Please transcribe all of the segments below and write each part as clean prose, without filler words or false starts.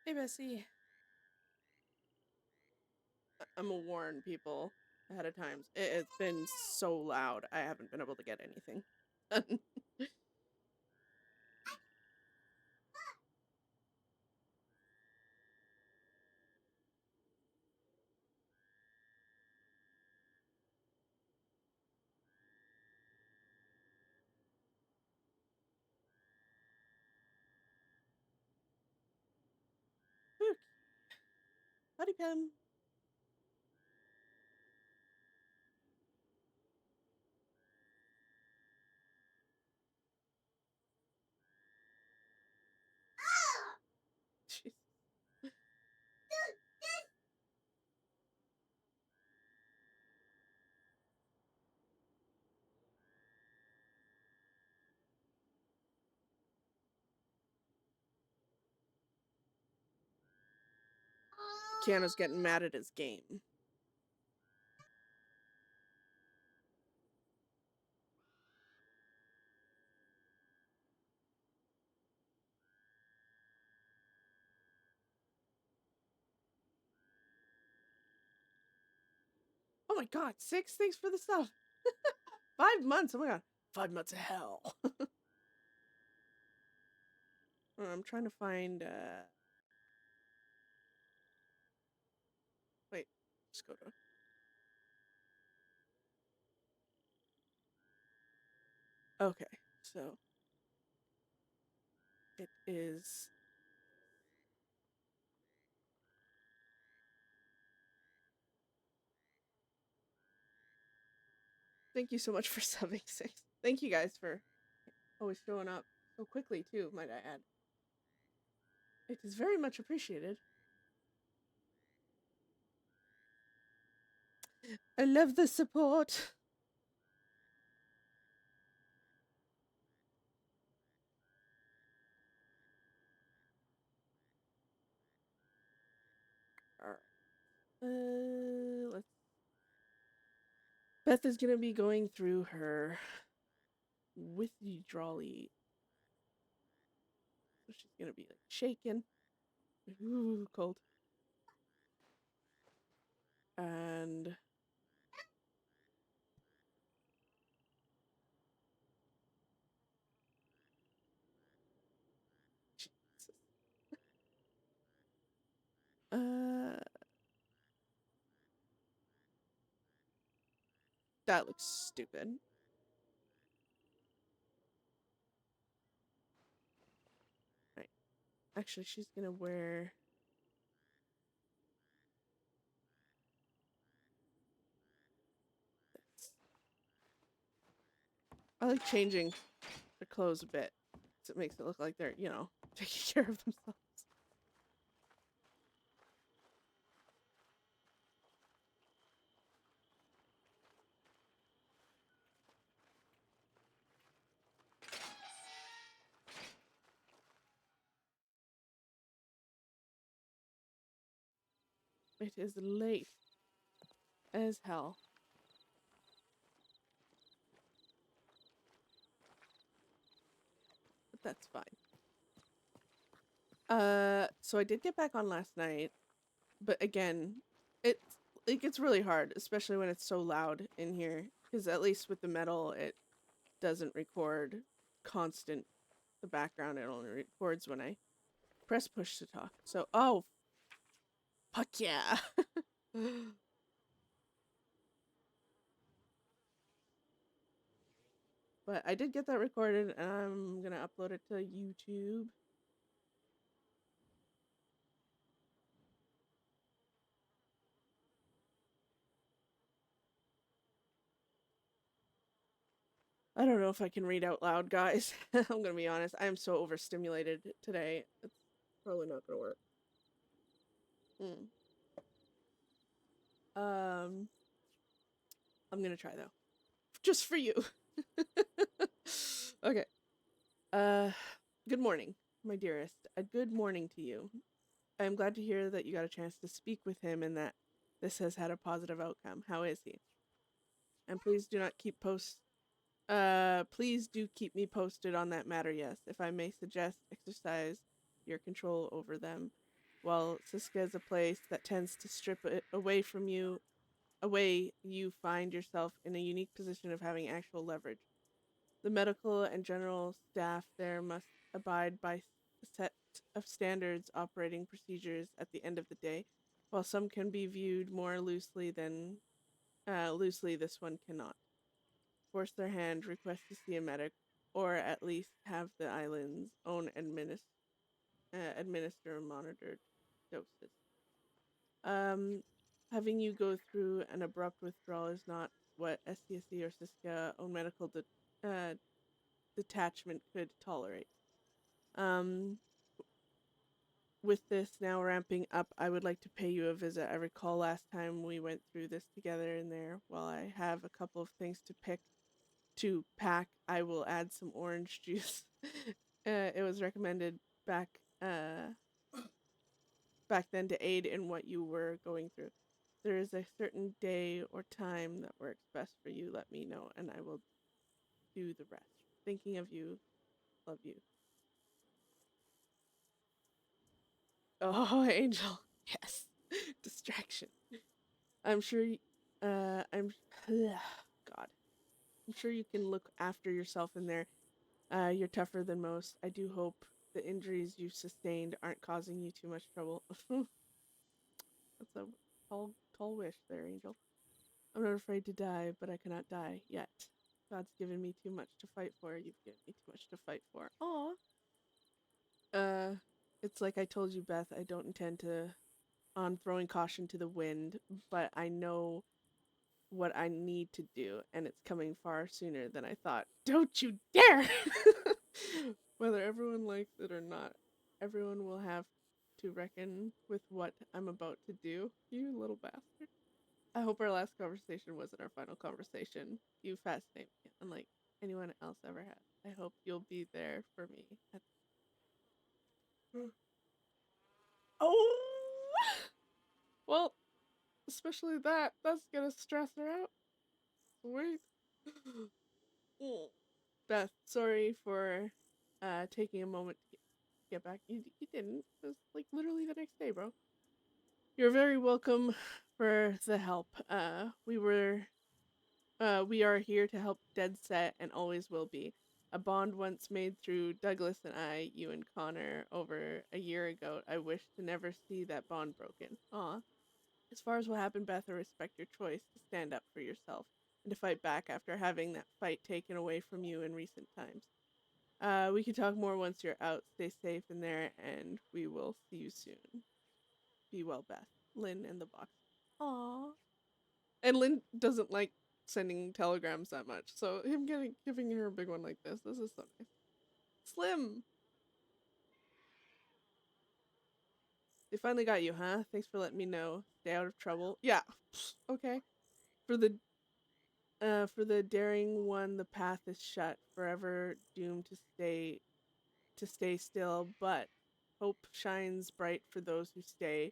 Hey, Bessie. I'm gonna warn people ahead of time. It's been so loud. I haven't been able to get anything done. Howdy, Pam. Jeez. Keanu's getting mad at his game. Oh my god, 6? Thanks for the stuff. 5 months. Oh my god. 5 months of hell. I'm trying to find, wait. Just go to... Okay, so... It is... Thank you so much for subbing, 6. Thank you guys for always showing up so quickly, too, might I add. It is very much appreciated. I love the support. Let's... Beth is gonna be going through her withdrawally. So she's gonna be like shaking. Ooh, cold. And Jesus. That looks stupid. Right. Actually, she's gonna wear... this. I like changing their clothes a bit. So it makes it look like they're, you know, taking care of themselves. It is late as hell. But that's fine. So I did get back on last night, but again, it gets really hard, especially when it's so loud in here. Because at least with the metal, it doesn't record constant the background. It only records when I press push to talk. So, oh, fuck yeah. But I did get that recorded, and I'm gonna upload it to YouTube. I don't know if I can read out loud, guys. I'm gonna be honest. I am so overstimulated today. It's probably not gonna work. I'm gonna try though. Just for you. Okay. Good morning, my dearest. A good morning to you. I am glad to hear that you got a chance to speak with him and that this has had a positive outcome. How is he? And please do not keep please do keep me posted on that matter, yes. If I may suggest, exercise your control over them. while Siska is a place that tends to strip it away from you. Away, you find yourself in a unique position of having actual leverage. The medical and general staff there must abide by a set of standards operating procedures at the end of the day, while some can be viewed more loosely, this one cannot. Force their hand, request to see a medic, or at least have the island's own administer monitored doses. Um, Having you go through an abrupt withdrawal is not what SCSC or Siska own medical detachment could tolerate. Um, with this now ramping up, I would like to pay you a visit. I recall last time we went through this together in there. While I have a couple of things to pack, I will add some orange juice. It was recommended back uh back then to aid in what you were going through. There is a certain day or time that works best for you. Let me know, and I will do the rest. Thinking of you, love you. Oh, Angel, yes, distraction. I'm sure. I'm. God, I'm sure you can look after yourself in there. You're tougher than most. I do hope the injuries you've sustained aren't causing you too much trouble. That's a tall wish there, Angel. I'm not afraid to die, but I cannot die yet. God's given me too much to fight for. You've given me too much to fight for. Aw. Uh, it's like I told you, Beth. I don't intend to on throwing caution to the wind, but I know what I need to do, and it's coming far sooner than I thought. Don't you dare! Whether everyone likes it or not, everyone will have to reckon with what I'm about to do. You little bastard. I hope our last conversation wasn't our final conversation. You fascinate me, unlike anyone else ever has. I hope you'll be there for me. Oh! Well, especially that. That's gonna stress her out. Wait. Beth, sorry for taking a moment to get back. You didn't. It was like literally the next day, bro. You're very welcome for the help. We are here to help Deadset and always will be. A bond once made through Douglas and I, you and Connor, over a year ago. I wish to never see that bond broken. Aw. As far as what happened, Beth, I respect your choice to stand up for yourself and to fight back after having that fight taken away from you in recent times. We can talk more once you're out. Stay safe in there, and we will see you soon. Be well, Beth. Lynn and the box. Aww. And Lynn doesn't like sending telegrams that much, so him giving her a big one like this is so nice. Slim! They finally got you, huh? Thanks for letting me know. Stay out of trouble. Yeah. Okay. For the daring one, the path is shut, forever doomed to stay still, but hope shines bright for those who stay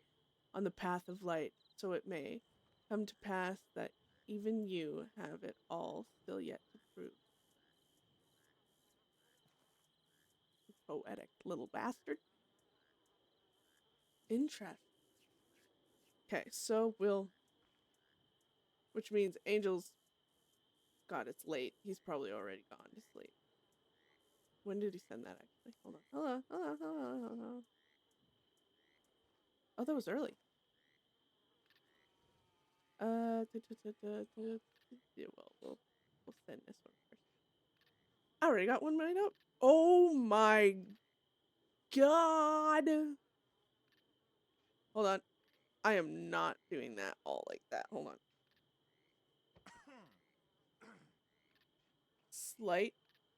on the path of light, so it may come to pass that even you have it all still yet to prove. Poetic little bastard. Interest. Okay, so which means Angel's, God, it's late. He's probably already gone to sleep. When did he send that, actually? Hold on. Hold on. Oh, that was early. Yeah, well, we'll send this one first. I already got one made up. Oh my God. Hold on. I am not doing that all like that. Hold on.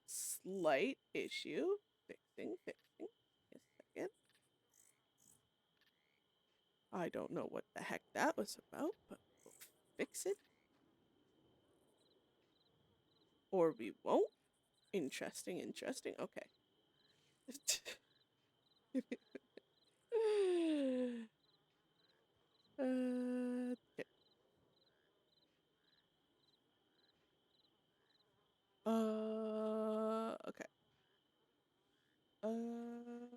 Slight issue. Fixing. Just a second. I don't know what the heck that was about, but we'll fix it. Or we won't. Interesting. Okay. Okay. Okay. Uh,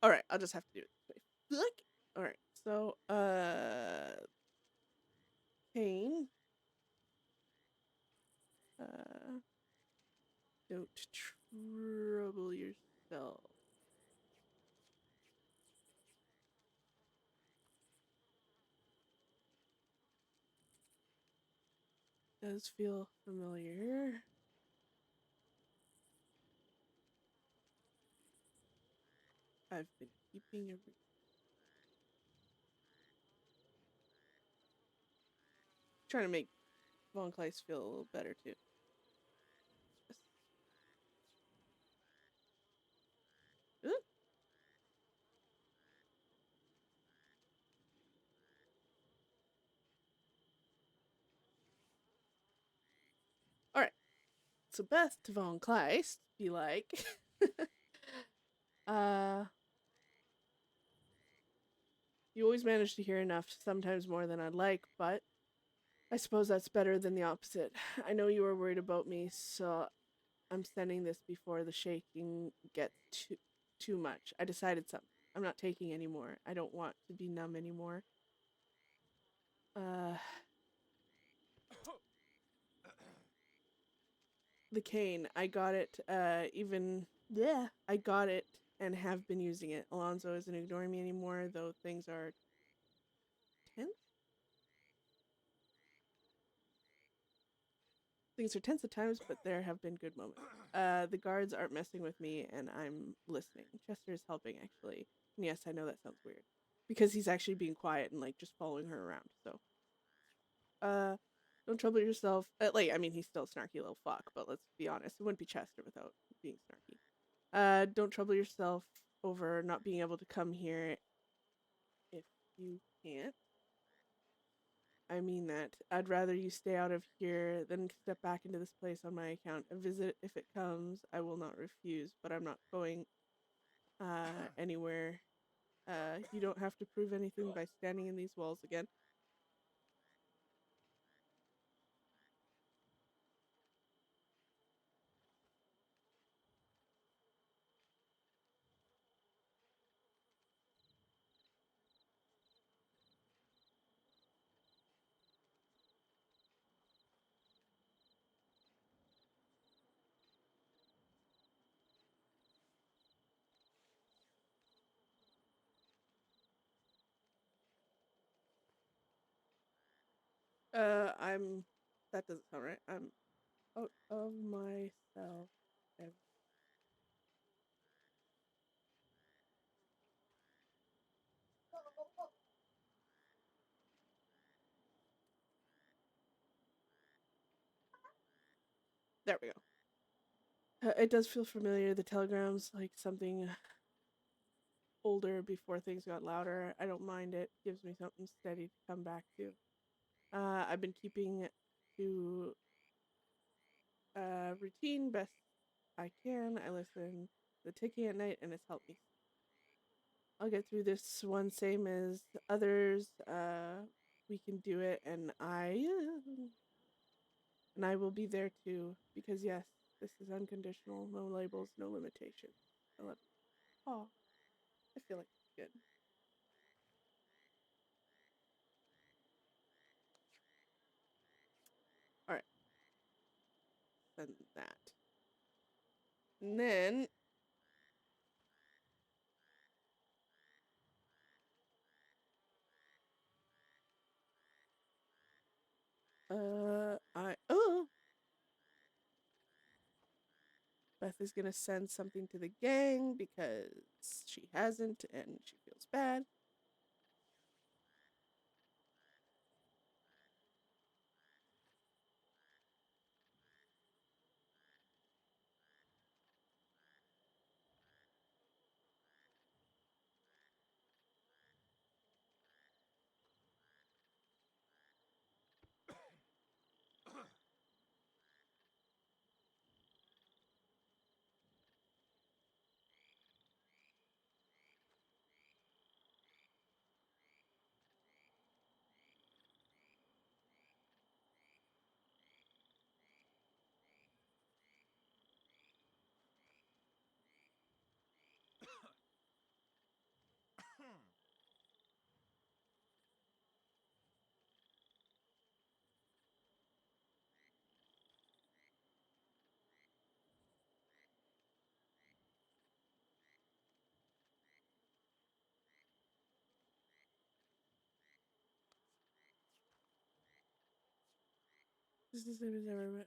All right, I'll just have to do it this way. Look. All right. So, Kane, uh, don't trouble yourself. Does feel familiar. I've been keeping every. Trying to make Von Kleist feel a little better too. All right. So Beth to Von Kleist be like, uh, you always manage to hear enough, sometimes more than I'd like, but I suppose that's better than the opposite. I know you were worried about me, so I'm sending this before the shaking gets too much. I decided something. I'm not taking anymore. I don't want to be numb anymore. Uh, the cane. I got it. I got it and have been using it. Alonzo isn't ignoring me anymore, though things are tense. Things are tense at times, but there have been good moments. The guards aren't messing with me, and I'm listening. Chester is helping, actually. And yes, I know that sounds weird because he's actually being quiet and like just following her around. So, don't trouble yourself. I mean, he's still a snarky little fuck, but let's be honest, it wouldn't be Chester without being snarky. Don't trouble yourself over not being able to come here if you can't. I mean that. I'd rather you stay out of here than step back into this place on my account. A visit, if it comes, I will not refuse, but I'm not going anywhere. You don't have to prove anything by standing in these walls again. I'm. That doesn't sound right. I'm out of myself. There we go. It does feel familiar. The telegrams, like something older before things got louder. I don't mind it. Gives me something steady to come back to. I've been keeping to routine best I can. I listen to the ticking at night, and it's helped me. I'll get through this one same as others. We can do it, and I will be there too. Because yes, this is unconditional. No labels, no limitations. I love you. Oh, I feel like it's good. All right, send that, and then I Beth is gonna send something to the gang because she hasn't and she feels bad. This is the same as ever.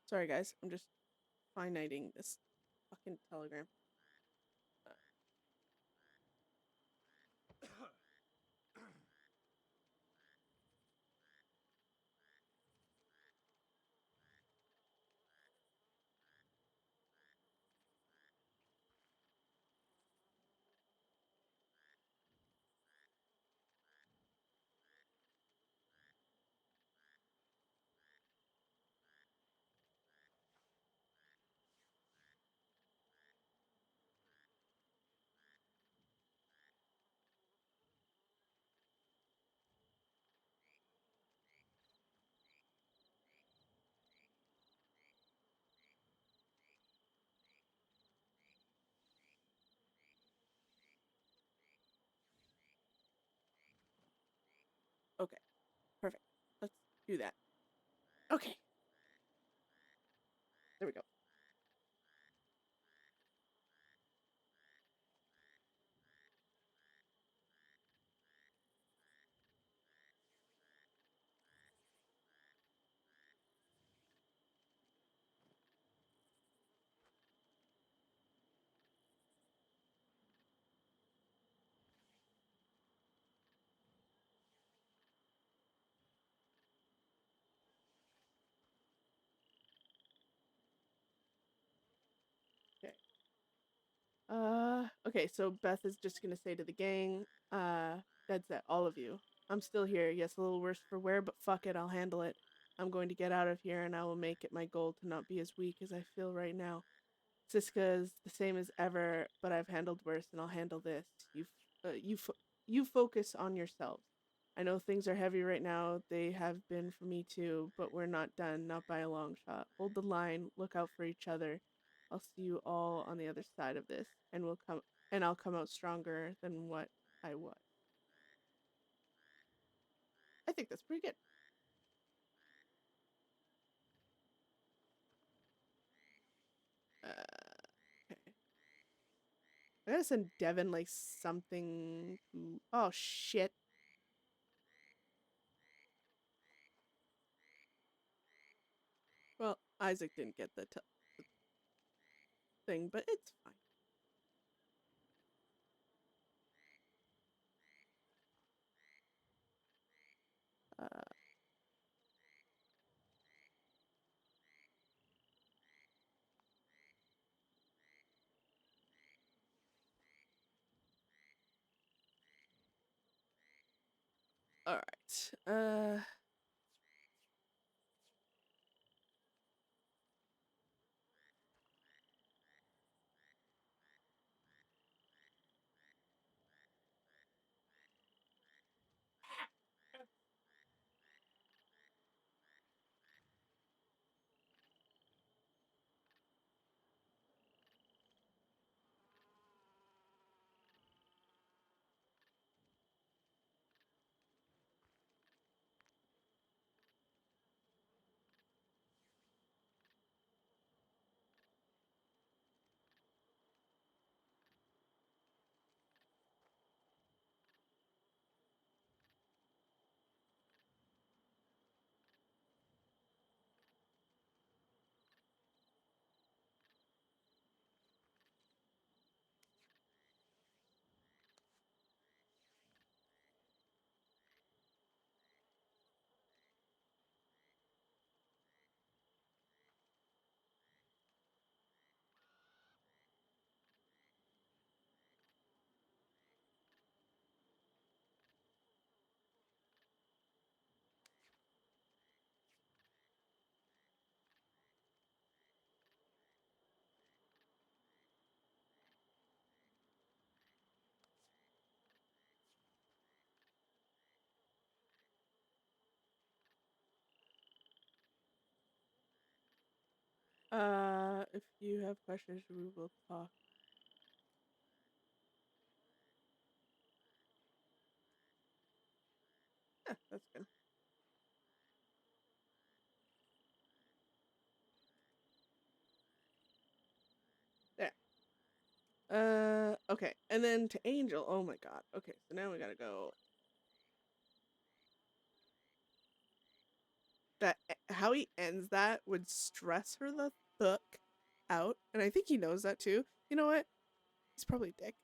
Sorry, guys. I'm just finiting this fucking telegram. Okay, perfect. Let's do that. Okay, there we go. Okay. Okay, so Beth is just gonna say to the gang, Deadset, all of you. I'm still here. Yes, a little worse for wear, but fuck it, I'll handle it. I'm going to get out of here and I will make it my goal to not be as weak as I feel right now. Siska is the same as ever, but I've handled worse and I'll handle this. You focus on yourselves. I know things are heavy right now. They have been for me too, but we're not done, not by a long shot. Hold the line, look out for each other. I'll see you all on the other side of this, and I'll come out stronger than what I was. I think that's pretty good. Okay. I gotta send Devin like something. Oh shit. Well, Isaac didn't get the thing, but it's fine. Uh, all right. If you have questions, we will talk. Yeah, that's good. There. Okay. And then to Angel. Oh my god. Okay, so now we gotta go. That how he ends that would stress her the fuck out. And I think he knows that too. You know what? He's probably a dick.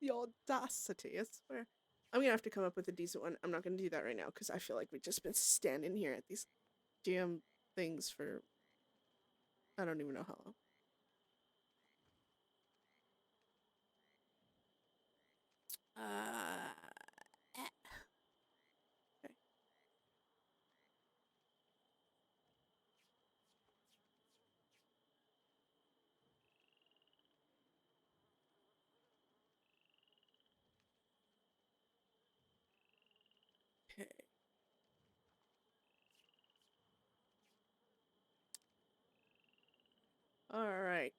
The audacity, I swear. I'm gonna have to come up with a decent one. I'm not gonna do that right now because I feel like we've just been standing here at these damn things for I don't even know how long. Uh, okay. Okay. All right.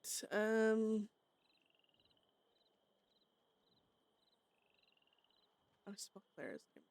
I spell Claire's name.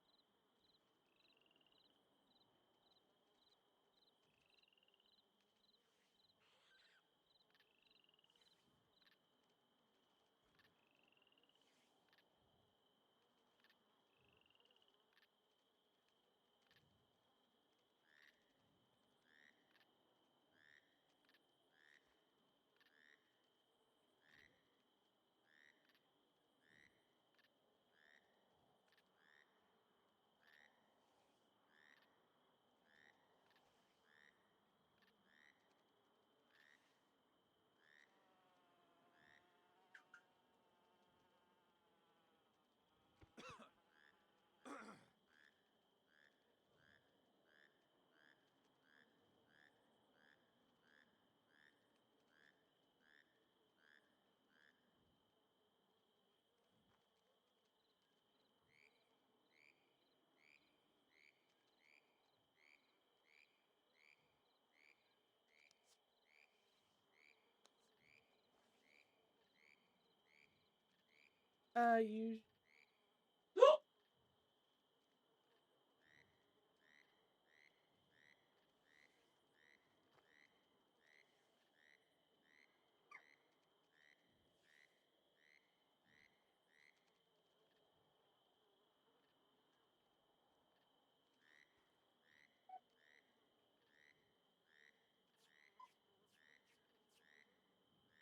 You.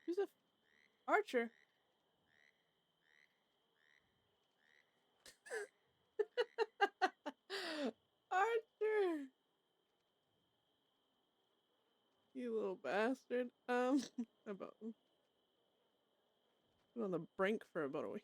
Who's a Archer? Archer, you little bastard. About been on the brink for about a week.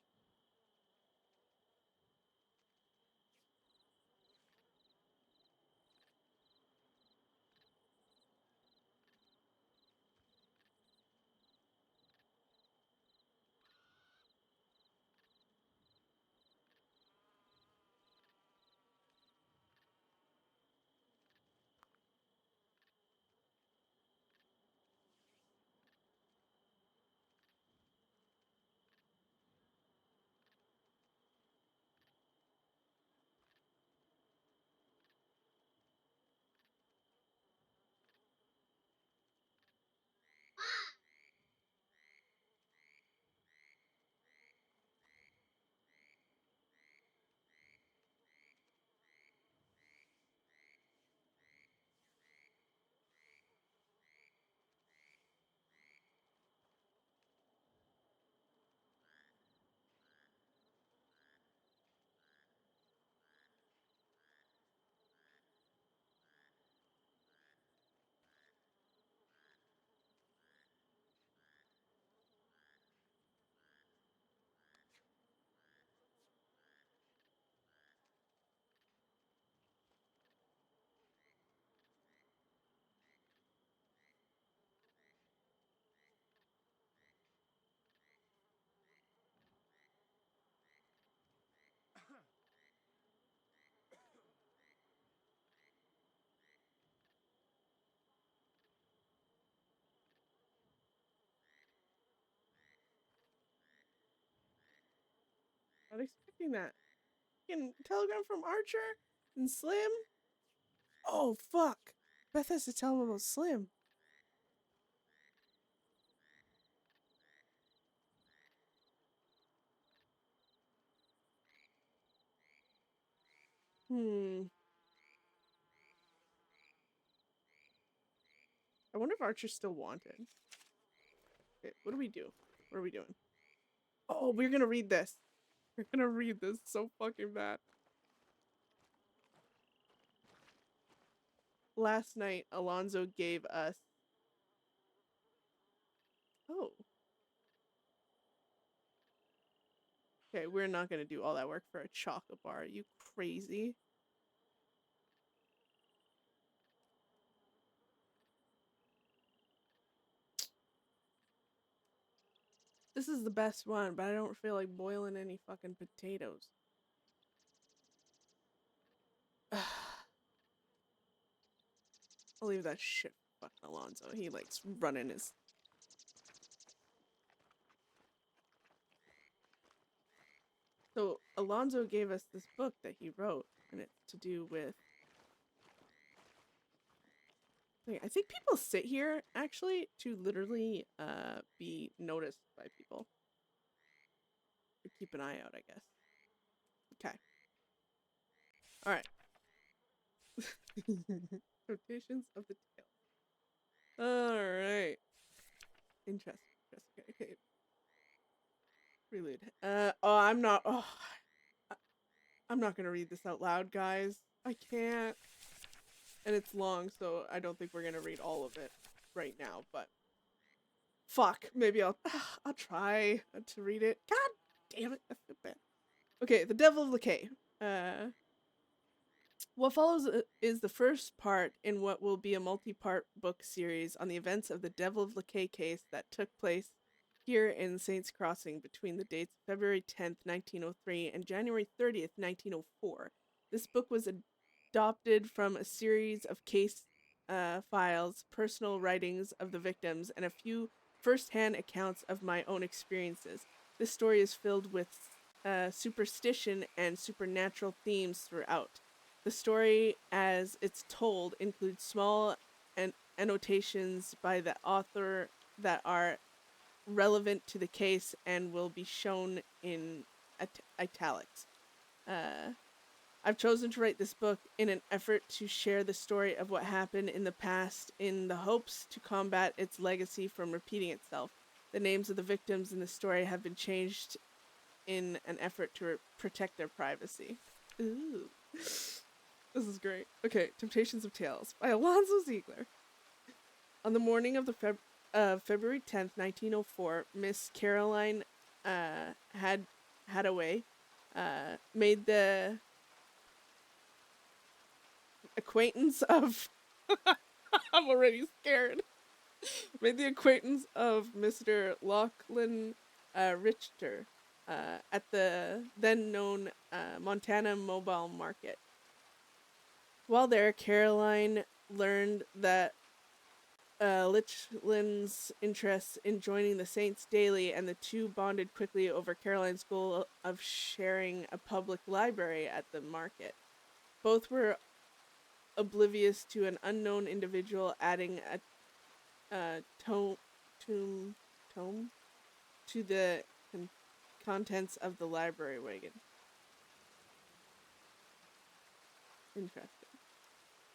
Unexpected. expecting that. Fucking telegram from Archer and Slim. Oh, fuck. Beth has to tell him about Slim. I wonder if Archer's still wanted. Okay, what do we do? What are we doing? Oh, we're gonna read this. We're gonna read this so fucking bad. Last night, Alonzo gave us... Oh. Okay, we're not gonna do all that work for a chocolate bar. Are you crazy? This is the best one, but I don't feel like boiling any fucking potatoes. I'll leave that shit for fucking Alonzo. He likes running his... So, Alonzo gave us this book that he wrote, and it's to do with... I think people sit here, actually, to literally be noticed by people. To keep an eye out, I guess. Okay. Alright. Rotations of the tail. Alright. Interesting. Okay. Prelude. I'm not gonna read this out loud, guys. I can't. And it's long, so I don't think we're gonna read all of it right now, but fuck, maybe I'll try to read it. God damn it, that's so bad. Okay, The Devil of the Cay. What follows is the first part in what will be a multi-part book series on the events of the Devil of the Cay case that took place here in Saints Crossing between the dates of February 10th, 1903 and January 30th, 1904. This book was adopted from a series of case files, personal writings of the victims, and a few first-hand accounts of my own experiences. This story is filled with superstition and supernatural themes throughout. The story, as it's told, includes small annotations by the author that are relevant to the case and will be shown in italics. I've chosen to write this book in an effort to share the story of what happened in the past in the hopes to combat its legacy from repeating itself. The names of the victims in the story have been changed in an effort to protect their privacy. Ooh. This is great. Okay, Temptations of Tales by Alonzo Ziegler. On the morning of the February 10th, 1904, Miss Caroline Hadaway made the acquaintance of... I'm already scared. Made the acquaintance of Mr. Lachlan Richter at the then-known Montana Mobile Market. While there, Caroline learned that Lichlin's interest in joining the Saints daily, and the two bonded quickly over Caroline's goal of sharing a public library at the market. Both were oblivious to an unknown individual adding a tome to the contents of the library wagon. Interesting.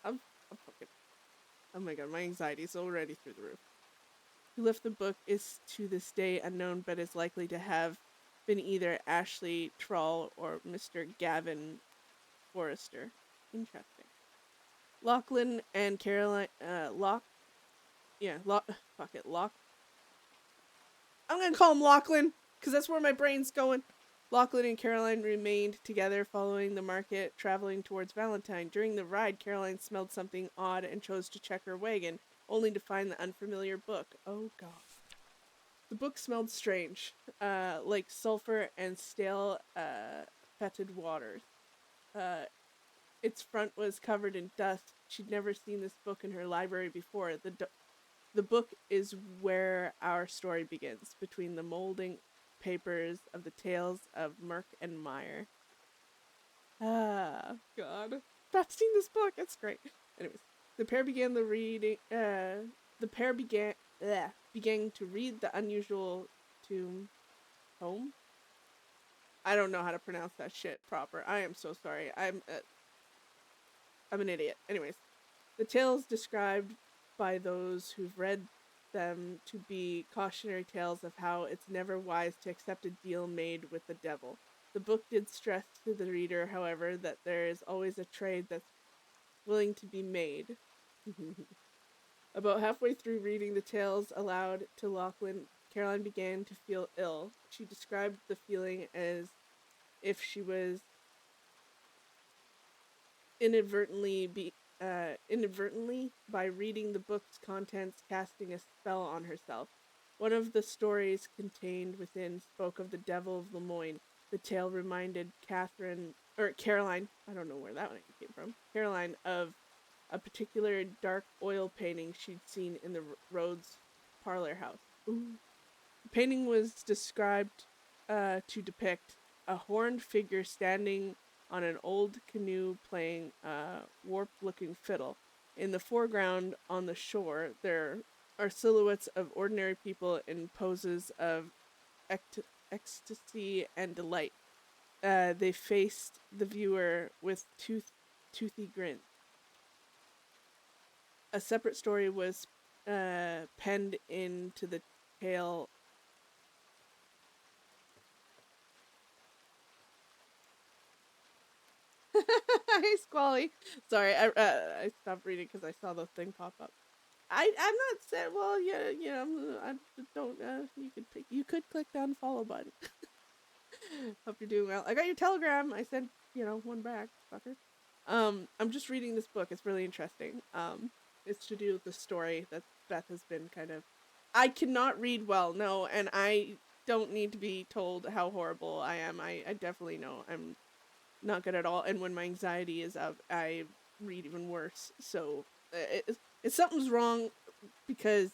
I'm fucking... Oh my god, my anxiety is already through the roof. Who left the book is to this day unknown, but is likely to have been either Ashley Troll or Mr. Gavin Forrester. Interesting. Lachlan and Caroline, I'm gonna call him Lachlan, because that's where my brain's going. Lachlan and Caroline remained together following the market, traveling towards Valentine. During the ride, Caroline smelled something odd and chose to check her wagon, only to find the unfamiliar book. Oh god. The book smelled strange, like sulfur and stale, fetid water. Its front was covered in dust. She'd never seen this book in her library before. The book is where our story begins, between the molding papers of the tales of Merck and Meyer. God. I've seen this book. It's great. Anyways, the pair began the reading. The pair began to read the unusual tome. I don't know how to pronounce that shit proper. I am so sorry. I'm an idiot. Anyways, the tales described by those who've read them to be cautionary tales of how it's never wise to accept a deal made with the devil. The book did stress to the reader, however, that there is always a trade that's willing to be made. About halfway through reading the tales aloud to Lachlan, Caroline began to feel ill. She described the feeling as if she was inadvertently by reading the book's contents casting a spell on herself. One of the stories contained within spoke of the devil of Lemoyne. The tale reminded Caroline, I don't know where that one came from, Caroline of a particular dark oil painting she'd seen in the Rhodes parlor house. Ooh. The painting was described to depict a horned figure standing on an old canoe playing a warped-looking fiddle. In the foreground on the shore, there are silhouettes of ordinary people in poses of ecstasy and delight. They faced the viewer with toothy grins. A separate story was penned into the tale. Hey, Squally. Sorry, I stopped reading because I saw the thing pop up. I'm not saying. Well, yeah. I don't. You could click the unfollow button. Hope you're doing well. I got your telegram. I sent one back, fucker. I'm just reading this book. It's really interesting. It's to do with the story that Beth has been kind of. I cannot read well, no, and I don't need to be told how horrible I am. I definitely know I'm not good at all, and when my anxiety is up, I read even worse. So something's wrong because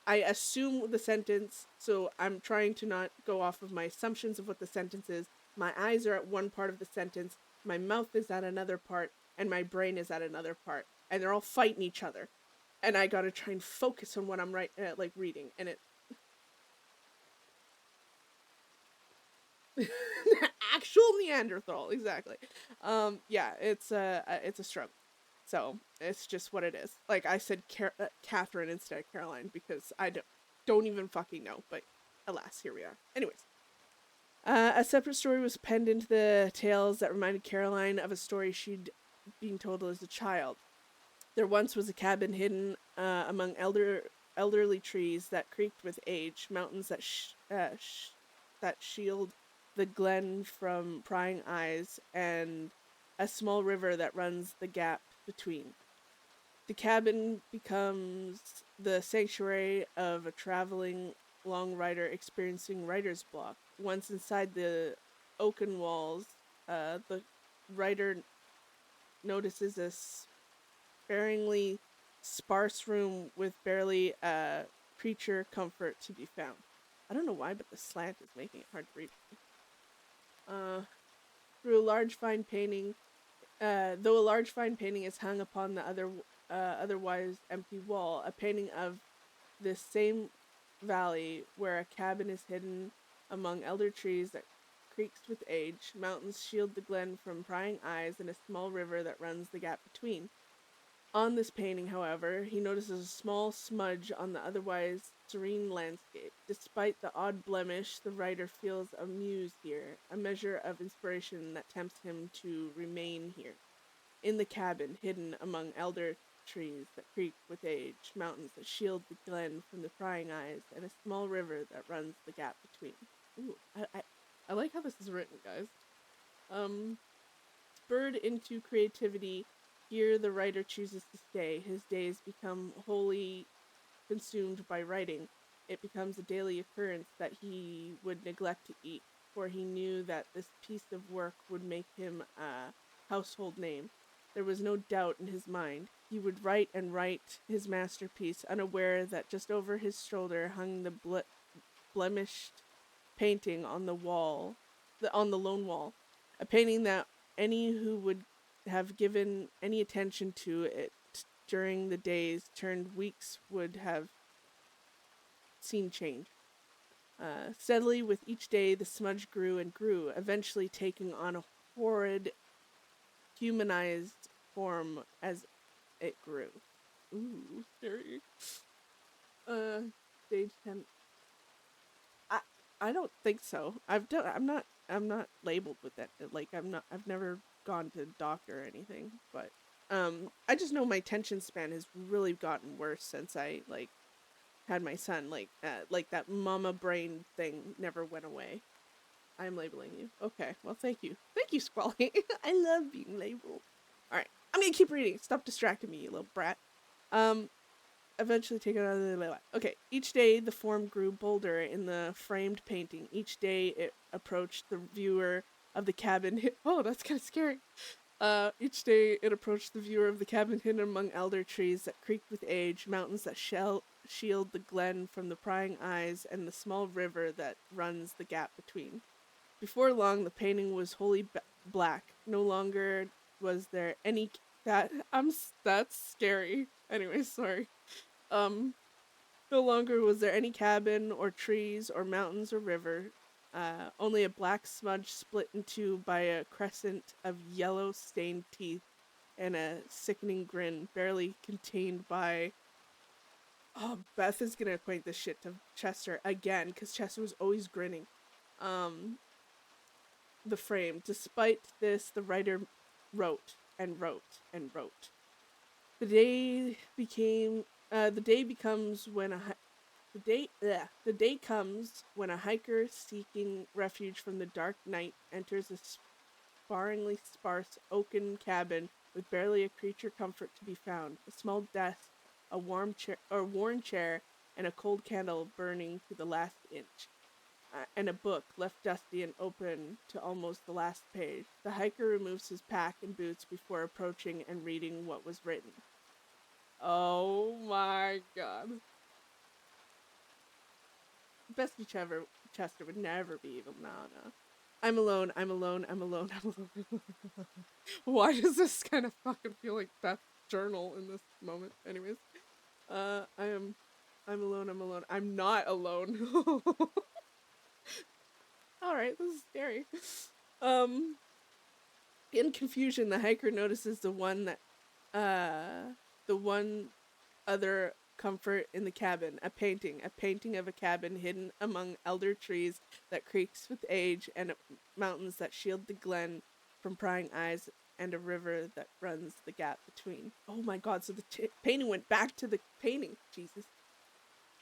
I assume the sentence, so I'm trying to not go off of my assumptions of what the sentence is. My eyes are at one part of the sentence, my mouth is at another part, and my brain is at another part, and they're all fighting each other. And I gotta try and focus on what I'm reading, and it actual Neanderthal, exactly. Yeah, it's a struggle. So it's just what it is. Like I said, Catherine instead of Caroline because I don't even fucking know. But alas, here we are. Anyways, a separate story was penned into the tales that reminded Caroline of a story she'd been told as a child. There once was a cabin hidden among elderly trees that creaked with age, mountains that shield the glen from prying eyes, and a small river that runs the gap between. The cabin becomes the sanctuary of a traveling long rider experiencing writer's block. Once inside the oaken walls, the writer notices a sparingly sparse room with barely creature comfort to be found. I don't know why, but the slant is making it hard to read. Through a large fine painting, though a large fine painting is hung upon the otherwise empty wall, a painting of this same valley where a cabin is hidden among elder trees that creaks with age, mountains shield the glen from prying eyes, and a small river that runs the gap between. On this painting, however, he notices a small smudge on the otherwise serene landscape. Despite the odd blemish, the writer feels a muse here, a measure of inspiration that tempts him to remain here. In the cabin, hidden among elder trees that creak with age, mountains that shield the glen from the prying eyes, and a small river that runs the gap between. Ooh, I like how this is written, guys. Spurred into creativity, here the writer chooses to stay. His days become wholly consumed by writing. It becomes a daily occurrence that he would neglect to eat, for he knew that this piece of work would make him a household name. There was no doubt in his mind. He would write and write his masterpiece, unaware that just over his shoulder hung the blemished painting on the wall, on the lone wall, a painting that any who would have given any attention to it during the days turned weeks would have seen change. Steadily, with each day, the smudge grew and grew, eventually taking on a horrid, humanized form as it grew. Ooh, scary. Stage 10. I don't think so. I'm not labeled with that. Like, I've never gone to a doctor or anything, but I just know my attention span has really gotten worse since I like had my son. Like that mama brain thing never went away. I'm labeling you. Okay, well, thank you, Squally. I love being labeled. All right, I'm gonna keep reading. Stop distracting me, you little brat. Eventually take it out of the. Okay, each day the form grew bolder in the framed painting. Each day it approached the viewer of the cabin. Oh, that's kind of scary. Each day it approached the viewer of the cabin hidden among elder trees that creaked with age, mountains that shield the glen from the prying eyes, and the small river that runs the gap between. Before long, the painting was wholly black. No longer was there any that's scary. Anyway, sorry. No longer was there any cabin or trees or mountains or river. Only a black smudge split in two by a crescent of yellow stained teeth and a sickening grin, barely contained by. Oh, Beth is gonna acquaint this shit to Chester again, because Chester was always grinning. The frame. Despite this, the writer wrote and wrote and wrote. The day became. The day becomes when the day comes when a hiker seeking refuge from the dark night enters a sparingly sparse oaken cabin with barely a creature comfort to be found. A small desk, a worn chair, and a cold candle burning to the last inch. And a book left dusty and open to almost the last page. The hiker removes his pack and boots before approaching and reading what was written. Oh my god. Bestie Chester would never be evil. No. I'm alone, I'm alone, I'm alone, I'm alone. Why does this kind of fucking feel like Beth's journal in this moment? Anyways. I'm alone, I'm alone. I'm not alone. Alright, this is scary. In confusion, the hiker notices the one other comfort in the cabin, a painting of a cabin hidden among elder trees that creaks with age, and mountains that shield the glen from prying eyes, and a river that runs the gap between. Oh my god, so the painting went back to the painting. Jesus.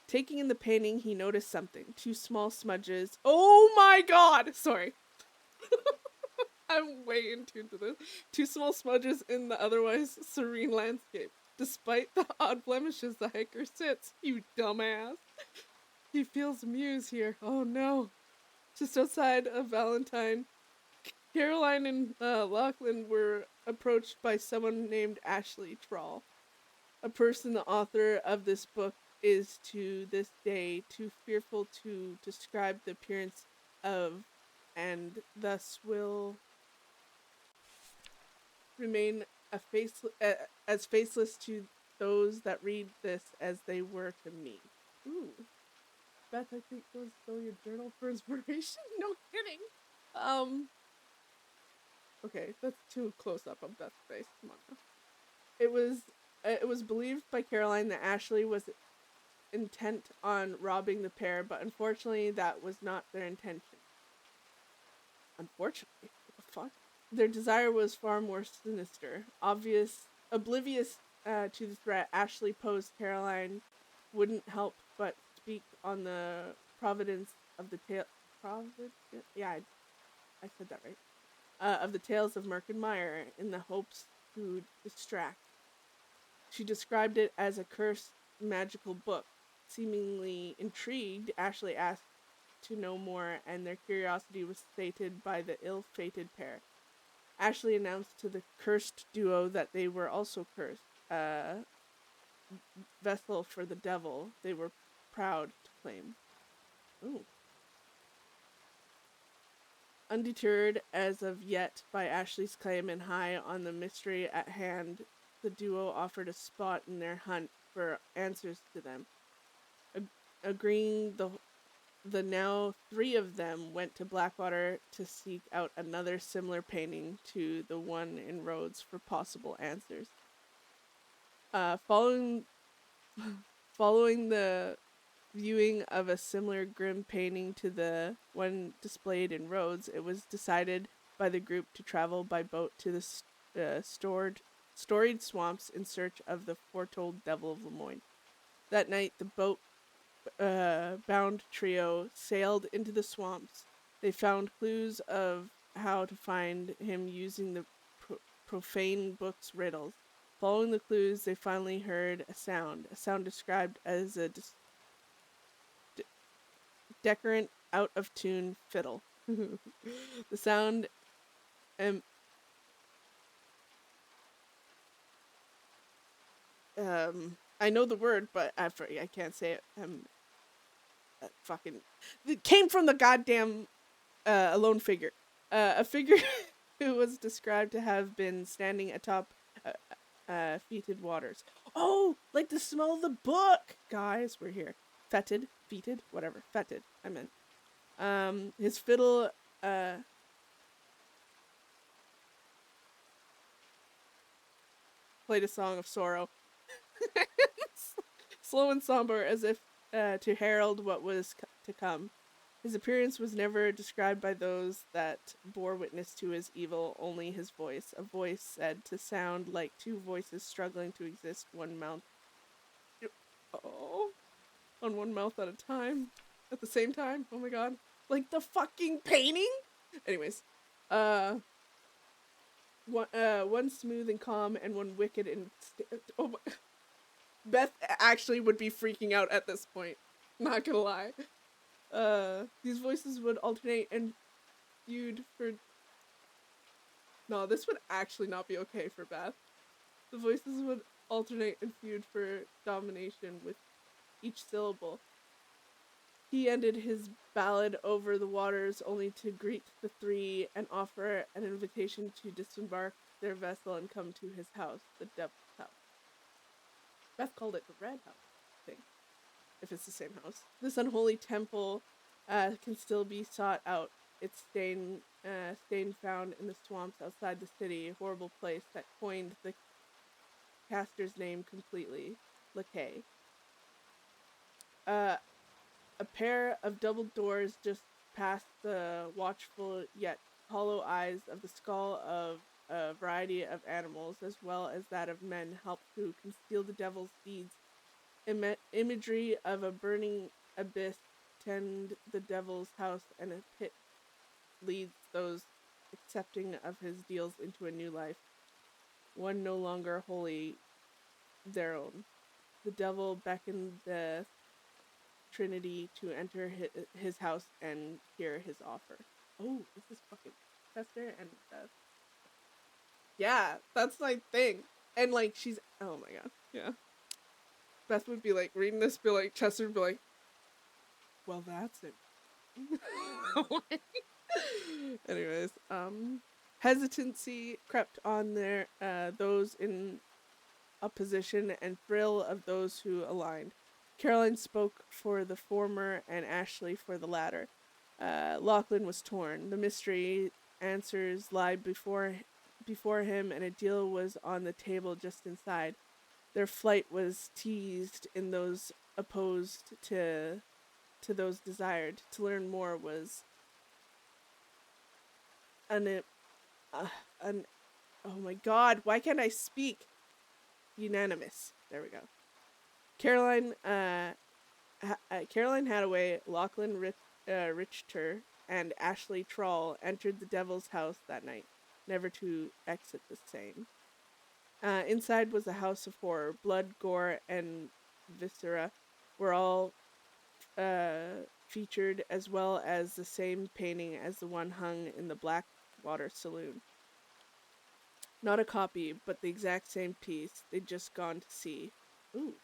Taking in the painting, he noticed something. 2 small smudges. Oh my god! Sorry. I'm way in tune to this. 2 small smudges in the otherwise serene landscape. Despite the odd blemishes, the hiker sits. You dumbass. He feels muse here. Oh no. Just outside of Valentine, Caroline and Lachlan were approached by someone named Ashley Troll. A person the author of this book is to this day too fearful to describe the appearance of, and thus will remain as faceless to those that read this as they were to me. Ooh. Beth, I think those still your journal for inspiration? No kidding. Okay, that's too close up on Beth's face. Come on now. It was believed by Caroline that Ashley was intent on robbing the pair, but unfortunately that was not their intention. Unfortunately? What the fuck? Their desire was far more sinister. Oblivious to the threat, Ashley posed Caroline wouldn't help but speak on the providence of the tale. Yeah, I said that right. Of the tales of Merck and Meyer in the hopes to distract. She described it as a cursed magical book. Seemingly intrigued, Ashley asked to know more, and their curiosity was sated by the ill-fated pair. Ashley announced to the cursed duo that they were also cursed. Vessel for the devil, they were proud to claim. Ooh. Undeterred as of yet by Ashley's claim and high on the mystery at hand, the duo offered a spot in their hunt for answers to them. Agreeing, the now three of them went to Blackwater to seek out another similar painting to the one in Rhodes for possible answers. Following the viewing of a similar grim painting to the one displayed in Rhodes, it was decided by the group to travel by boat to the storied swamps in search of the foretold Devil of Lemoyne. That night, the boat-bound trio sailed into the swamps. They found clues of how to find him using the profane book's riddles. Following the clues, they finally heard a sound described as a decorant, out-of-tune fiddle. The sound I know the word, but I can't say it. It came from the goddamn alone figure. A figure who was described to have been standing atop fetid waters. Oh, like the smell of the book! Guys, we're here. Fetid, whatever. Fetid, I meant. His fiddle, played a song of sorrow. Slow and somber, as if to herald what was to come. His appearance was never described by those that bore witness to his evil, only his voice. A voice said to sound like two voices struggling to exist one mouth. Oh, on one mouth at a time. At the same time? Oh my god. Like the fucking painting? Anyways. One smooth and calm and one wicked and... oh my... Beth actually would be freaking out at this point. Not gonna lie. These voices would alternate and feud for... No, this would actually not be okay for Beth. The voices would alternate and feud for domination with each syllable. He ended his ballad over the waters only to greet the three and offer an invitation to disembark their vessel and come to his house, the Devil's House. Beth called it the Red House, I think, if it's the same house. This unholy temple can still be sought out. Its stain found in the swamps outside the city, a horrible place that coined the caster's name completely, Lakay. A pair of double doors just past the watchful yet hollow eyes of the skull of a variety of animals, as well as that of men, help to conceal the devil's deeds. Imagery of a burning abyss tend the devil's house, and a pit leads those accepting of his deals into a new life, one no longer wholly their own. The devil beckoned the Trinity to enter his house and hear his offer. Oh, this is fucking Chester and Beth. Yeah, that's my thing. And like, she's... oh my god. Yeah. Beth would be like, reading this, be like, Chester would be like, well, that's it. Anyways, hesitancy crept on their those in opposition and thrill of those who aligned. Caroline spoke for the former and Ashley for the latter. Lachlan was torn. The mystery answers lie before him, and a deal was on the table just inside. Their flight was teased in those opposed to those desired. To learn more was oh my god, why can't I speak? Unanimous. There we go. Caroline Hadaway, Lachlan Richter, and Ashley Troll entered the Devil's House that night, never to exit the same. Inside was a house of horror. Blood, gore, and viscera were all featured, as well as the same painting as the one hung in the Blackwater Saloon. Not a copy, but the exact same piece. They'd just gone to see. Ooh.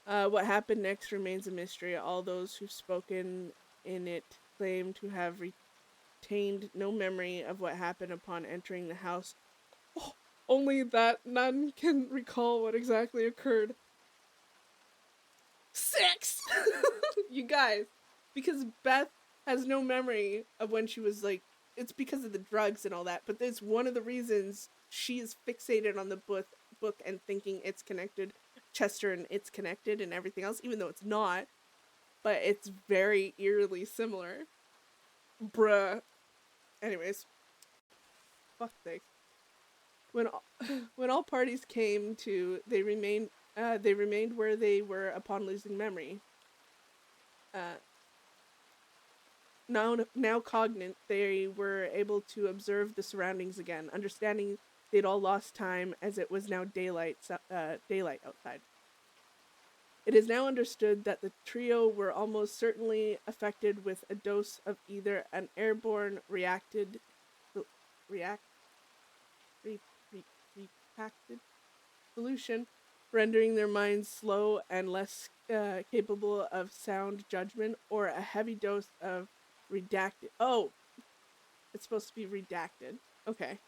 What happened next remains a mystery. All those who've spoken in it claim to have obtained no memory of what happened upon entering the house. Oh, only that none can recall what exactly occurred. 6! You guys, because Beth has no memory of when she was like, it's because of the drugs and all that, but that's one of the reasons she is fixated on the book and thinking it's connected, Chester, and it's connected and everything else, even though it's not, but it's very eerily similar. Bruh. Anyways, fuck sake. When all parties came to, they remained where they were upon losing memory. Now cognate, they were able to observe the surroundings again, understanding they'd all lost time as it was now daylight outside. It is now understood that the trio were almost certainly affected with a dose of either an airborne reacted solution, rendering their minds slow and less capable of sound judgment, or a heavy dose of redacted. Oh, it's supposed to be redacted. Okay.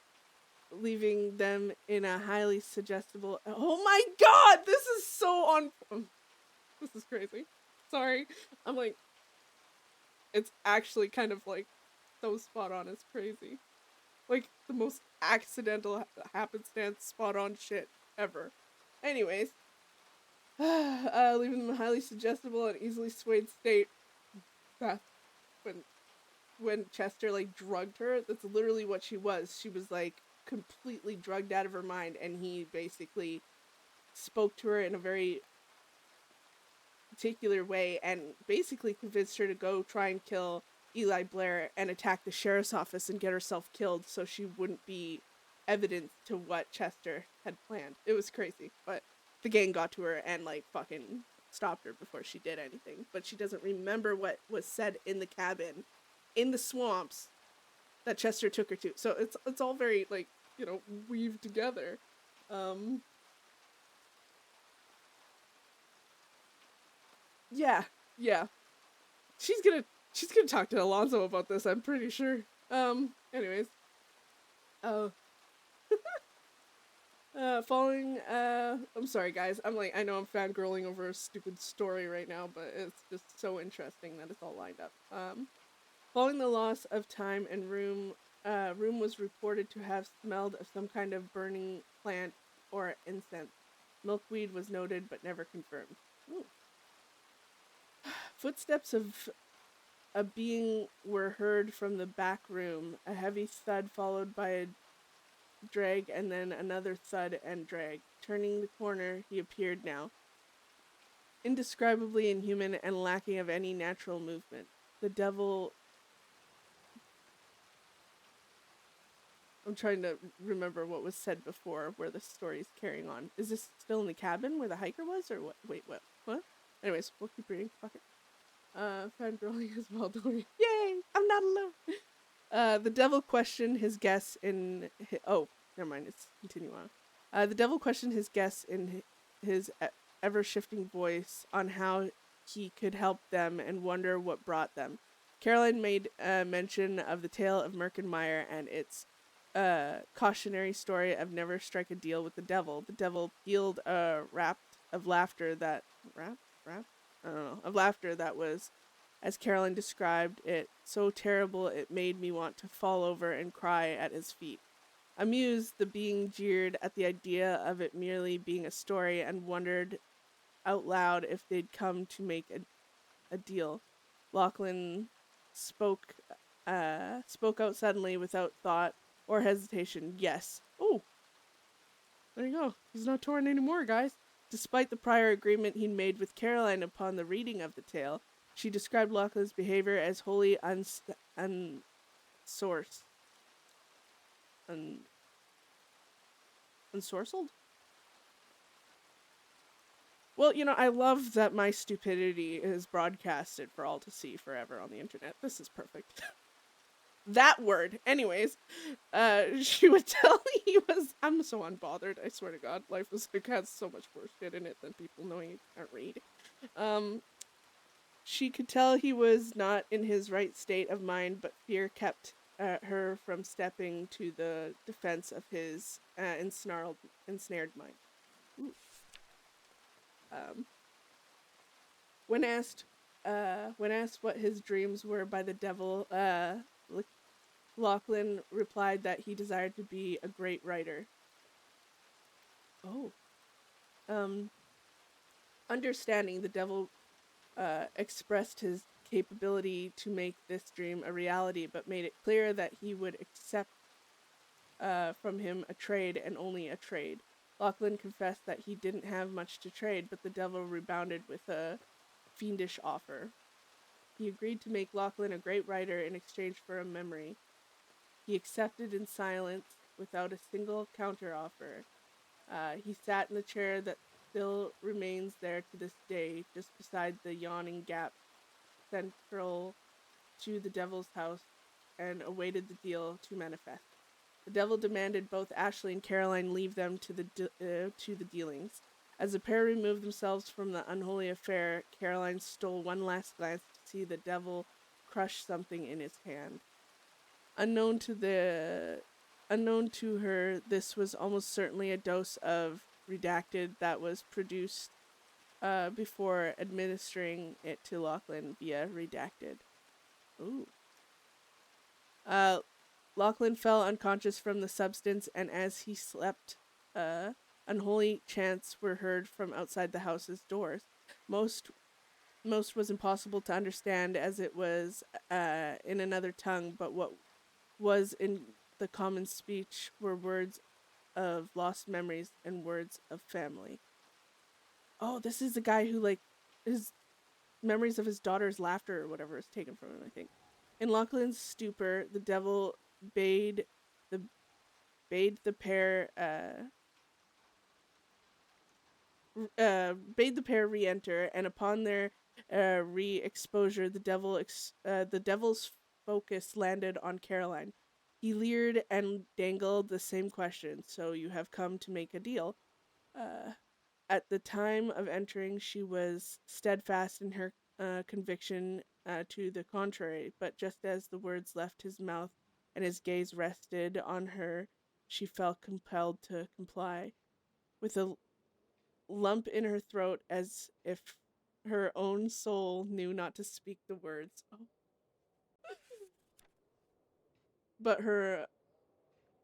Leaving them in a highly suggestible. Oh my god! This is so on. This is crazy. Sorry. I'm like. It's actually kind of like so spot on. It's crazy. Like the most accidental happenstance spot on shit ever. Anyways. Leaving them in a highly suggestible and easily swayed state. Beth. When Chester like drugged her, that's literally what she was. She was like completely drugged out of her mind, and he basically spoke to her in a very particular way and basically convinced her to go try and kill Eli Blair and attack the sheriff's office and get herself killed so she wouldn't be evidence to what Chester had planned. It was crazy, but the gang got to her and like fucking stopped her before she did anything. But she doesn't remember what was said in the cabin in the swamps that Chester took her to. So it's all very like, you know, weaved together. Yeah. She's gonna talk to Alonzo about this, I'm pretty sure. Anyways. Oh. Following, I'm sorry guys, I know I'm fangirling over a stupid story right now, but it's just so interesting that it's all lined up. Following the loss of time and room was reported to have smelled of some kind of burning plant or incense. Milkweed was noted but never confirmed. Ooh. Footsteps of a being were heard from the back room, a heavy thud followed by a drag and then another thud and drag. Turning the corner, he appeared now, indescribably inhuman and lacking of any natural movement. The devil... I'm trying to remember what was said before, where the story's carrying on. Is this still in the cabin where the hiker was, or what? Wait, what? What? Anyways, we'll keep reading. Fuck it. Fangirling as well, don't we? Yay! I'm not alone! The devil questioned his guests in... Oh, never mind, it's continue on. The devil questioned his guests in his ever-shifting voice on how he could help them and wonder what brought them. Caroline made mention of the tale of Merkenmeyer and its cautionary story of never strike a deal with the devil. The devil pealed a rap of laughter that... Rap? I don't know. Of laughter that was, as Caroline described it, so terrible it made me want to fall over and cry at his feet. Amused, the being jeered at the idea of it merely being a story and wondered out loud if they'd come to make a deal. Lachlan spoke out suddenly without thought or hesitation. Yes. Oh, there you go. He's not torn anymore, guys. Despite the prior agreement he'd made with Caroline upon the reading of the tale, she described Lachlan's behavior as wholly unsourced. Unsourced? Well, you know, I love that my stupidity is broadcasted for all to see forever on the internet. This is perfect. That word. Anyways, she would tell he was... I'm so unbothered, I swear to God. Life has so much worse shit in it than people knowing you can't read. She could tell he was not in his right state of mind, but fear kept her from stepping to the defense of his ensnared mind. Ooh. Um, when asked what his dreams were by the devil, Lachlan replied that he desired to be a great writer. Oh. Understanding, the devil expressed his capability to make this dream a reality, but made it clear that he would accept from him a trade and only a trade. Lachlan confessed that he didn't have much to trade, but the devil rebounded with a fiendish offer. He agreed to make Lachlan a great writer in exchange for a memory. He accepted in silence without a single counteroffer. He sat in the chair that still remains there to this day, just beside the yawning gap central to the devil's house, and awaited the deal to manifest. The devil demanded both Ashley and Caroline leave them to the dealings. As the pair removed themselves from the unholy affair, Caroline stole one last glance to see the devil crush something in his hand. Unknown to her, this was almost certainly a dose of redacted that was produced before administering it to Lachlan via redacted. Ooh. Lachlan fell unconscious from the substance, and as he slept, unholy chants were heard from outside the house's doors. Most was impossible to understand, as it was in another tongue, but what was in the common speech were words of lost memories and words of family. Oh, this is the guy who, like, his memories of his daughter's laughter or whatever is taken from him, I think. In Lachlan's stupor, the devil bade the pair re-enter, and upon their re-exposure, the devil's focus landed on Caroline. He leered and dangled the same question. So you have come to make a deal. At the time of entering, she was steadfast in her conviction to the contrary, but just as the words left his mouth and his gaze rested on her, she felt compelled to comply. With a lump in her throat, as if her own soul knew not to speak the words. Oh. But her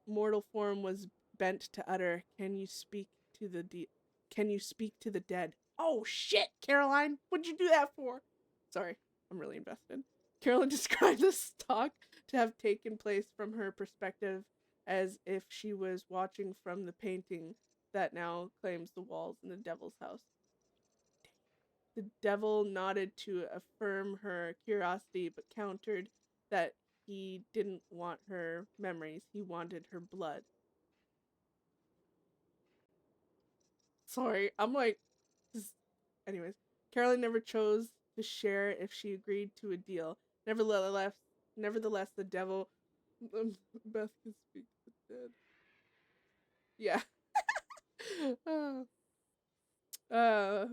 mortal form was bent to utter, "Can you speak to the dead?" Oh shit, Caroline, what'd you do that for? Sorry, I'm really invested. Caroline described this talk to have taken place from her perspective, as if she was watching from the painting that now claims the walls in the devil's house. The devil nodded to affirm her curiosity, but countered that he didn't want her memories, he wanted her blood. Sorry, I'm like, anyways. Caroline never chose to share if she agreed to a deal. Nevertheless, the devil. Beth can speak to the dead. Yeah. uh,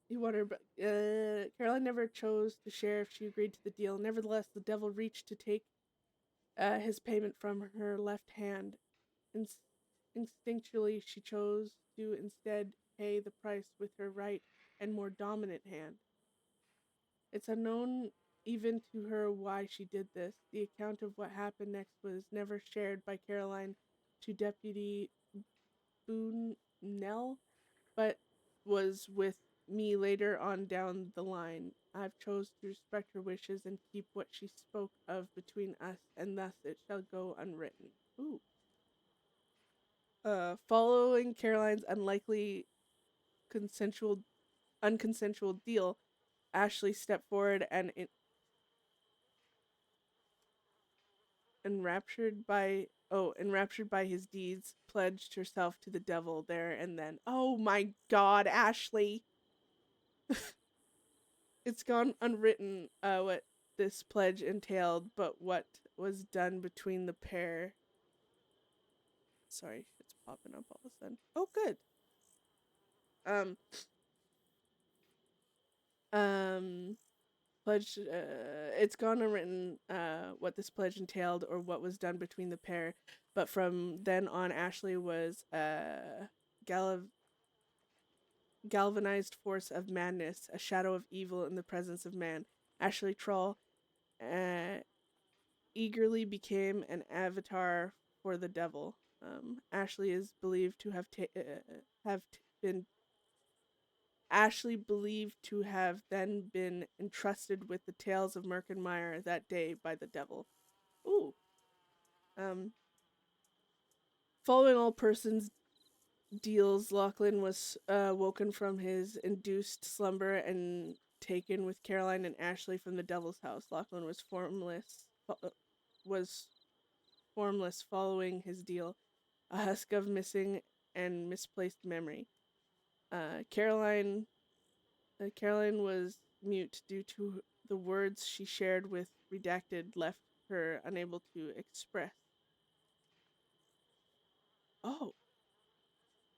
he wanted, but Caroline never chose to share if she agreed to the deal. Nevertheless, the devil reached to take his payment from her left hand. Instinctually, she chose to instead pay the price with her right and more dominant hand. It's unknown even to her why she did this. The account of what happened next was never shared by Caroline to Deputy Boonell, but was with me later on down the line. I've chose to respect her wishes and keep what she spoke of between us, and thus it shall go unwritten. Ooh. Following Caroline's unconsensual deal, Ashley stepped forward and enraptured by his deeds, pledged herself to the devil there and then. Oh my God, Ashley! It's gone unwritten what this pledge entailed, but what was done between the pair. Sorry, it's popping up all of a sudden. Oh, good. Um, pledge. It's gone unwritten what this pledge entailed or what was done between the pair, but from then on, Ashley was a galvanized force of madness, a shadow of evil in the presence of man. Ashley Troll uh, eagerly became an avatar for the devil. Ashley is believed to been Ashley believed to have then been entrusted with the tales of Merkenmeyer that day by the devil. Ooh. Um, Following all persons' deals, Lachlan was woken from his induced slumber and taken with Caroline and Ashley from the devil's house. Lachlan was formless following his deal, a husk of missing and misplaced memory. Caroline was mute due to the words she shared with redacted left her unable to express. Oh,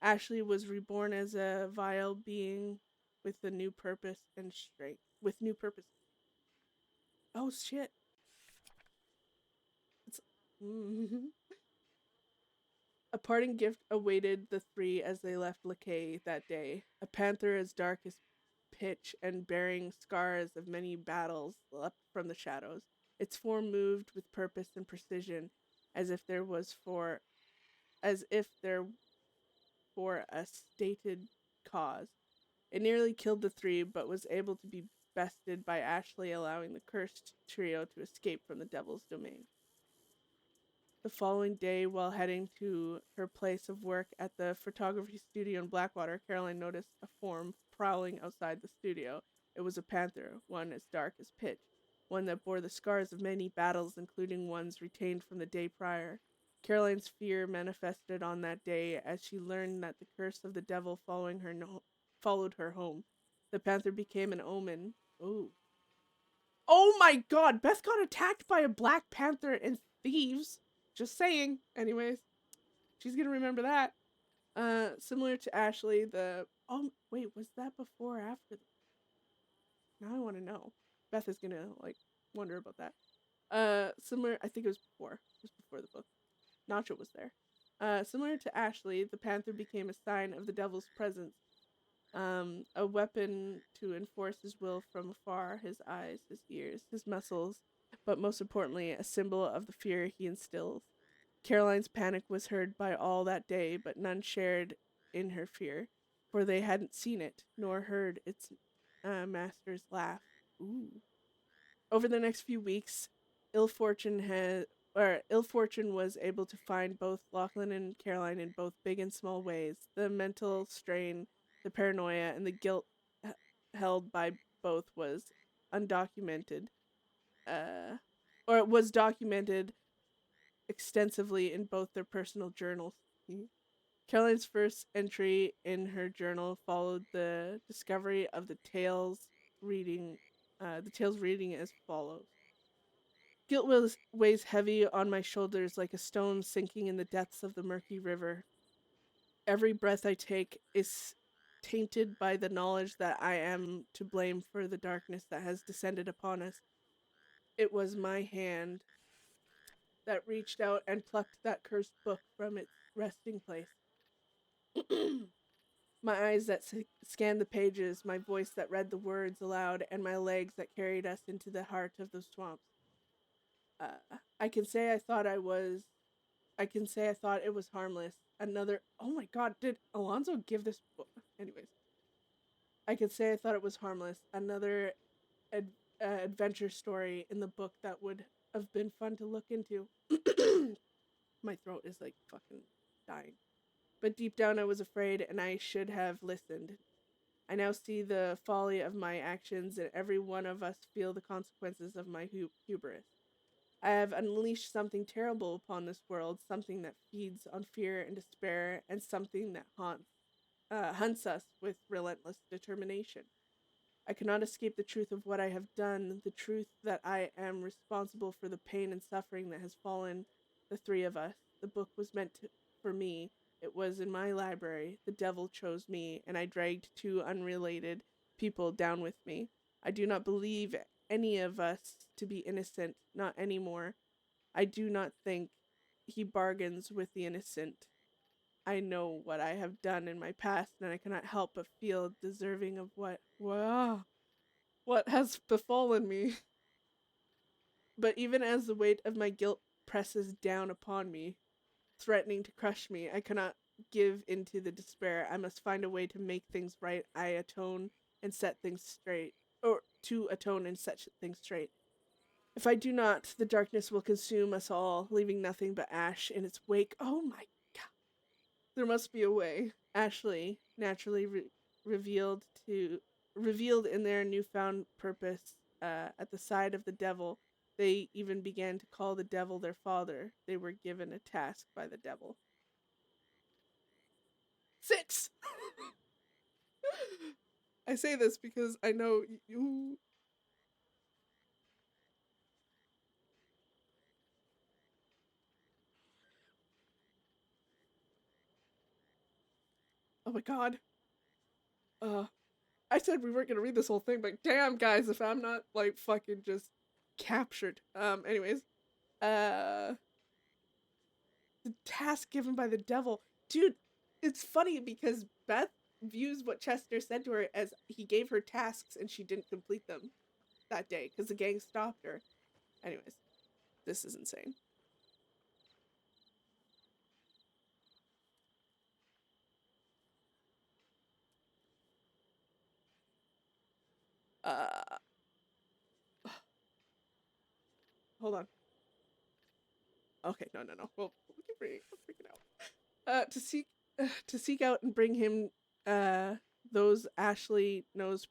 Ashley was reborn as a vile being with a new purpose and strength. With new purpose. Oh shit! It's A parting gift awaited the three as they left Lakay that day. A panther as dark as pitch and bearing scars of many battles leapt from the shadows. Its form moved with purpose and precision, as if there was for a stated cause. It nearly killed the three, but was able to be bested by Ashley, allowing the cursed trio to escape from the devil's domain. The following day, while heading to her place of work at the photography studio in Blackwater, Caroline noticed a form prowling outside the studio. It was a panther, one as dark as pitch, one that bore the scars of many battles, including ones retained from the day prior. Caroline's fear manifested on that day as she learned that the curse of the devil followed her home. The panther became an omen. Ooh. Oh my god, Beth got attacked by a black panther and thieves. Just saying. Anyways, she's gonna remember that. Similar to Ashley, was that before or after? Now I want to know. Beth is gonna wonder about that. Similar, I think it was before. It was before the book. Nacho was there. Similar to Ashley, the panther became a sign of the devil's presence. A weapon to enforce his will from afar, his eyes, his ears, his muscles, but most importantly, a symbol of the fear he instills. Caroline's panic was heard by all that day, but none shared in her fear, for they hadn't seen it, nor heard its master's laugh. Ooh. Over the next few weeks, ill fortune was able to find both Lachlan and Caroline in both big and small ways. The mental strain, the paranoia, and the guilt held by both was undocumented, or it was documented extensively in both their personal journals. Caroline's first entry in her journal followed the discovery of the tales reading as follows. Guilt weighs heavy on my shoulders like a stone sinking in the depths of the murky river. Every breath I take is tainted by the knowledge that I am to blame for the darkness that has descended upon us. It was my hand that reached out and plucked that cursed book from its resting place. My eyes that scanned the pages, my voice that read the words aloud, and my legs that carried us into the heart of the swamps. I can say I thought it was harmless. Oh my god, did Alonzo give this book? Anyways, I could say I thought it was harmless. Another adventure story in the book that would have been fun to look into. My throat is fucking dying. But deep down I was afraid, and I should have listened. I now see the folly of my actions, and every one of us feel the consequences of my hubris. I have unleashed something terrible upon this world, something that feeds on fear and despair, and something that hunts us with relentless determination. I cannot escape the truth of what I have done, the truth that I am responsible for the pain and suffering that has fallen the three of us. The book was for me. It was in my library. The devil chose me, and I dragged two unrelated people down with me. I do not believe any of us to be innocent, not anymore. I do not think he bargains with the innocent. I know what I have done in my past, and I cannot help but feel deserving of what has befallen me. But even as the weight of my guilt presses down upon me, threatening to crush me, I cannot give into the despair. I must find a way to make things right. I atone and set things straight, or to atone and set things straight. If I do not, the darkness will consume us all, leaving nothing but ash in its wake. Oh my god. There must be a way. Ashley, naturally revealed to revealed in their newfound purpose at the side of the devil. They even began to call the devil their father. They were given a task by the devil. 6! I say this because I know you. Oh my god. I said we weren't gonna read this whole thing, but damn, guys, if I'm not like fucking just captured. Anyways, the task given by the devil, dude. It's funny because Beth views what Chester said to her as he gave her tasks and she didn't complete them that day because the gang stopped her. Anyways, this is insane. Uh, hold on. Okay, no. Well, we can bring it out. To seek out and bring him those Ashley knows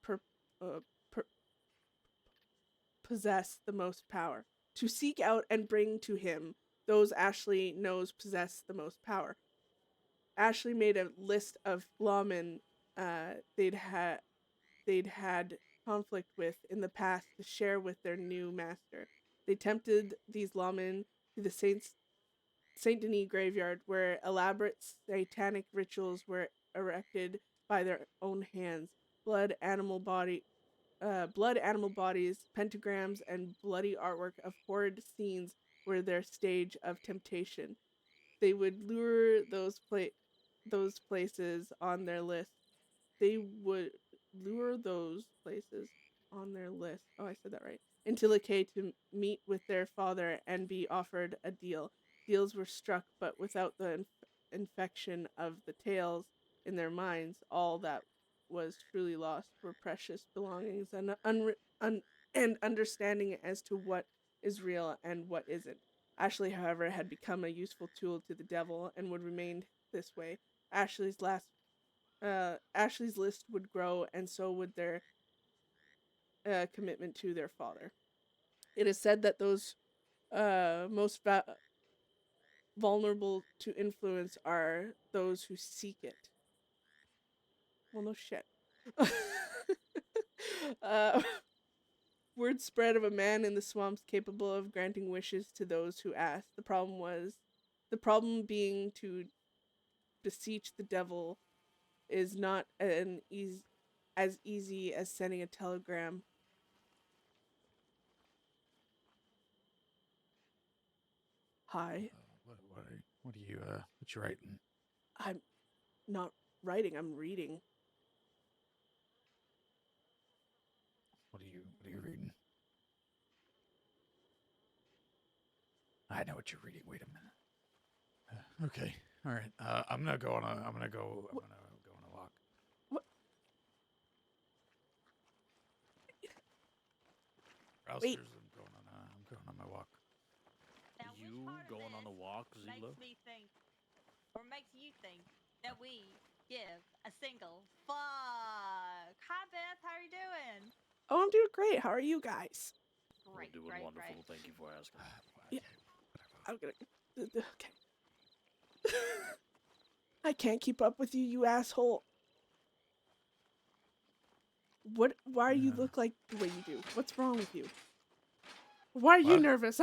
possess the most power. To seek out and bring to him those Ashley knows possess the most power. Ashley made a list of lawmen they'd had conflict with in the past to share with their new master. They tempted these lawmen to the Saint Denis graveyard, where elaborate satanic rituals were erected by their own hands. Blood, animal bodies, pentagrams, and bloody artwork of horrid scenes were their stage of temptation. They would lure those places on their list. They would lure those places on their list. Oh, I said that right. Into Lakay to meet with their father and be offered a deal. Deals were struck, but without the infection of the tales in their minds, all that was truly lost were precious belongings and and understanding as to what is real and what isn't. Ashley, however, had become a useful tool to the devil and would remain this way. Ashley's list would grow, and so would their commitment to their father. It is said that those most vulnerable to influence are those who seek it. Well, no shit. uh, Word spread of a man in the swamps capable of granting wishes to those who ask. The problem being to beseech the devil is not as easy as sending a telegram. Hi. What you writing? I'm not writing, I'm reading. What are you reading? I know what you're reading. Wait a minute. Okay. All right. I'm gonna go on a walk. What? Wait. Rousters, I'm going on my walk. Now, You going on a walk, Zula? makes me think, or makes you think that we give a single fuck? Hi, Beth. How are you doing? Oh, I'm doing great. How are you guys? Great, We're doing great, wonderful. great. Thank you for asking. Yeah. I'm gonna. Okay. I can't keep up with you, you asshole. Why you look like the way you do? What's wrong with you? Why are you nervous?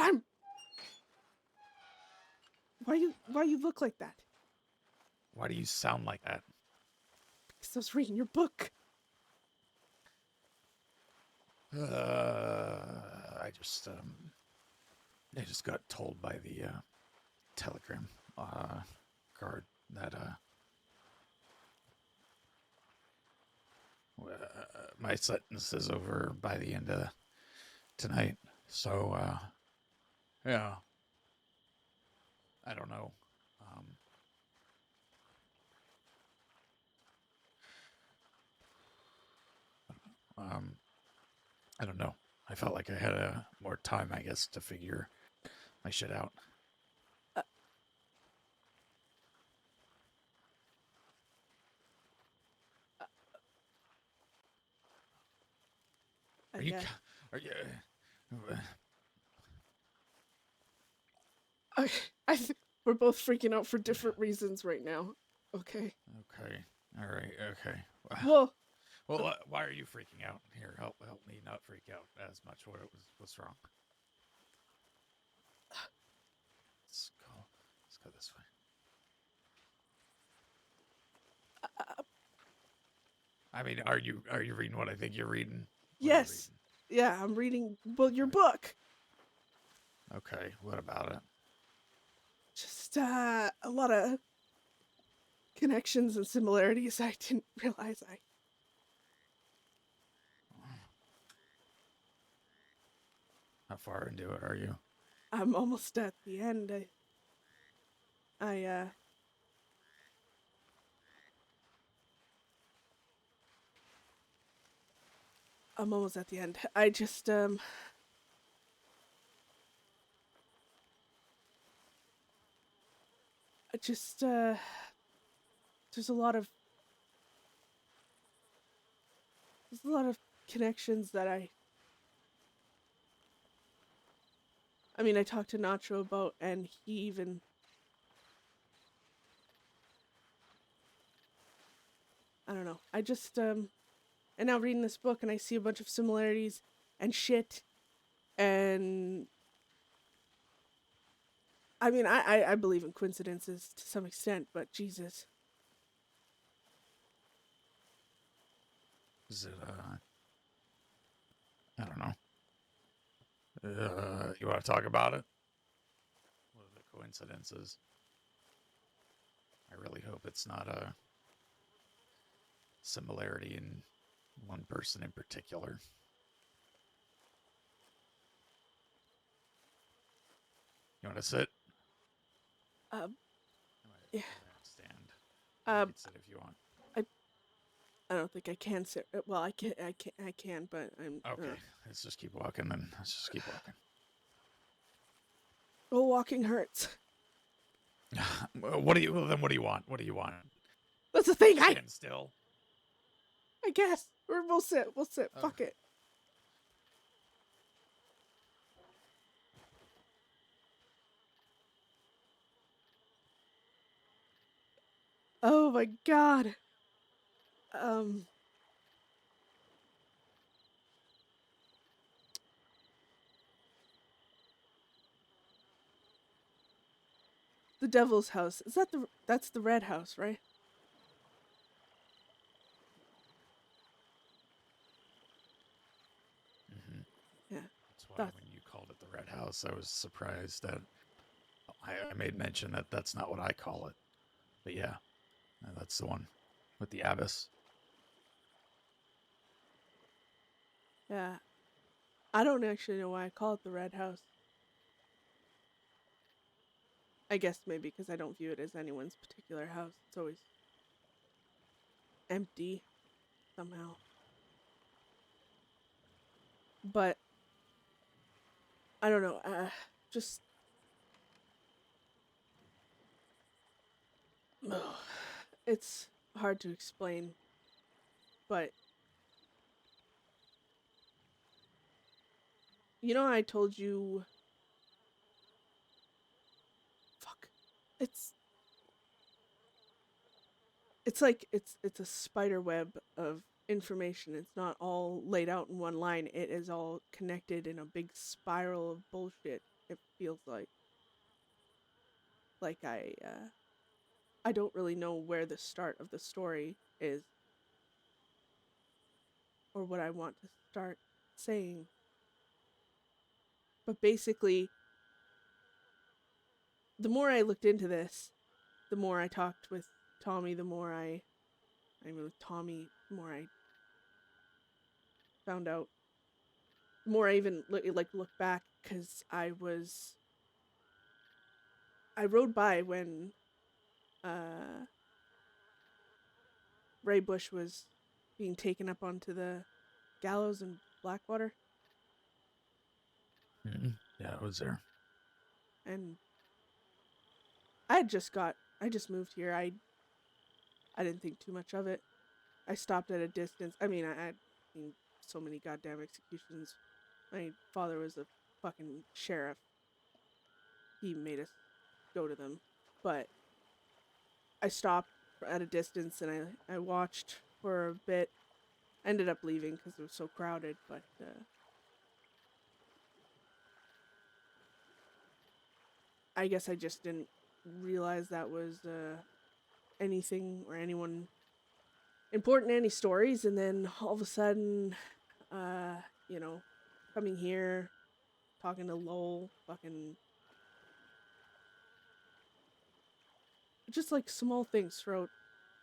Why you look like that? Why do you sound like that? Because I was reading your book. I just got told by the telegram guard that my sentence is over by the end of tonight. So yeah, I don't know. I don't know. I felt like I had more time, I guess, to figure my shit out. I Are you? guess. Are you? I think we're both freaking out for different reasons right now. Okay. Okay. All right. Okay. Well, Well, why are you freaking out? Here, help me not freak out as much. What's wrong? Let's go this way. I mean, are you reading what I think you're reading? What are you yes. Yeah, I'm reading your book. reading? Okay. What about it? Just a lot of connections and similarities I didn't realize How far into it are you? I'm almost at the end. I'm almost at the end. I just there's a lot of connections that I mean, I talked to Nacho about, and he even I don't know. I just and now reading this book and I see a bunch of similarities and shit, and I mean, I believe in coincidences to some extent, but Jesus. Is it I don't know. You want to talk about it? What are the coincidences? I really hope it's not a similarity in one person in particular. You want to sit? Yeah. Stand. You Um, can sit if you want. I don't think I can sit. Well, I can, but I'm Okay, let's just keep walking then. Let's just keep walking. Oh, walking hurts. What do you? Well, then what do you want? What do you want? That's the thing. Stand still. I guess we'll sit. We'll sit. Fuck it. Oh my god. The Devil's House. Is that that's the red house, right? Mm-hmm. Yeah. That's why That's, when you called it the Red House, I was surprised that I made mention that that's not what I call it. But yeah, that's the one with the abyss. yeah. I don't actually know why I call it the red house. I guess maybe because I don't view it as anyone's particular house. It's always empty somehow. But I don't know. Just it's hard to explain, but you know, I told you. Fuck. It's like it's a spider web of information. It's not all laid out in one line. It is all connected in a big spiral of bullshit. It feels like I don't really know where the start of the story is or what I want to start saying. But basically, the more I looked into this, the more I talked with Tommy, the more I found out, the more I even looked back, because I rode by when Ray Bush was being taken up onto the gallows in Blackwater, Yeah, I was there. and I just moved here. I didn't think too much of it. I stopped at a distance. I mean, I'd seen so many goddamn executions. My father was a fucking sheriff. He made us go to them. But I stopped at a distance and I watched for a bit. I ended up leaving because it was so crowded, but I guess I just didn't realize that was anything or anyone important to any stories. And then all of a sudden, you know, coming here, talking to Lowell, fucking just like small things throughout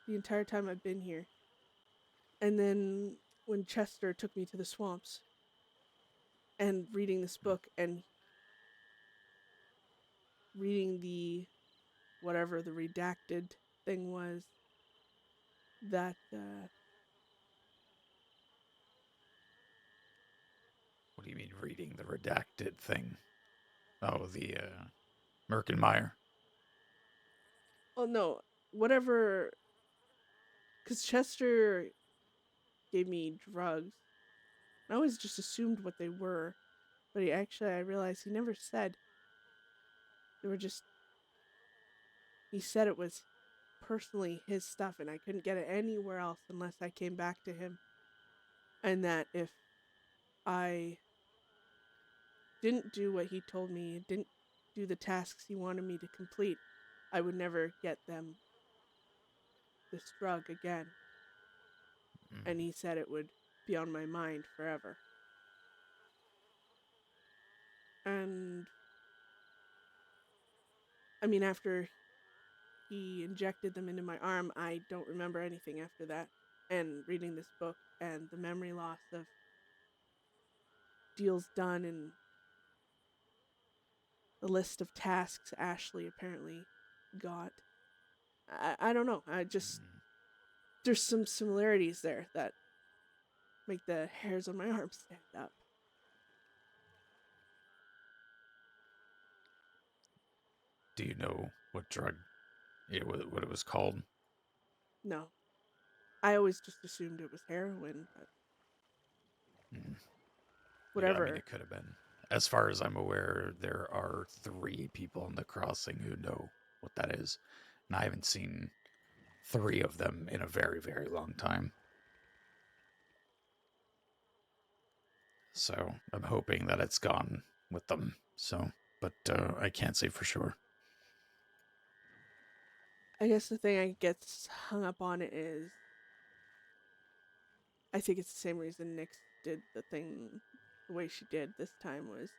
the entire time I've been here. And then when Chester took me to the swamps and reading this book and reading the whatever the redacted thing was, that What do you mean reading the redacted thing? Oh, the Merkenmeyer. oh no, whatever, because Chester gave me drugs. I always just assumed what they were, but I realized he never said. They were just, he said it was personally his stuff and I couldn't get it anywhere else unless I came back to him. And that if I didn't do what he told me, didn't do the tasks he wanted me to complete, I would never get them this drug again. And he said it would be on my mind forever. And I mean, after he injected them into my arm, I don't remember anything after that. And reading this book and the memory loss of deals done and the list of tasks Ashley apparently got. I don't know. There's some similarities there that make the hairs on my arm stand up. Do you know what drug, what it was called? No. I always just assumed it was heroin, but whatever. Yeah, I mean, it could have been. As far as I'm aware, there are 3 people in the crossing who know what that is. And I haven't seen 3 of them in a very, very long time. So I'm hoping that it's gone with them. So, but I can't say for sure. I guess the thing I get hung up on is I think it's the same reason Nyx did the thing the way she did this time was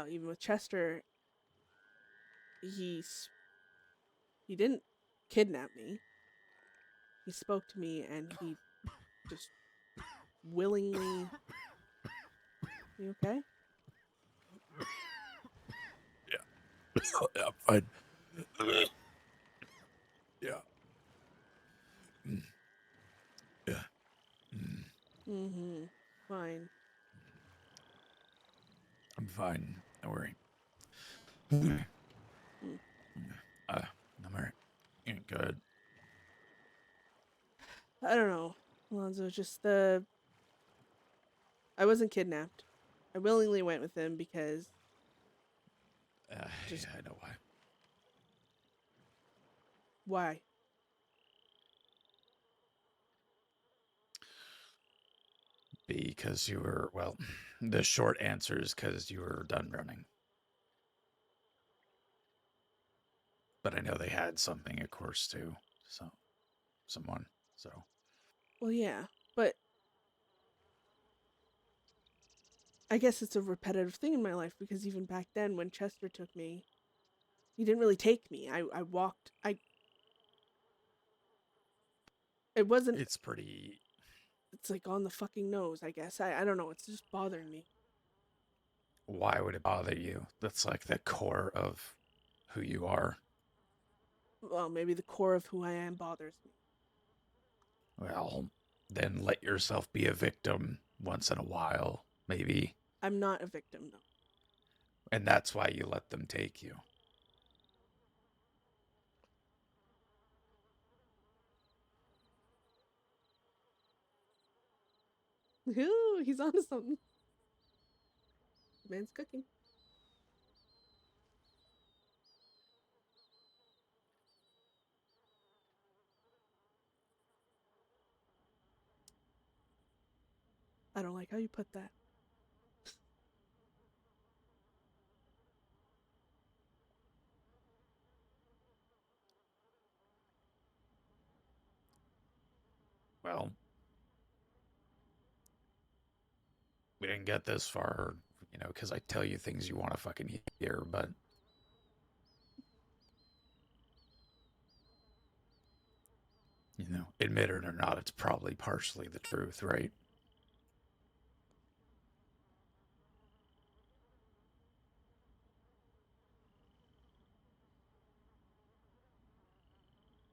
even with Chester, he didn't kidnap me. He spoke to me and he just willingly. You okay? Yeah, fine. Yeah. Yeah. Mm-hmm. Fine. I'm fine. Don't worry. Mm. I'm alright. Good. I don't know, Alonzo. I wasn't kidnapped. I willingly went with him because. Yeah, I know why. Why? Because you were, well, the short answer is because you were done running. But I know they had something, of course, too. So, someone. So. Well, yeah, but I guess it's a repetitive thing in my life because even back then when Chester took me, he didn't really take me. I walked. It wasn't. It's pretty. It's like on the fucking nose, I guess. I don't know. It's just bothering me. Why would it bother you? That's like the core of who you are. Well, maybe the core of who I am bothers me. Well, then let yourself be a victim once in a while, maybe. I'm not a victim, though. And that's why you let them take you. Ooh, he's onto something. The man's cooking. I don't like how you put that. Well, we didn't get this far, because I tell you things you want to fucking hear, but admit it or not, it's probably partially the truth, right?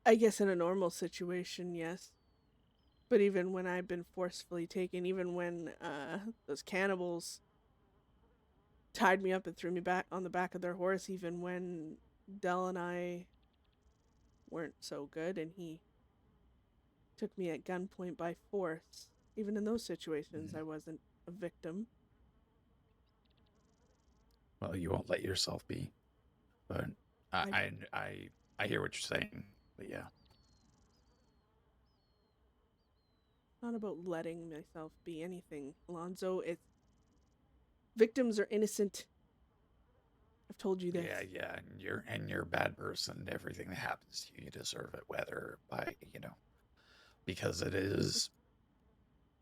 I guess in a normal situation, yes. But even when I've been forcefully taken, even when those cannibals tied me up and threw me back on the back of their horse, even when Dell and I weren't so good and he took me at gunpoint by force, even in those situations, I wasn't a victim. Well, you won't let yourself be, but I hear what you're saying, but yeah. Not about letting myself be anything, Alonzo. It's victims are innocent. I've told you this. Yeah, and you're a bad person. Everything that happens to you, you deserve it, whether by, because it is,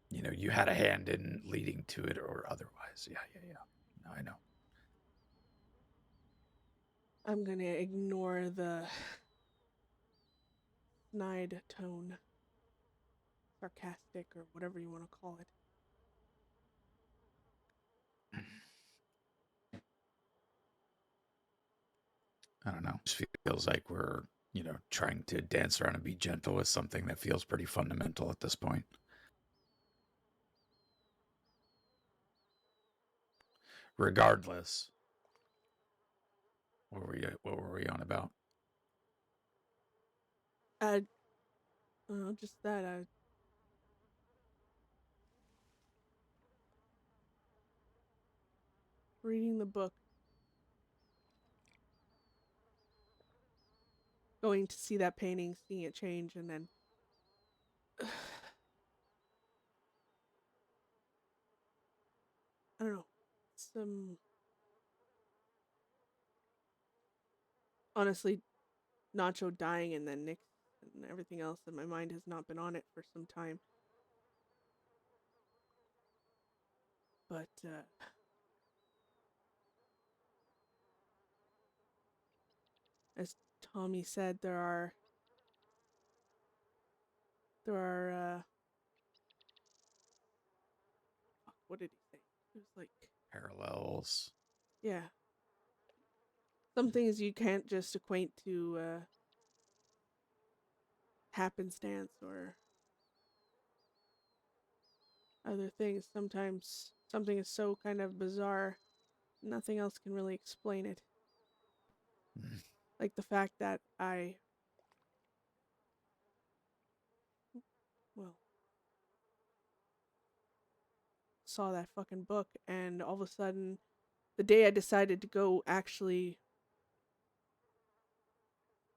you had a hand in leading to it or otherwise. Yeah. No, I know. I'm gonna ignore the snide tone. Sarcastic or whatever you want to call it. I don't know. It just feels like we're, trying to dance around and be gentle with something that feels pretty fundamental at this point. Regardless, what were we on about? Just that. Reading the book. Going to see that painting, seeing it change, and then I don't know. Honestly, Nacho dying and then Nick and everything else, and my mind has not been on it for some time. But as Tommy said, there are what did he say? It was like Parallels. Yeah. Some things you can't just acquaint to happenstance or other things. Sometimes something is so kind of bizarre, nothing else can really explain it. Like the fact that I saw that fucking book, and all of a sudden, the day I decided to go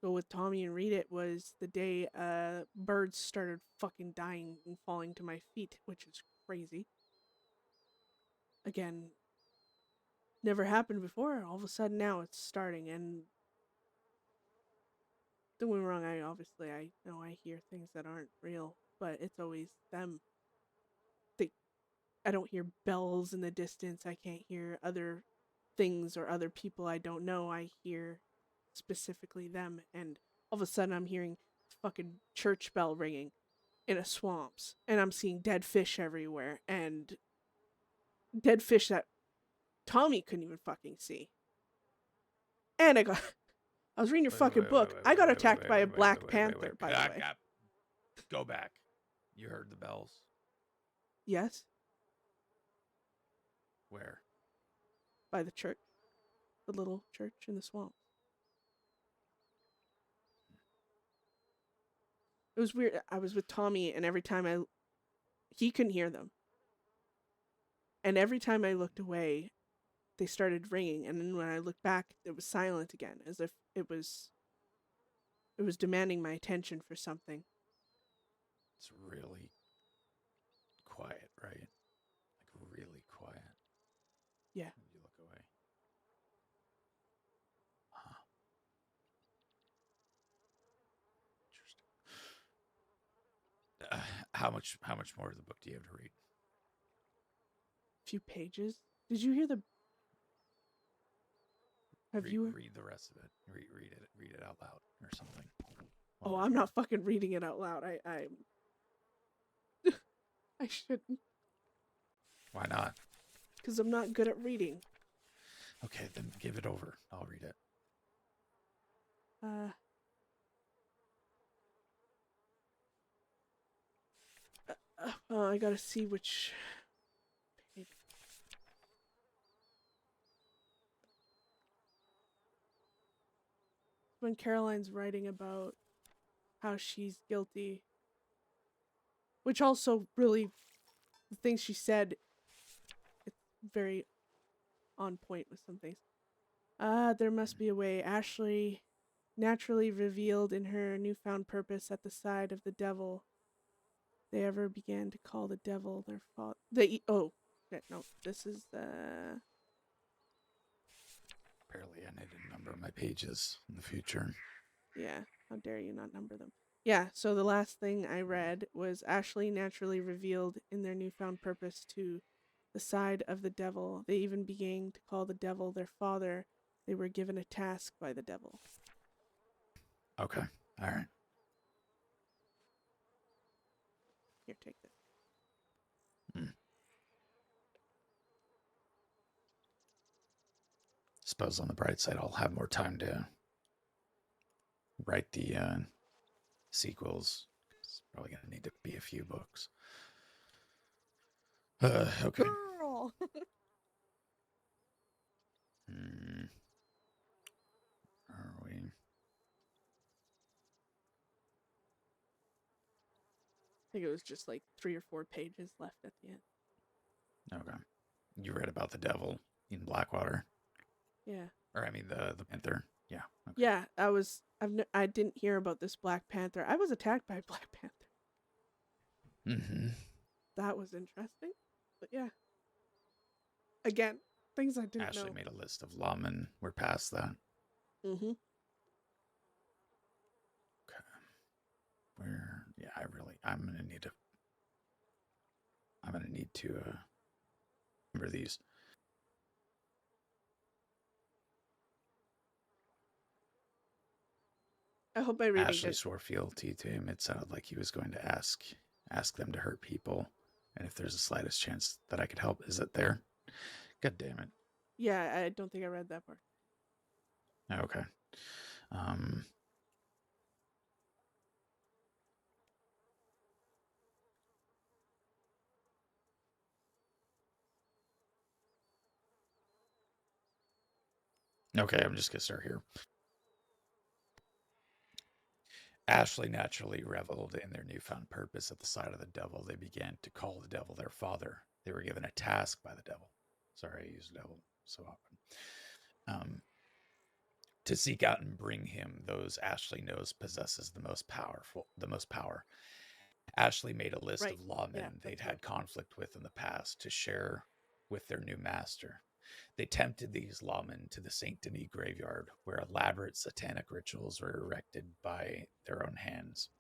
with Tommy and read it was the day birds started fucking dying and falling to my feet, which is crazy. Again, never happened before. All of a sudden now it's starting, and don't get me wrong, I know I hear things that aren't real, but it's always them. I don't hear bells in the distance. I can't hear other things or other people I don't know. I hear specifically them, and all of a sudden I'm hearing fucking church bell ringing in a swamps, and I'm seeing dead fish everywhere, and dead fish that Tommy couldn't even fucking see. And I was reading your fucking book. I got attacked by a Black Panther, by the way. Go back. You heard the bells? Yes, Where? by the church. The little church in the swamp. It was weird. I was with Tommy, and every time he couldn't hear them. And every time I looked away, they started ringing, and then when I looked back, it was silent again, as if it was demanding my attention for something. It's really quiet, right? Like really quiet. Yeah. You look away. Huh. Interesting. How much more of the book do you have to read? A few pages. Did you hear the? Have you? Read the rest of it? Read it out loud or something. Oh, I'm not fucking reading it out loud. I I shouldn't. Why not? Because I'm not good at reading. Okay, then give it over. I'll read it. I gotta see which page. When Caroline's writing about how she's guilty, which also really, the things she said, it's very on point with some things. There must be a way. Ashley naturally revealed in her newfound purpose at the side of the devil. They ever began to call the devil their father. This is Apparently, I need to number my pages in the future. Yeah, how dare you not number them? Yeah, so the last thing I read was Ashley naturally revealed in their newfound purpose to the side of the devil. They even began to call the devil their father. They were given a task by the devil. Okay, all right. Here, take this. Suppose on the bright side, I'll have more time to write the sequels. It's probably going to need to be a few books. Okay. Girl! Are we? I think it was just like 3 or 4 pages left at the end. Okay. You read about the devil in Blackwater? Yeah. Or I mean the Panther? Yeah. Okay. Yeah, I didn't hear about this Black Panther. I was attacked by a Black Panther. Mm-hmm. That was interesting. But yeah. Again, things I didn't Ashley know. made a list of lawmen. We're past that. Mm-hmm. Okay. I'm gonna need to remember these. I hope my reading Ashley did. swore fealty to him. It sounded like he was going to ask them to hurt people, and if there's the slightest chance that I could help, is it there? God damn it. Yeah, I don't think I read that part. Okay. Okay, I'm just gonna start here. Ashley naturally reveled in their newfound purpose at the side of the devil. They began to call the devil their father. They were given a task by the devil. Sorry, I use devil so often. To seek out and bring him those Ashley knows possesses the most power. Ashley made a list of lawmen they'd had conflict with in the past to share with their new master. They tempted these lawmen to the Saint Denis graveyard, where elaborate satanic rituals were erected by their own hands.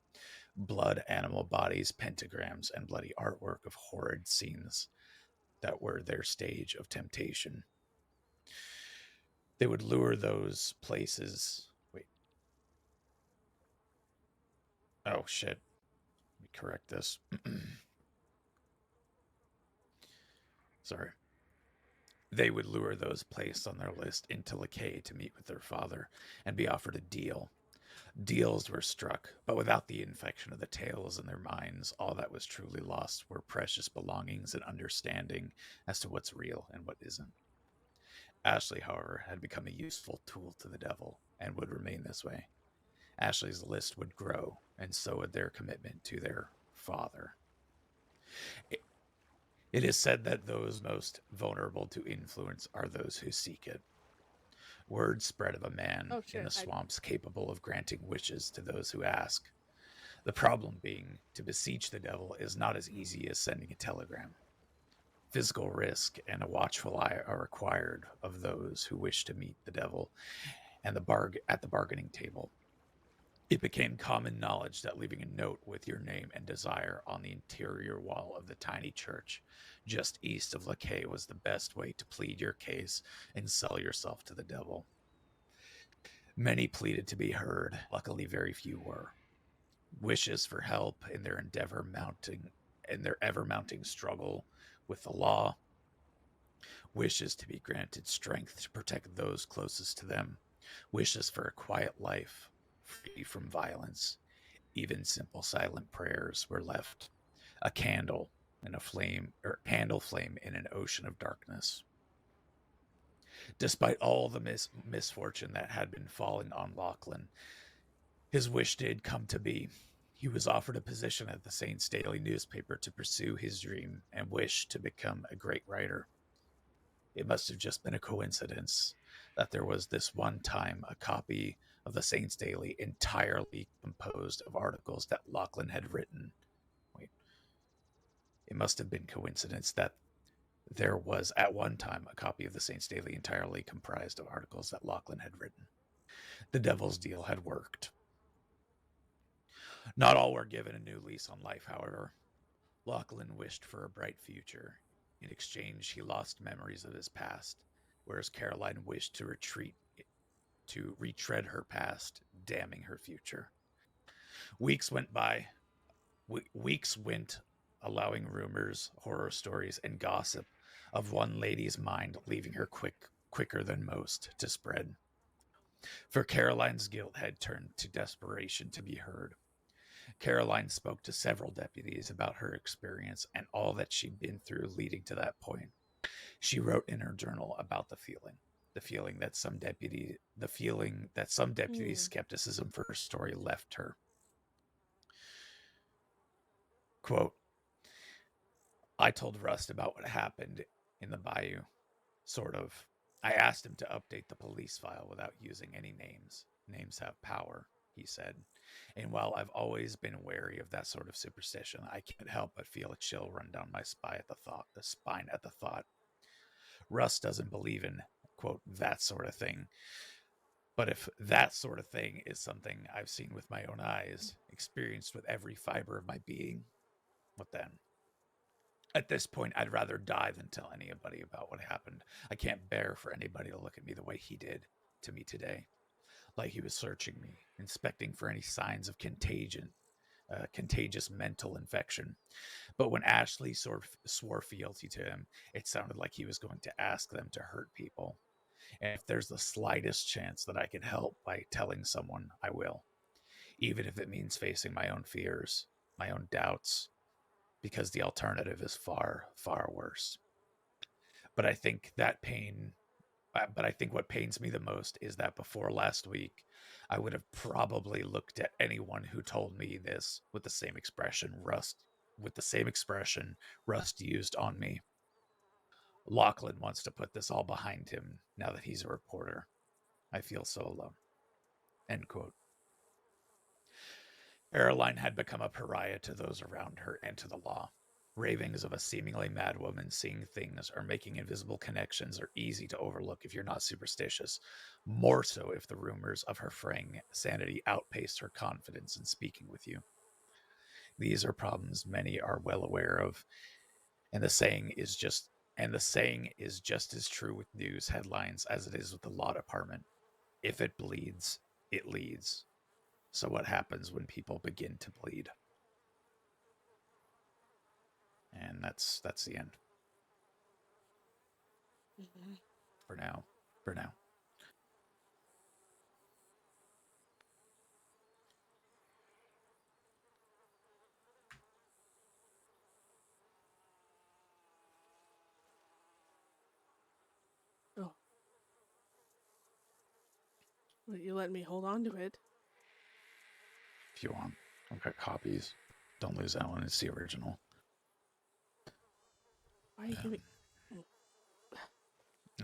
Blood, animal bodies, pentagrams, and bloody artwork of horrid scenes that were their stage of temptation. They would lure those places. Wait. Oh, shit. Let me correct this. Sorry. They would lure those placed on their list into Lakay to meet with their father and be offered a deal. Deals were struck, but without the infection of the tales in their minds, all that was truly lost were precious belongings and understanding as to what's real and what isn't. Ashley, however, had become a useful tool to the devil and would remain this way. Ashley's list would grow, and so would their commitment to their father. It is said that those most vulnerable to influence are those who seek it. Word spread of a man in the swamps capable of granting wishes to those who ask. The problem being, to beseech the devil is not as easy as sending a telegram. Physical risk and a watchful eye are required of those who wish to meet the devil and at the bargaining table. It became common knowledge that leaving a note with your name and desire on the interior wall of the tiny church just east of Lakay was the best way to plead your case and sell yourself to the devil. Many pleaded to be heard. Luckily, very few were. Wishes for help in their ever mounting struggle with the law. Wishes to be granted strength to protect those closest to them. Wishes for a quiet life, free from violence. Even simple silent prayers were left. A candle and candle flame in an ocean of darkness. Despite all the misfortune that had been falling on Lachlan, his wish did come to be. He was offered a position at the Saints Daily newspaper to pursue his dream and wish to become a great writer. It must have just been a coincidence that there was this one time a copy of the Saints Daily entirely composed of articles that Lachlan had written. It must have been coincidence that there was at one time a copy of the Saints Daily entirely comprised of articles that Lachlan had written. The devil's deal had worked. Not all were given a new lease on life, however. Lachlan wished for a bright future. In exchange, he lost memories of his past, whereas Caroline wished to retread her past, damning her future. Weeks went, allowing rumors, horror stories, and gossip of one lady's mind leaving her quicker than most to spread. For Caroline's guilt had turned to desperation to be heard. Caroline spoke to several deputies about her experience and all that she'd been through leading to that point. She wrote in her journal about the feeling that some deputies' skepticism for her story left her. Quote, I told Rust about what happened in the bayou, sort of. I asked him to update the police file without using any names. Names have power, he said. And while I've always been wary of that sort of superstition, I can't help but feel a chill run down my spine at the thought. Russ doesn't believe in, quote, that sort of thing. But if that sort of thing is something I've seen with my own eyes, experienced with every fiber of my being, what then? At this point, I'd rather die than tell anybody about what happened. I can't bear for anybody to look at me the way he did to me today. Like he was searching me, inspecting for any signs of contagious mental infection. But when Ashley swore fealty to him, it sounded like he was going to ask them to hurt people. And if there's the slightest chance that I can help by telling someone, I will. Even if it means facing my own fears, my own doubts, because the alternative is far, far worse. But I think what pains me the most is that before last week, I would have probably looked at anyone who told me this with the same expression Rust used on me. Lachlan wants to put this all behind him now that he's a reporter. I feel so alone. End quote. Caroline had become a pariah to those around her and to the law. Ravings of a seemingly mad woman seeing things or making invisible connections are easy to overlook if you're not superstitious, more so if the rumors of her fraying sanity outpaced her confidence in speaking with you. These are problems many are well aware of, and the saying is just And the saying is just as true with news headlines as it is with the law department. If it bleeds, it leads. So what happens when people begin to bleed? And that's the end. Mhm. For now. For now. Oh. Well, you let me hold on to it. If you want. I've got copies. Don't lose that one. It's the original. Why are you giving...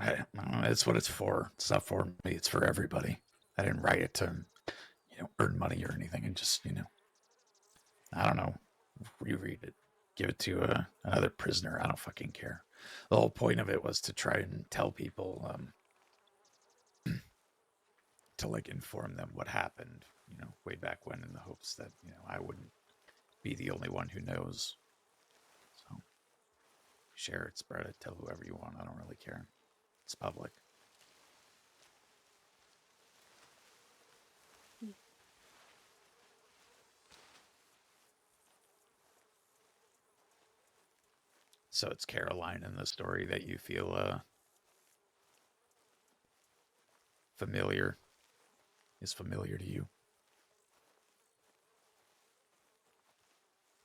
It's what it's for. It's not for me. It's for everybody. I didn't write it to, earn money or anything. And just, I don't know, reread it. Give it to another prisoner. I don't fucking care. The whole point of it was to try and tell people, to like inform them what happened, way back when, in the hopes that, I wouldn't be the only one who knows. So share it, spread it, tell whoever you want. I don't really care. It's public. So it's Caroline in the story that you feel is familiar to you.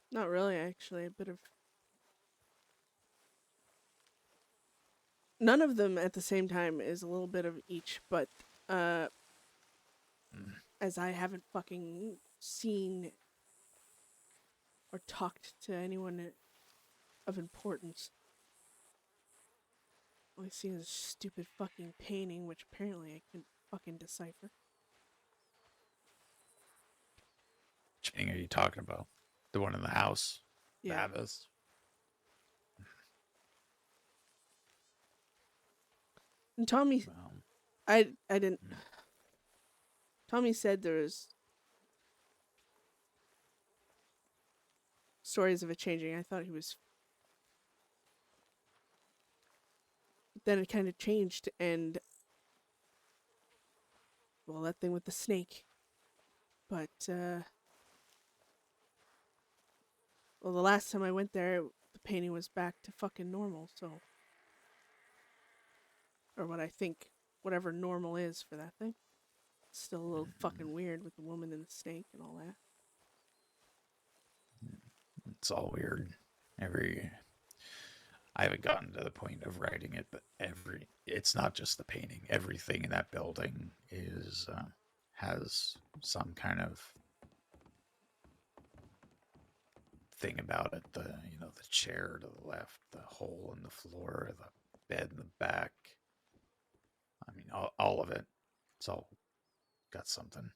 Not really, actually. A bit of... None of them at the same time is a little bit of each, but as I haven't fucking seen or talked to anyone of importance, all I see is a stupid fucking painting, which apparently I couldn't fucking decipher. Which painting are you talking about? The one in the house? Yeah. Bavis? And Tommy, I didn't... Tommy said there was stories of it changing. I thought he was... Then it kind of changed, and... Well, that thing with the snake. But, well, the last time I went there, the painting was back to fucking normal, so... Or what I think, whatever normal is for that thing. It's still a little fucking weird with the woman and the snake and all that. It's all weird. I haven't gotten to the point of writing it, but it's not just the painting. Everything in that building has some kind of thing about it. The chair to the left, the hole in the floor, the bed in the back. I mean, all of it. It's all got something.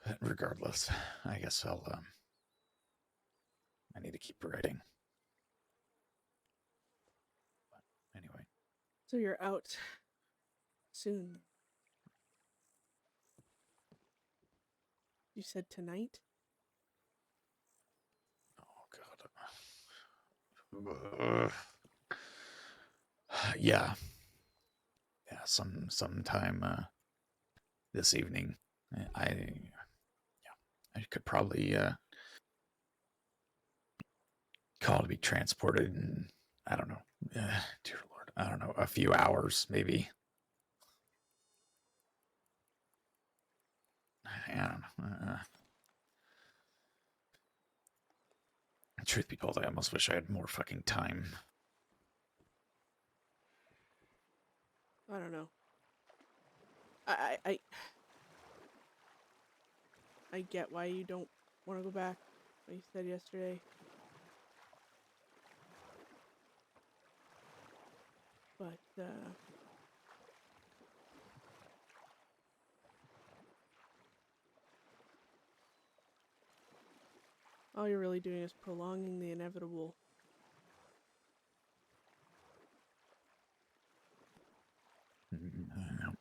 But regardless, I guess I need to keep writing. But anyway. So you're out soon. You said tonight? Oh God. Yeah. Sometime this evening. I could probably call to be transported in, I don't know. Dear Lord, I don't know, a few hours maybe. I don't know. Truth be told, I almost wish I had more fucking time. I don't know. I get why you don't want to go back, like you said yesterday. But, all you're really doing is prolonging the inevitable. I know.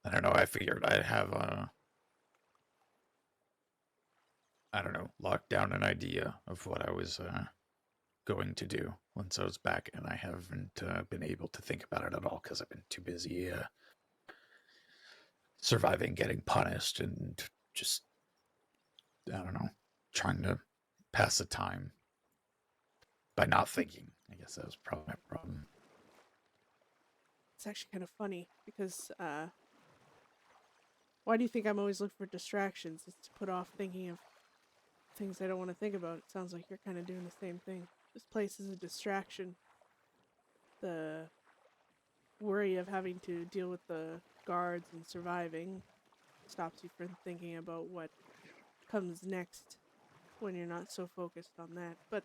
I don't know. I figured I'd have I don't know, lock down an idea of what I was going to do once I was back, and I haven't been able to think about it at all because I've been too busy surviving getting punished and just, I don't know, trying to pass the time by not thinking. I guess that was probably my problem. It's actually kind of funny because why do you think I'm always looking for distractions? It's to put off thinking of things I don't want to think about. It sounds like you're kind of doing the same thing. This place is a distraction. The worry of having to deal with the guards and surviving stops you from thinking about what comes next when you're not so focused on that. But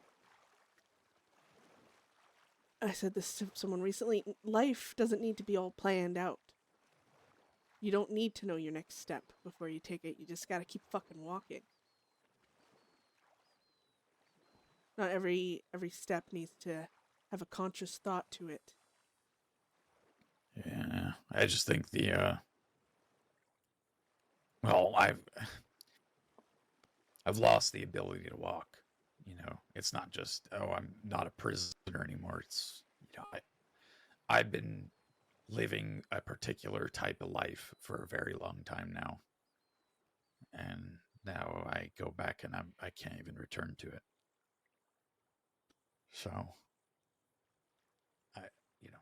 I said this to someone recently, life doesn't need to be all planned out. You don't need to know your next step before you take it. You just gotta keep fucking walking. Not every step needs to have a conscious thought to it. Yeah, I just think well, I've lost the ability to walk. You know, it's not just, oh, I'm not a prisoner anymore. It's, you know, I've been living a particular type of life for a very long time now, and now I go back and I can't even return to it. So, I, you know,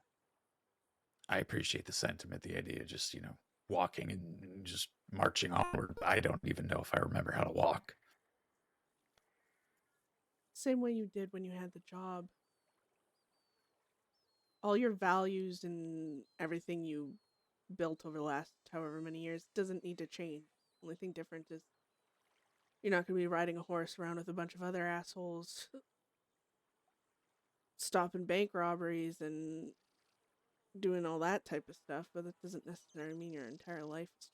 I appreciate the sentiment, the idea of just, you know, walking and just marching onward. I don't even know if I remember how to walk. Same way you did when you had the job. All your values and everything you built over the last however many years doesn't need to change. Only thing different is you're not going to be riding a horse around with a bunch of other assholes stopping bank robberies and doing all that type of stuff, but that doesn't necessarily mean your entire life is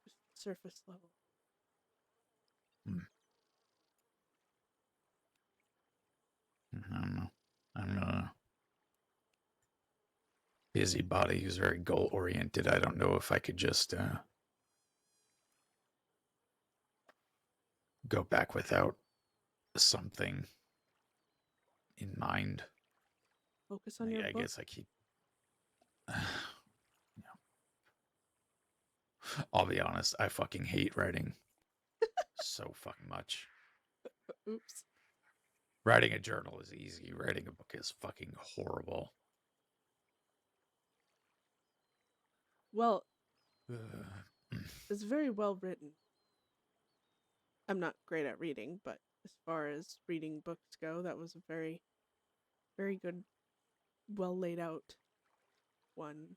just surface level. I don't know. I'm a busybody who's very goal oriented. I don't know if I could just go back without something in mind. Focus on your I book. guess I keep. You know, I'll be honest. I fucking hate writing so fucking much. Oops. Writing a journal is easy. Writing a book is fucking horrible. Well, it's very well written. I'm not great at reading, but as far as reading books go, that was a very, very good, well laid out one.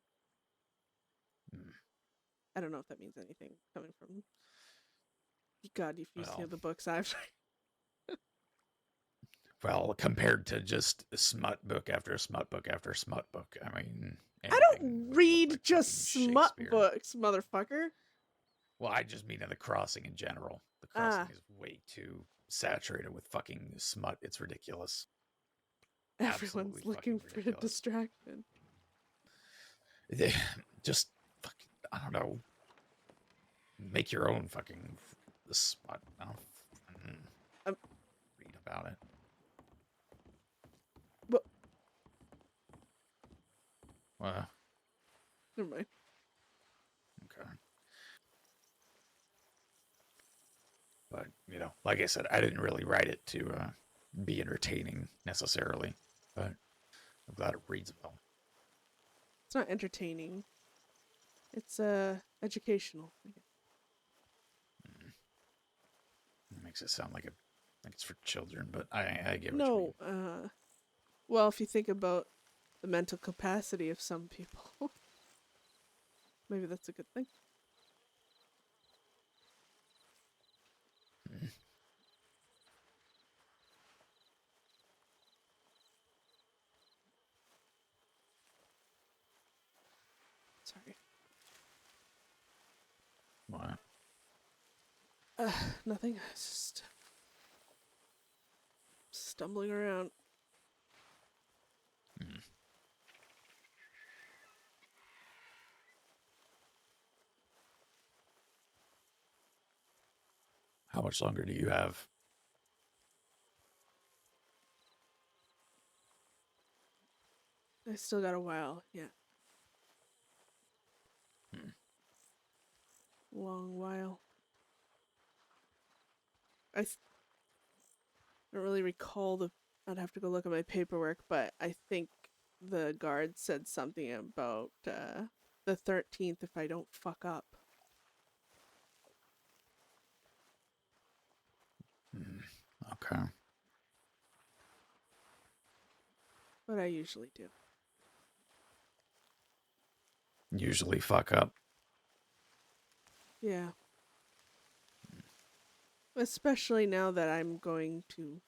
I don't know if that means anything coming from God, if you see Well, the books I've well, compared to just a smut book after smut book after smut book, I mean, I anything don't would look read like just fucking smut Shakespeare. books, motherfucker. Well, I just mean in the crossing in general. The crossing is way too saturated with fucking smut. It's ridiculous. Everyone's Absolutely looking fucking for a ridiculous. distraction. Just fucking, I don't know. Make your own fucking smut. Read about it. But Well, never mind. okay. But, you know, like I said, I didn't really write it to be entertaining necessarily, but I'm glad it reads well. It's not entertaining. It's educational. I guess. It makes it sound like it's for children, but I get what you No, mean. well, if you think about the mental capacity of some people, maybe that's a good thing. Sorry. What? Nothing. Just stumbling around. How much longer do you have? I still got a while, yeah. Long while. I don't really recall I'd have to go look at my paperwork, but I think the guard said something about the 13th if I don't fuck up. Okay. But I usually do. Usually fuck up. Yeah. Especially now that I'm going to...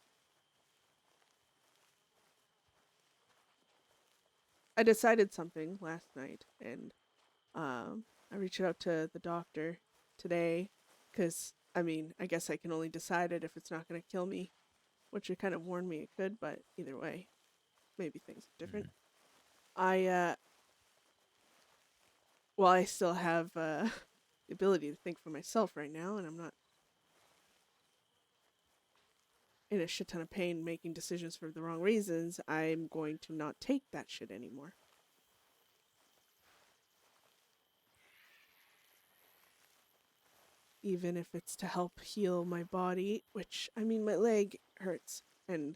I decided something last night, and I reached out to the doctor today, because, I mean, I guess I can only decide it if it's not going to kill me, which it kind of warned me it could, but either way, maybe things are different. Well, I still have the ability to think for myself right now, and I'm not in a shit ton of pain making decisions for the wrong reasons. I'm going to not take that shit anymore. Even if it's to help heal my body, which, I mean, my leg hurts, and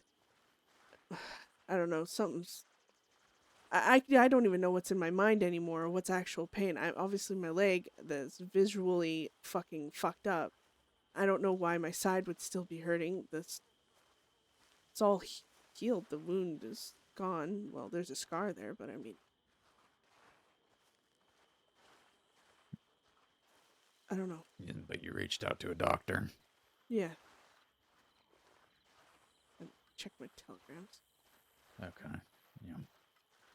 I don't know, something's... I don't even know what's in my mind anymore, or what's actual pain. Obviously my leg that's visually fucking fucked up. I don't know why my side would still be hurting. It's all healed. The wound is gone. Well, there's a scar there, but I mean, I don't know. But you reached out to a doctor. Yeah. Check my telegrams. Okay. Yeah.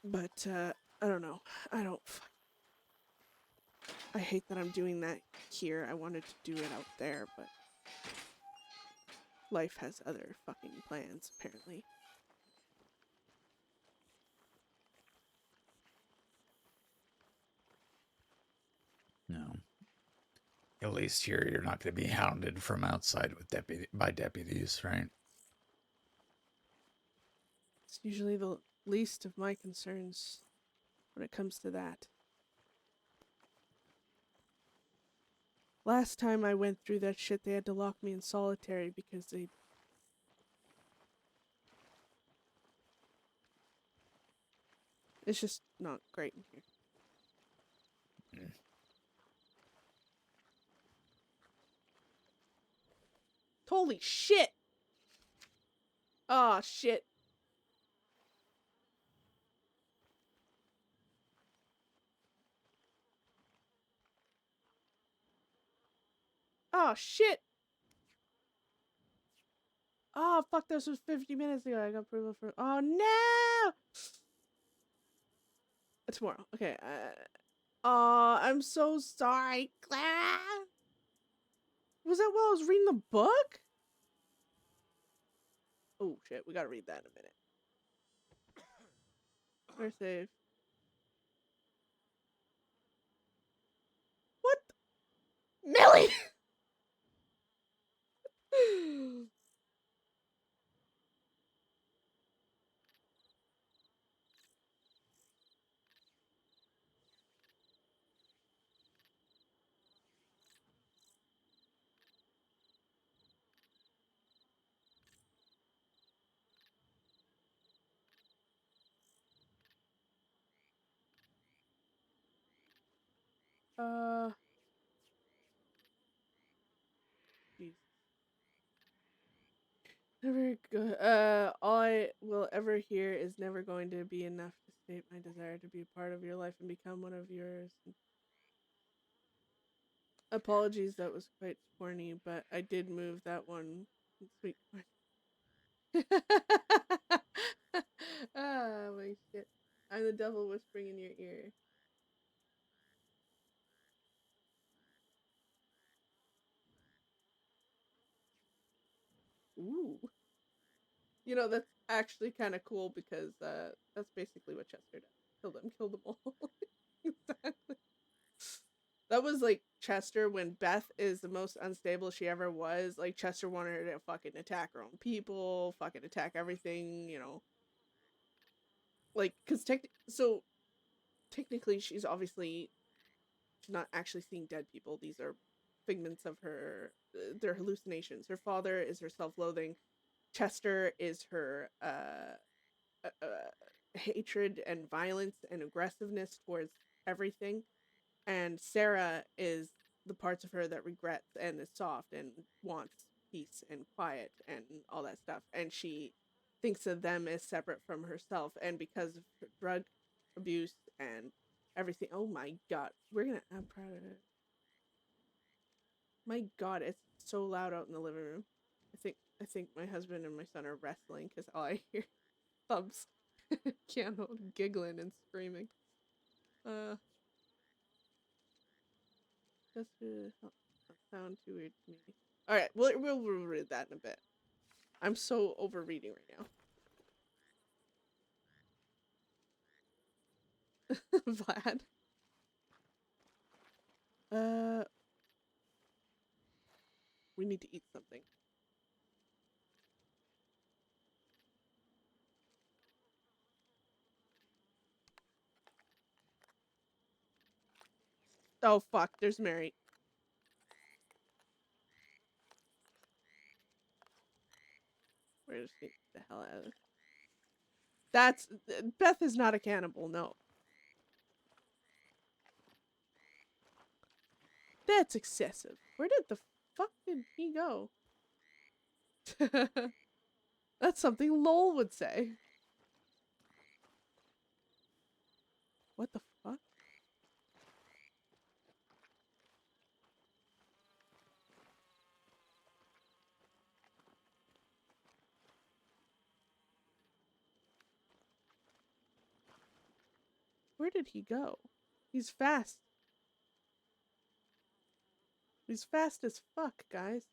But I don't know. I hate that I'm doing that here. I wanted to do it out there, but life has other fucking plans, apparently. No. At least here you're not going to be hounded from outside with by deputies, right? It's usually the least of my concerns when it comes to that. Last time I went through that shit, they had to lock me in solitary because they... It's just not great in here. Holy shit! Oh, shit. Oh, shit! Oh, fuck, this was 50 minutes ago. I got approval for... Oh, no! Tomorrow. Okay. Oh, I'm so sorry, Clara. Was that while I was reading the book? Oh, shit. We gotta read that in a minute. Where's save? What? Millie! Jeez. Never go. All I will ever hear is never going to be enough to state my desire to be a part of your life and become one of yours. Apologies, that was quite corny, but I did move that one. Sweet. Ah, my shit. I'm the devil whispering in your ear. Ooh. You know, that's actually kind of cool because that's basically what Chester does. Kill them all. Exactly. That was like Chester when Beth is the most unstable she ever was. Like Chester wanted her to fucking attack her own people, fucking attack everything, you know. Like, cause technically she's not actually seeing dead people. These are figments of her, they're hallucinations. Her father is her self-loathing. Chester is her hatred and violence and aggressiveness towards everything. And Sarah is the parts of her that regrets and is soft and wants peace and quiet and all that stuff. And she thinks of them as separate from herself. And because of her drug abuse and everything, oh my god, I'm proud of it. My god, it's so loud out in the living room. I think my husband and my son are wrestling because all I hear thumbs, piano, giggling and screaming. That's sound too weird to me. All right, we'll read that in a bit. I'm so over reading right now. Vlad. We need to eat something. Oh fuck, there's Mary. We're just gonna get the hell out of this. That's Beth is not a cannibal, no. That's excessive. Where did the fuck did he go? That's something Lowell would say. What the fuck? Where did he go? He's fast. He's fast as fuck, guys.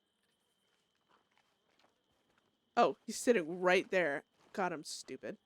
Oh, he's sitting right there. God, I'm stupid.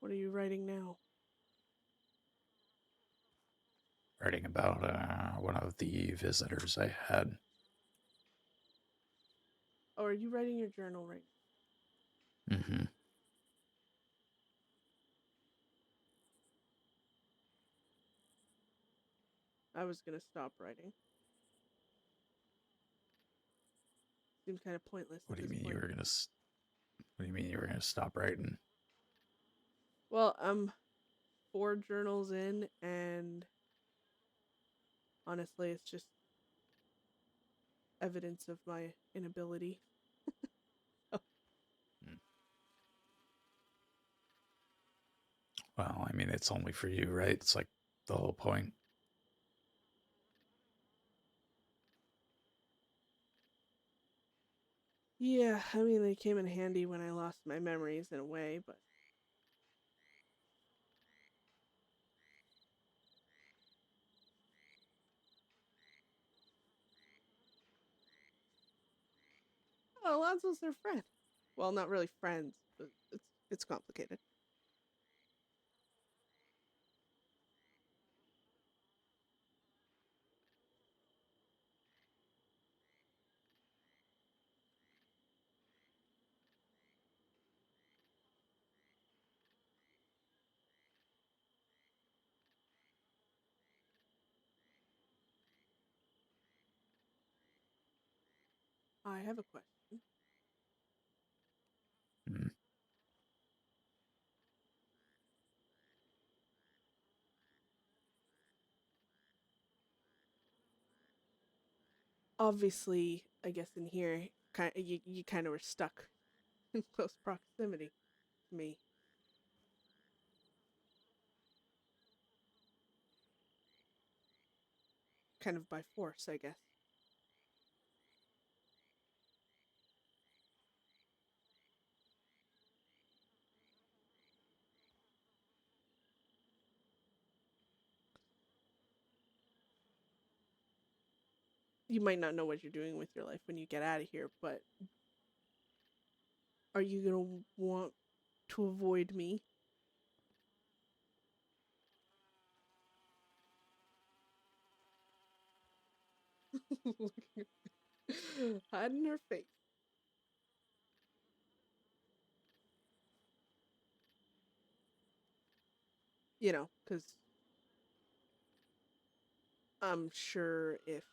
What are you writing now? Writing about one of the visitors I had. Oh, are you writing your journal right now? Mm-hmm. I was gonna stop writing. Seems kind of pointless. What do at you this mean point. you were gonna? What do you mean you were gonna stop writing? Well, I'm 4 journals in, and honestly, it's just evidence of my inability. Well, I mean, it's only for you, right? It's like the whole point. Yeah, I mean, they came in handy when I lost my memories in a way, but oh, Alonso's their friend. Well, not really friends, but it's complicated. I have a question. Mm. Obviously, I guess in here, you kind of were stuck in close proximity to me. kind of by force, I guess. You might not know what you're doing with your life when you get out of here, but are you gonna want to avoid me? Hiding her face. You know, because I'm sure if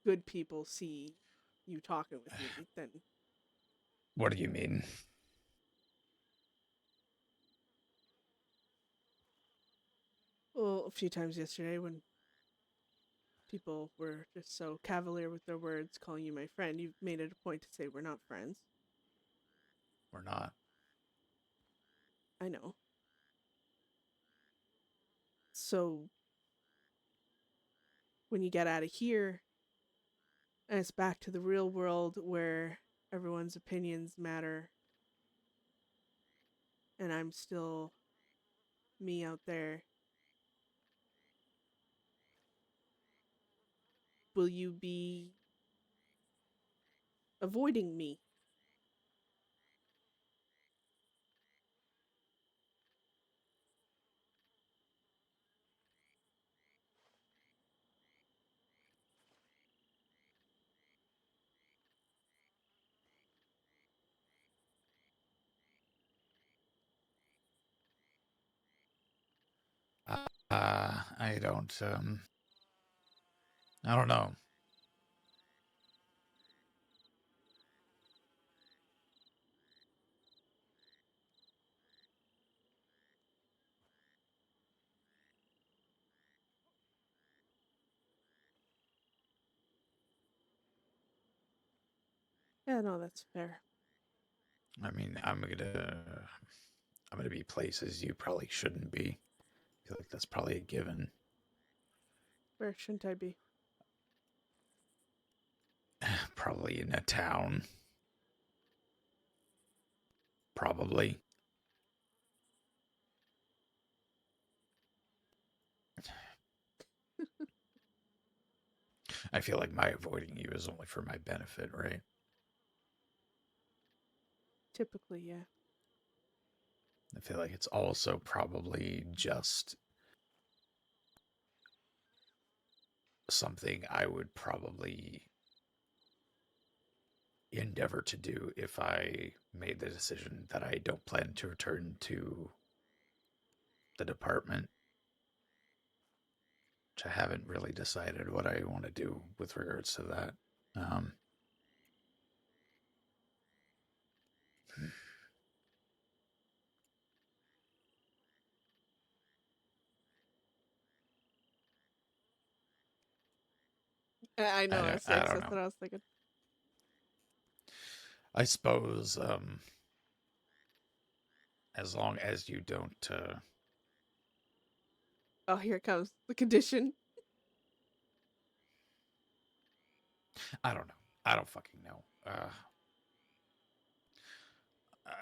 good people see you talking with me, then What do you mean? well, a few times yesterday when people were just so cavalier with their words, calling you my friend, you made it a point to say we're not friends. We're not. I know. So when you get out of here and it's back to the real world where everyone's opinions matter and I'm still me out there, will you be avoiding me? I don't. I don't know. Yeah, no, that's fair. I mean, I'm gonna be places you probably shouldn't be. I feel like that's probably a given. Where shouldn't I be? Probably in a town. Probably. I feel like my avoiding you is only for my benefit, right? Typically, yeah. I feel like it's also probably just something I would probably endeavor to do if I made the decision that I don't plan to return to the department, which I haven't really decided what I want to do with regards to that. Um, I know, I S6, don't that's know. what I was thinking. I suppose as long as you don't, Oh, here it comes. The condition. I don't know. I don't fucking know.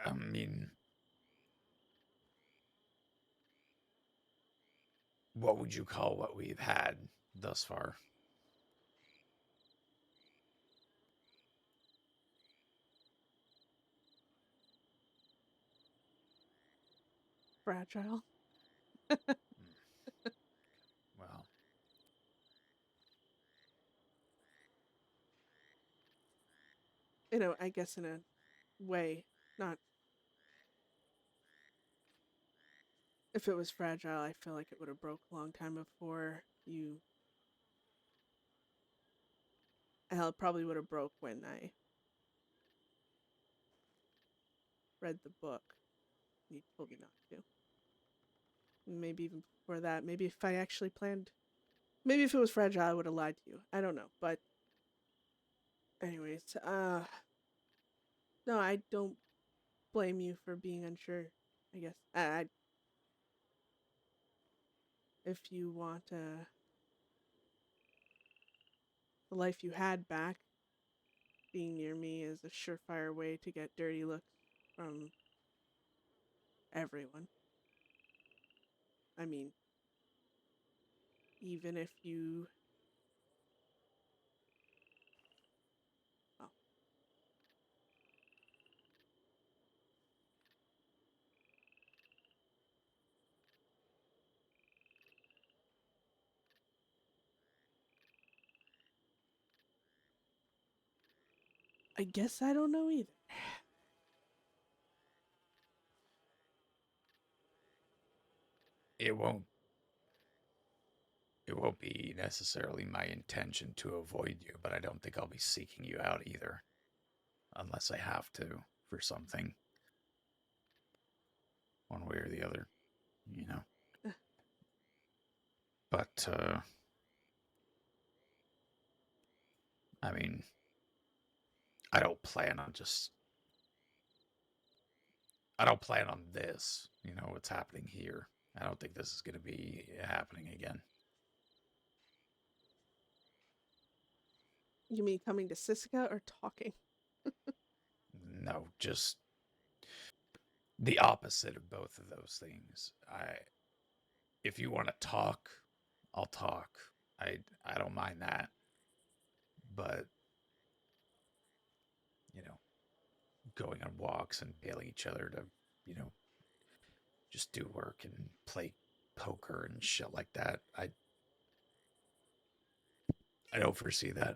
I mean, what would you call what we've had thus far? Fragile. Well, You know, I guess in a way, not. If it was fragile, I feel like it would have broke a long time before you. Hell, it probably would have broke when I read the book. You told me not to. Maybe even before that. Maybe if I actually planned. Maybe if it was fragile, I would have lied to you. I don't know. But, anyways, no, I don't blame you for being unsure. I guess if you want the life you had back, being near me is a surefire way to get dirty looks from everyone. I mean, even if you... Well, I guess I don't know either. It won't be necessarily my intention to avoid you, but I don't think I'll be seeking you out either. Unless I have to for something. One way or the other, you know. But, I mean, I don't plan on this, you know, what's happening here. I don't think this is going to be happening again. You mean coming to Siska or talking? No, just the opposite of both of those things. If you want to talk, I'll talk. I don't mind that. But, you know, going on walks and bailing each other to, you know, just do work and play poker and shit like that. I don't foresee that.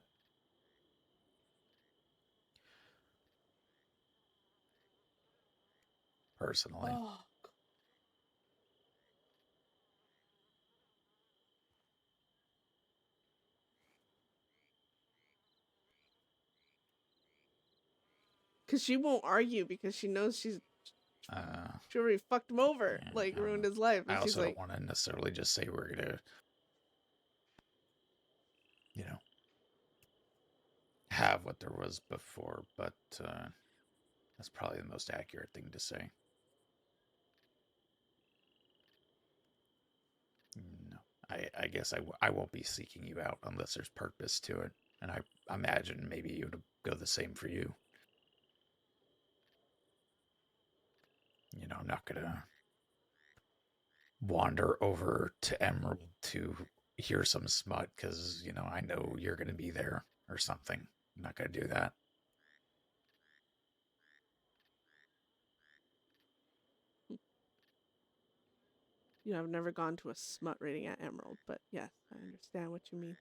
Personally. Oh, because she won't argue because she knows she already fucked him over, Yeah, like ruined his life. I And she's also like, don't want to necessarily just say we're gonna, you know, have what there was before, but that's probably the most accurate thing to say. No, I guess I won't be seeking you out unless there's purpose to it, and I imagine maybe it would go the same for you. You know, I'm not gonna wander over to Emerald to hear some smut because, you know, I know you're gonna be there or something. I'm not gonna do that. you know, I've never gone to a smut rating at Emerald, but yes, I understand what you mean.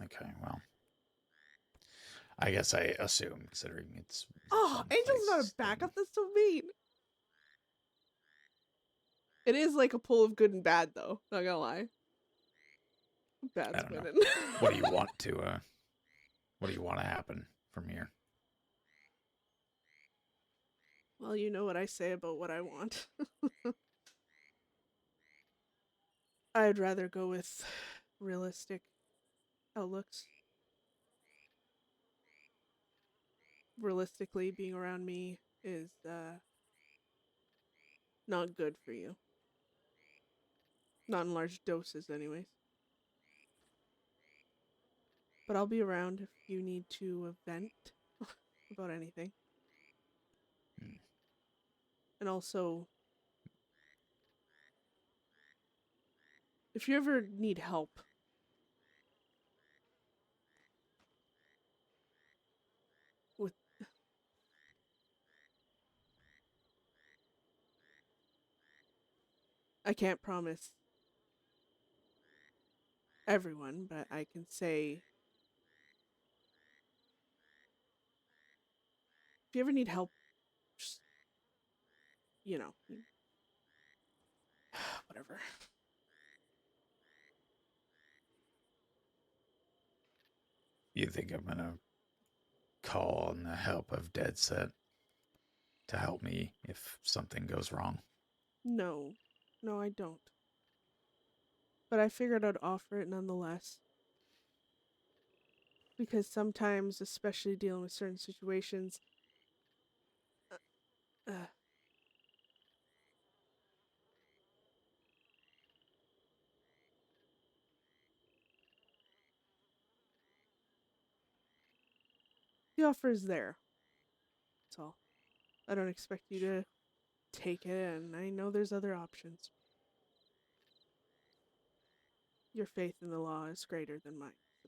Okay, well, I guess I assume, considering it's a Oh, fun Angel's not a place, backup. That's so mean. It is like a pull of good and bad, though. Not gonna lie. I Bad's don't know. winning. What do you want to happen from here? Well, you know what I say about what I want. I'd rather go with realistic outlooks. Realistically, being around me is not good for you. Not in large doses, anyways. But I'll be around if you need to vent about anything. And also, if you ever need help, with I can't promise everyone, but I can say if you ever need help, just, you know, whatever. You think I'm gonna call on the help of Deadset to help me if something goes wrong? No, I don't. But I figured I'd offer it nonetheless. Because sometimes, especially dealing with certain situations, uh, The offer is there. That's all. I don't expect you to take it, and I know there's other options. Your faith in the law is greater than mine, I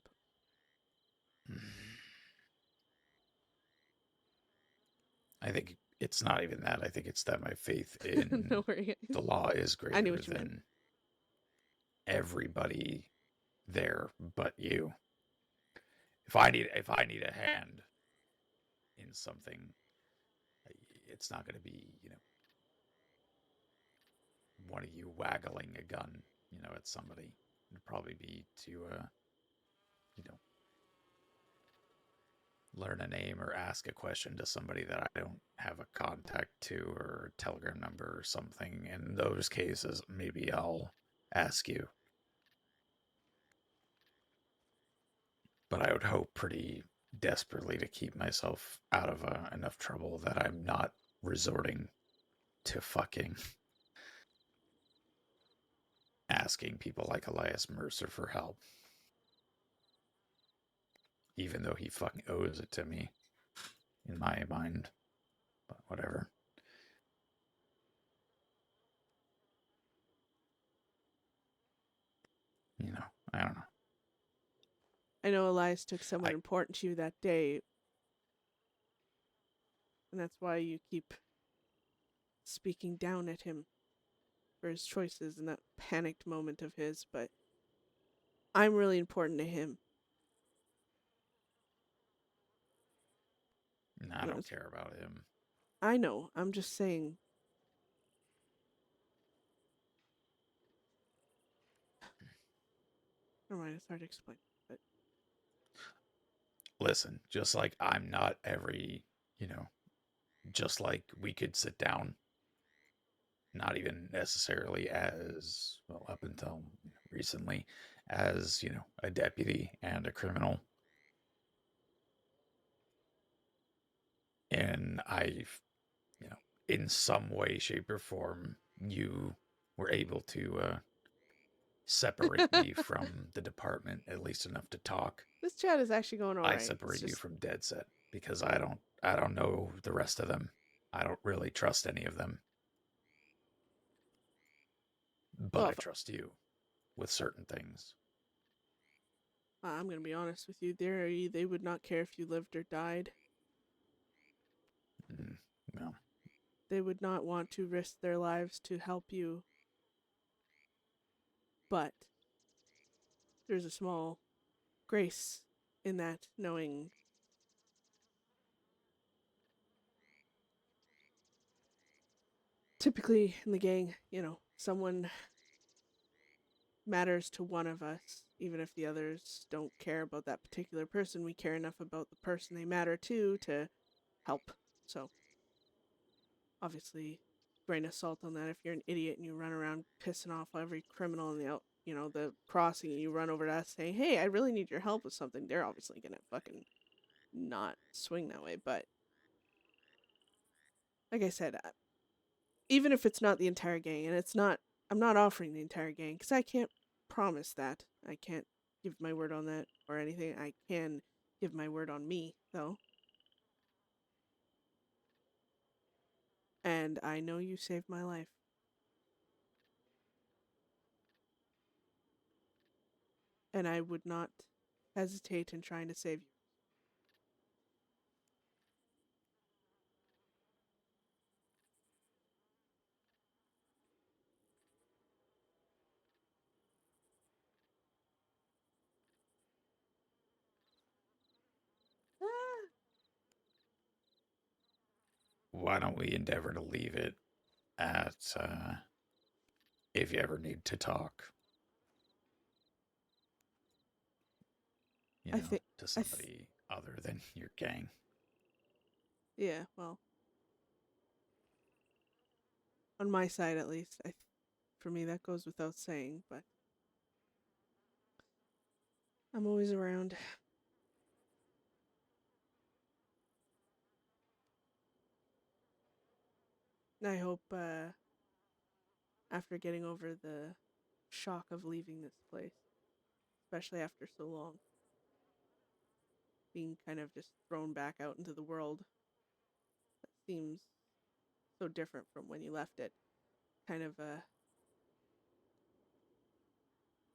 suppose. I think it's not even that. I think it's that my faith in No worries. the law is I knew greater what you meant. than everybody there but you. If I need a hand in something, it's not going to be, one of you waggling a gun, at somebody. It'd probably be to, learn a name or ask a question to somebody that I don't have a contact to or a telegram number or something. In those cases, maybe I'll ask you. But I would hope pretty desperately to keep myself out of enough trouble that I'm not resorting to fucking asking people like Elias Mercer for help. Even though he fucking owes it to me, in my mind. But whatever. I don't know. I know Elias took someone important to you that day, and that's why you keep speaking down at him for his choices in that panicked moment of his, but I'm really important to him. Nah, I don't care about him. I know. I'm just saying. Never mind, it's hard to explain. But listen, just like I'm not just like we could sit down, not even necessarily as, well, up until recently, as, a deputy and a criminal. And I've, in some way, shape, or form, you were able to separate me from the department, at least enough to talk. This chat is actually going all right. I separate you from Deadset because I don't know the rest of them. I don't really trust any of them. But I trust you with certain things. I'm going to be honest with you. They would not care if you lived or died. No. They would not want to risk their lives to help you. But there's a small grace in that, knowing typically in the gang, someone matters to one of us, even if the others don't care about that particular person. We care enough about the person they matter to help. So, obviously, grain of salt on that. If you're an idiot and you run around pissing off every criminal in the crossing, and you run over to us saying, "Hey, I really need your help with something," they're obviously gonna fucking not swing that way. But like I said, even if it's not the entire gang, and I'm not offering the entire gang because I can't promise that. I can't give my word on that or anything. I can give my word on me, though. And I know you saved my life. And I would not hesitate in trying to save you. Why don't we endeavor to leave it at if you ever need to talk, to somebody other than your gang. Yeah, well, on my side at least, for me that goes without saying, but I'm always around. I hope after getting over the shock of leaving this place, especially after so long, being kind of just thrown back out into the world. That seems so different from when you left it. Kind of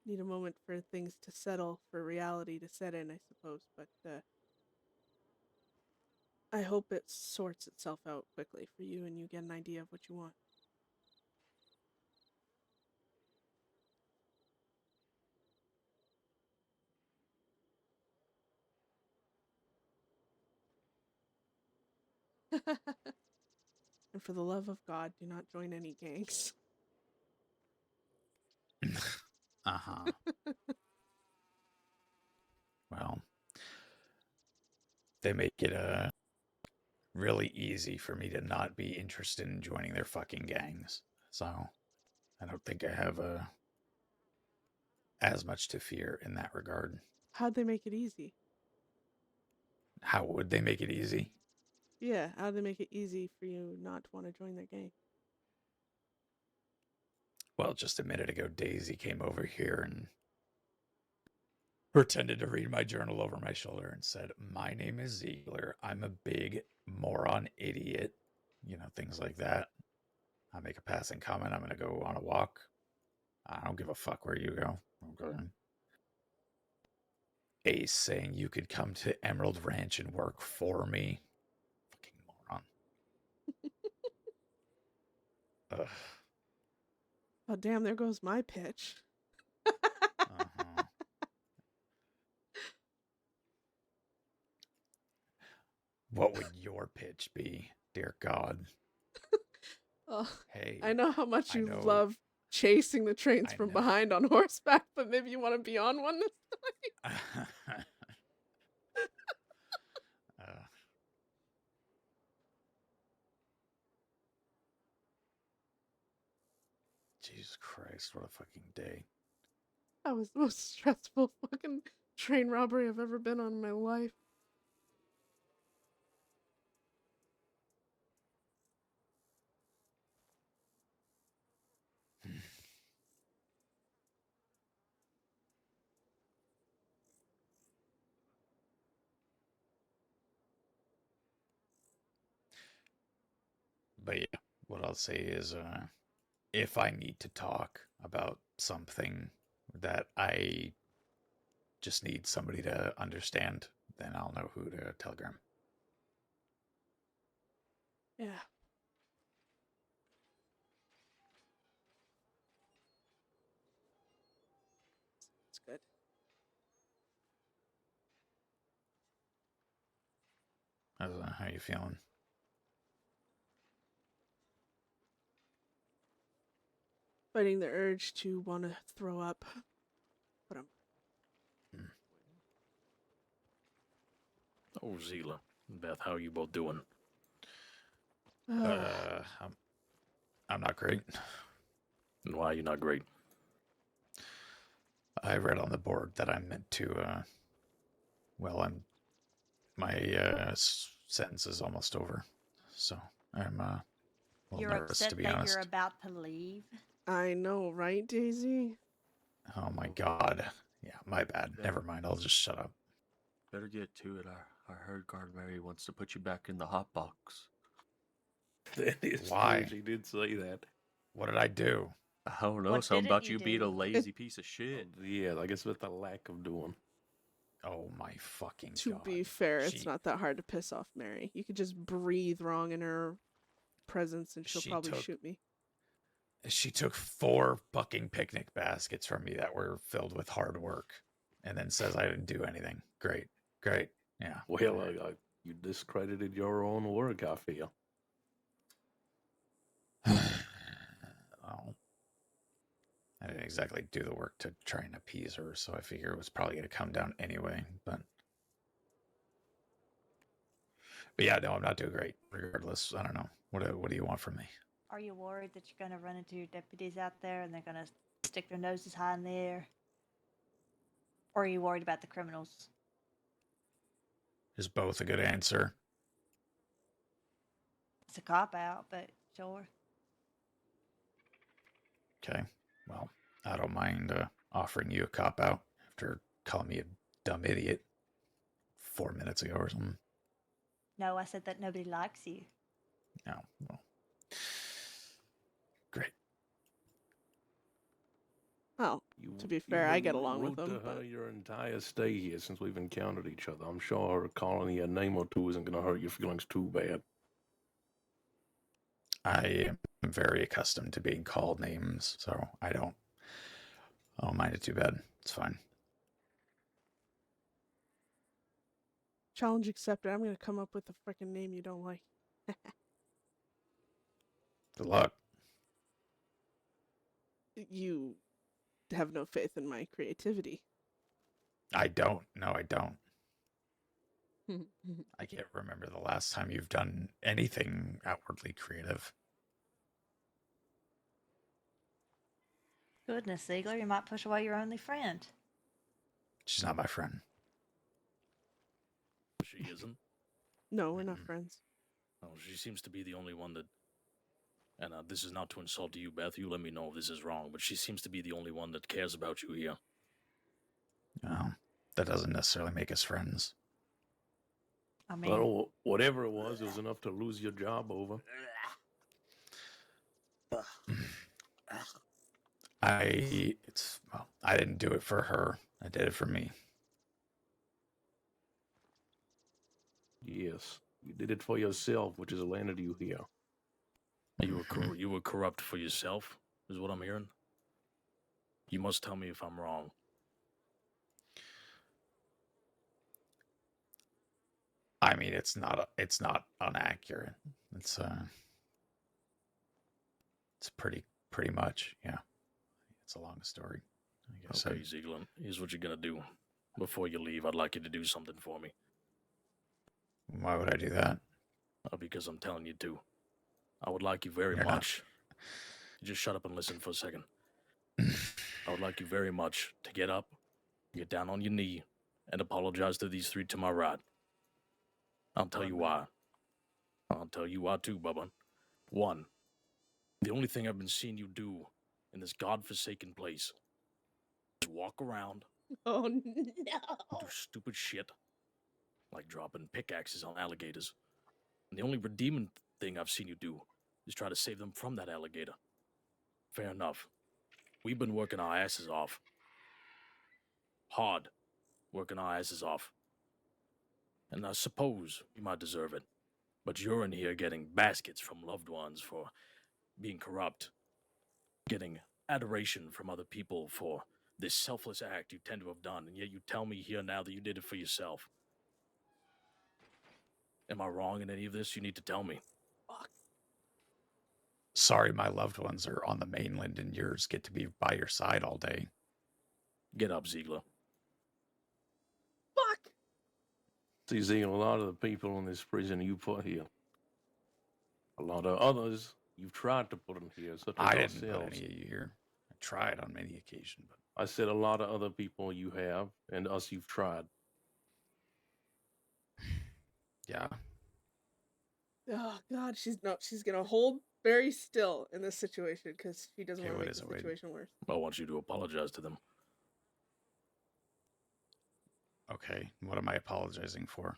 need a moment for things to settle, for reality to set in, I suppose. But I hope it sorts itself out quickly for you and you get an idea of what you want. And for the love of God, do not join any gangs. Uh-huh. Well, they make it really easy for me to not be interested in joining their fucking gangs. So I don't think I have as much to fear in that regard. How'd they make it easy? How would they make it easy? Yeah, how'd they make it easy for you not to want to join their gang? Well, just a minute ago, Daisy came over here and pretended to read my journal over my shoulder and said, "My name is Ziegler. I'm a big moron idiot." You know, things like that. I make a passing comment. I'm going to go on a walk. I don't give a fuck where you go. Okay. Ace saying you could come to Emerald Ranch and work for me. Fucking moron. Ugh. Oh, damn, there goes my pitch. Uh-huh. What would your pitch be, dear God? Oh, Hey, I know how much I you know- love chasing the trains I from know. behind on horseback, but maybe you want to be on one this uh, Jesus Christ, what a fucking day. That was the most stressful fucking train robbery I've ever been on in my life. But yeah, what I'll say is, if I need to talk about something that I just need somebody to understand, then I'll know who to telegram. Yeah. It's good. How you feeling? Fighting the urge to want to throw up. But I'm Oh, Zila and Beth, how are you both doing? I'm not great. And why are you not great? I read on the board that I'm meant to, my sentence is almost over. So I'm a little You're nervous, upset to be that honest. you're about to leave. I know, right, Daisy? Oh my God. Yeah, my bad. Yeah. Never mind. I'll just shut up. Better get to it. I heard Guard Mary wants to put you back in the hot box. That is Why? true. She did say that. What did I do? I don't know. What Something didn't about you you being a do? lazy piece of shit. Yeah, I guess with the lack of doing. Oh my fucking To God. be fair, it's She- not that hard to piss off Mary. You could just breathe wrong in her presence and she'll She probably took- shoot me. She took 4 fucking picnic baskets from me that were filled with hard work and then says I didn't do anything. Great. Yeah. Well, whatever. you discredited your own work, I feel. Well, I didn't exactly do the work to try and appease her, so I figure it was probably going to come down anyway. But yeah, no, I'm not doing great. Regardless, I don't know. What do you want from me? Are you worried that you're going to run into your deputies out there and they're going to stick their noses high in the air? Or are you worried about the criminals? Is both a good answer? It's a cop out, but sure. Okay. Well, I don't mind offering you a cop out after calling me a dumb idiot. 4 minutes ago or something. No, I said that nobody likes you. No, well, great. Well, to be fair, I get along with them, to her but your entire stay here since we've encountered each other. I'm sure her calling you a name or two isn't going to hurt your feelings too bad. I am very accustomed to being called names, so I don't mind it too bad. It's fine. challenge accepted. I'm gonna come up with a freaking name you don't like. Good luck. You have no faith in my creativity. I don't. No, I don't. I can't remember the last time you've done anything outwardly creative. Goodness, Ziegler, you might push away your only friend. She's not my friend. She isn't. No, we're not Mm-mm. friends. Oh, she seems to be the only one that. And this is not to insult you, Beth. You let me know if this is wrong, but she seems to be the only one that cares about you here. No, that doesn't necessarily make us friends. I mean, Well, whatever it was enough to lose your job over. I didn't do it for her. I did it for me. Yes, you did it for yourself, which has landed you here. You were corrupt for yourself, is what I'm hearing. You must tell me if I'm wrong. I mean, it's not inaccurate. It's pretty much, yeah. It's a long story, I guess. Okay, Ziegler, here's what you're gonna do. Before you leave, I'd like you to do something for me. Why would I do that? Because I'm telling you to. I would like you very You're not. much. Just shut up and listen for a second. I would like you very much to get up, get down on your knee, and apologize to these three to my right. I'll tell you why. I'll tell you why too, Bubba. 1, the only thing I've been seeing you do in this godforsaken place is walk around, Oh no! do stupid shit, like dropping pickaxes on alligators. And the only redeeming thing I've seen you do is try to save them from that alligator. Fair enough. We've been working our asses off. Hard. Working our asses off. And I suppose you might deserve it. But you're in here getting baskets from loved ones for being corrupt. Getting adoration from other people for this selfless act you tend to have done. And yet you tell me here now that you did it for yourself. Am I wrong in any of this? You need to tell me. Sorry, my loved ones are on the mainland and yours get to be by your side all day. Get up, Ziegler. Fuck! See, Ziegler, a lot of the people in this prison you put here, a lot of others you've tried to put in here, such as I didn't put ourselves. any of you here. I tried on many occasions, but I said a lot of other people you have, and us you've tried. yeah. Oh god, she's gonna hold very still in this situation because she doesn't Okay, want to what make is the it, Wade? situation worse. I want you to apologize to them. Okay, what am I apologizing for?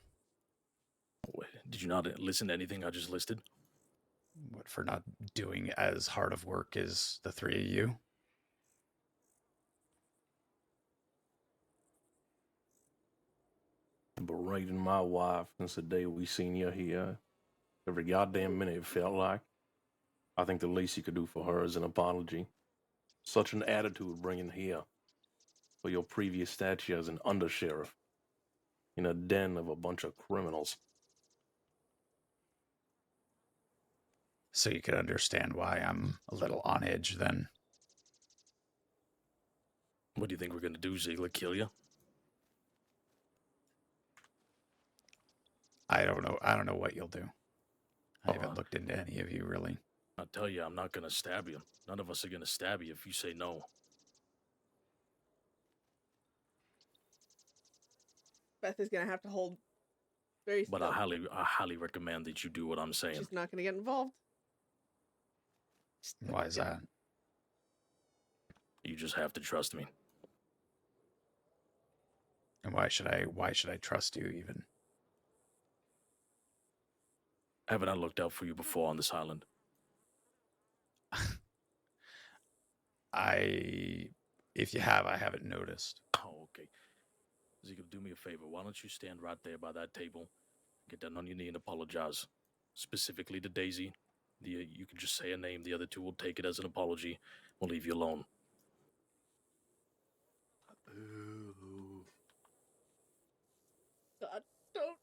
Wait, did you not listen to anything I just listed? What, for not doing as hard of work as the three of you? Berating my wife since the day we seen you here. Every goddamn minute it felt like. I think the least you could do for her is an apology. Such an attitude bringing here for your previous stature as an undersheriff in a den of a bunch of criminals. So you could understand why I'm a little on edge then. What do you think we're gonna do, Ziegler? Kill you? I don't know. I don't know what you'll do. I Oh, haven't looked into any of you really. I tell you, I'm not gonna stab you. None of us are gonna stab you if you say no. Beth is gonna have to hold very still. But I highly recommend that you do what I'm saying. She's not gonna get involved. Why is that? You just have to trust me. And why should I trust you even? Haven't I looked out for you before on this island? If you have, I haven't noticed. Oh, okay. Ezekiel, do me a favor. Why don't you stand right there by that table, get down on your knee and apologize, specifically to Daisy. You can just say a name. The other two will take it as an apology. We'll leave you alone. Ooh. God, don't.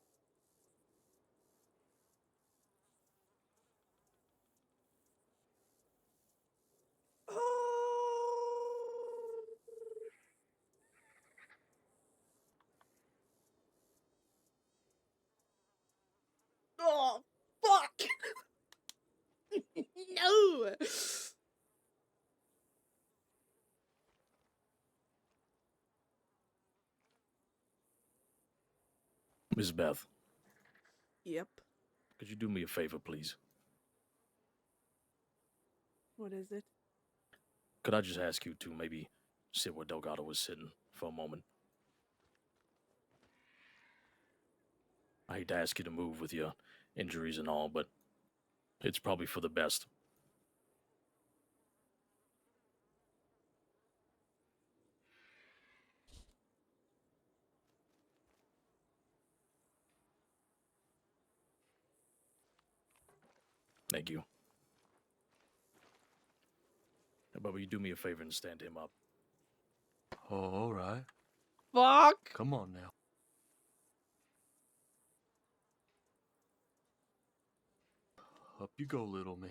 Oh, fuck! No! Miss Beth, Yep. could you do me a favor, please? What is it? Could I just ask you to maybe sit where Delgado was sitting for a moment? I hate to ask you to move with your injuries and all, but it's probably for the best. Thank you. Hey, Bubba, you do me a favor and stand him up. Oh, all right. Fuck! Come on now. Up you go, little man.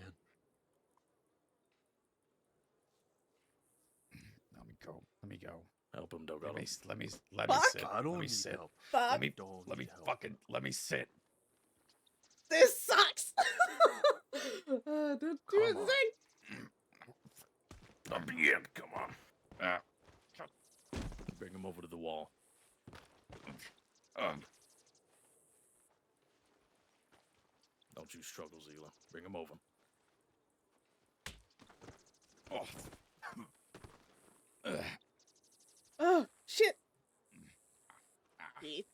Let me go. Help him, Delgado. Let me Fuck! sit. I don't Let me need sit. help. Fuck! Let me Don't need help. let me sit. This sucks! Don't do Come it, on. Zing! Up again, come on. Bring him over to the wall. Don't you struggle, Zila. Bring him over. Oh, shit! Keith.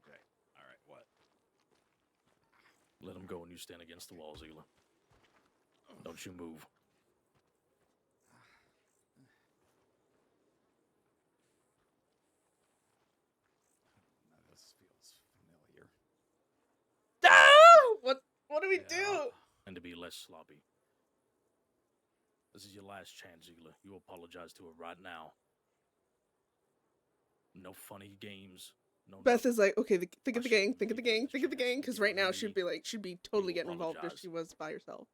Okay. All right. What? Let him go and you stand against the wall, Zila. Don't you move. Now this feels familiar. Ah! What do we Yeah. do? And to be less sloppy. This is your last chance, Zila. You apologize to her right now. No funny games. No Beth nothing. is like, okay, think of I the gang, shouldn't think of the give you gang, this think of the chance. gang, You because get right now on she'd your be totally will getting involved if apologize. she was by herself.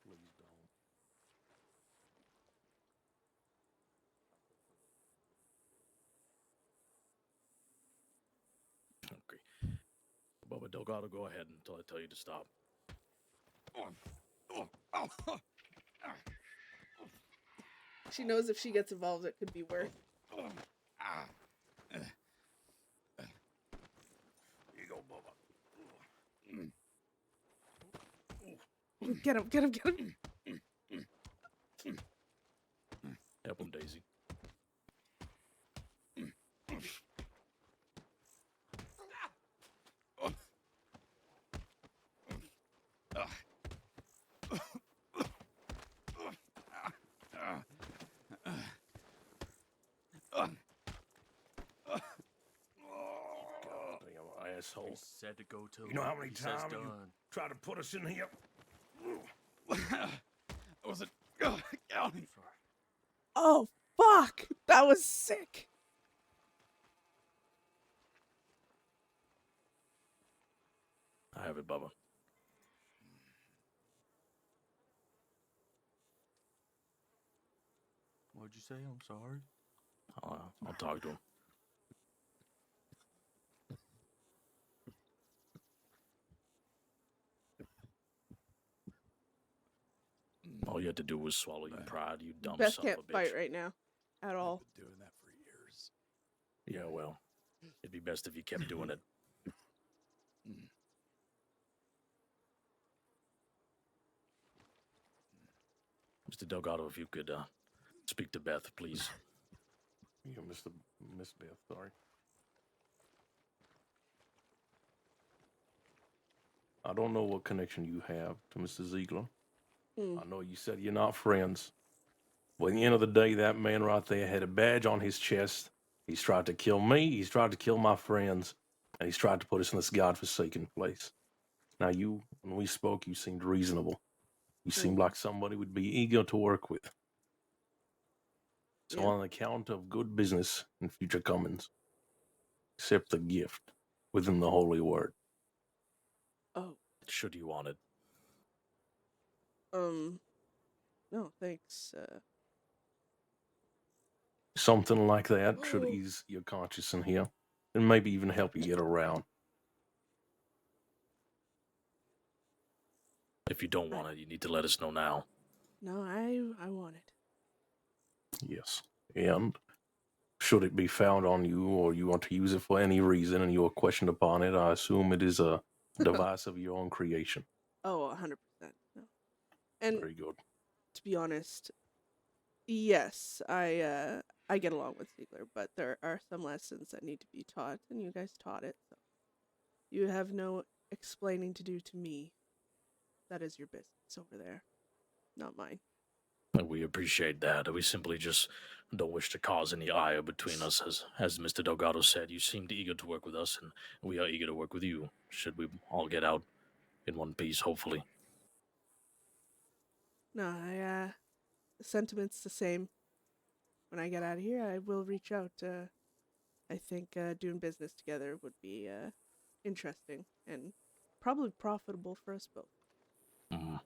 Please don't. Okay. Bubba Delgado, go ahead until I tell you to stop. She knows if she gets involved, it could be worse. Here you go, Bubba. Get him, get him, get him. Help him, Daisy. Goddamn asshole. We said to go till You know how many he says times you done. try to put us in here? I wasn't counting. Sorry. Oh, fuck! That was sick. I have it, Bubba. What'd you say? I'm sorry. I'll talk to him. All you had to do was swallow your Right. pride, you dumb Beth son of can't a bitch. fight right now at all. I've been doing that for years. Yeah, well, it'd be best if you kept doing it. Mr. Delgado, if you could speak to Beth, please. Yeah, Miss Beth, sorry. I don't know what connection you have to Mr. Ziegler. Hmm. I know you said you're not friends. But at the end of the day, that man right there had a badge on his chest. He's tried to kill me. He's tried to kill my friends. And he's tried to put us in this godforsaken place. Now, when we spoke, you seemed reasonable. You seemed like somebody would be eager to work with. So Yeah. on account of good business and future comings, accept the gift within the holy word. Oh. Should you want it. No, thanks. Something like that should ease your conscience in here and maybe even help you get around. If you don't want it, you need to let us know now. No, I want it. Yes. And should it be found on you or you want to use it for any reason and you are questioned upon it, I assume it is a device of your own creation. Oh, 100%. No. And Very good. to be honest, yes, I get along with Ziegler, but there are some lessons that need to be taught, and you guys taught it, so you have no explaining to do to me. That is your business over there, not mine. We appreciate that. We simply just don't wish to cause any ire between us. As Mr. Delgado said, you seemed eager to work with us, and we are eager to work with you, should we all get out in one piece, hopefully. No, the sentiment's the same. When I get out of here, I will reach out. I think doing business together would be interesting and probably profitable for us both. Mm.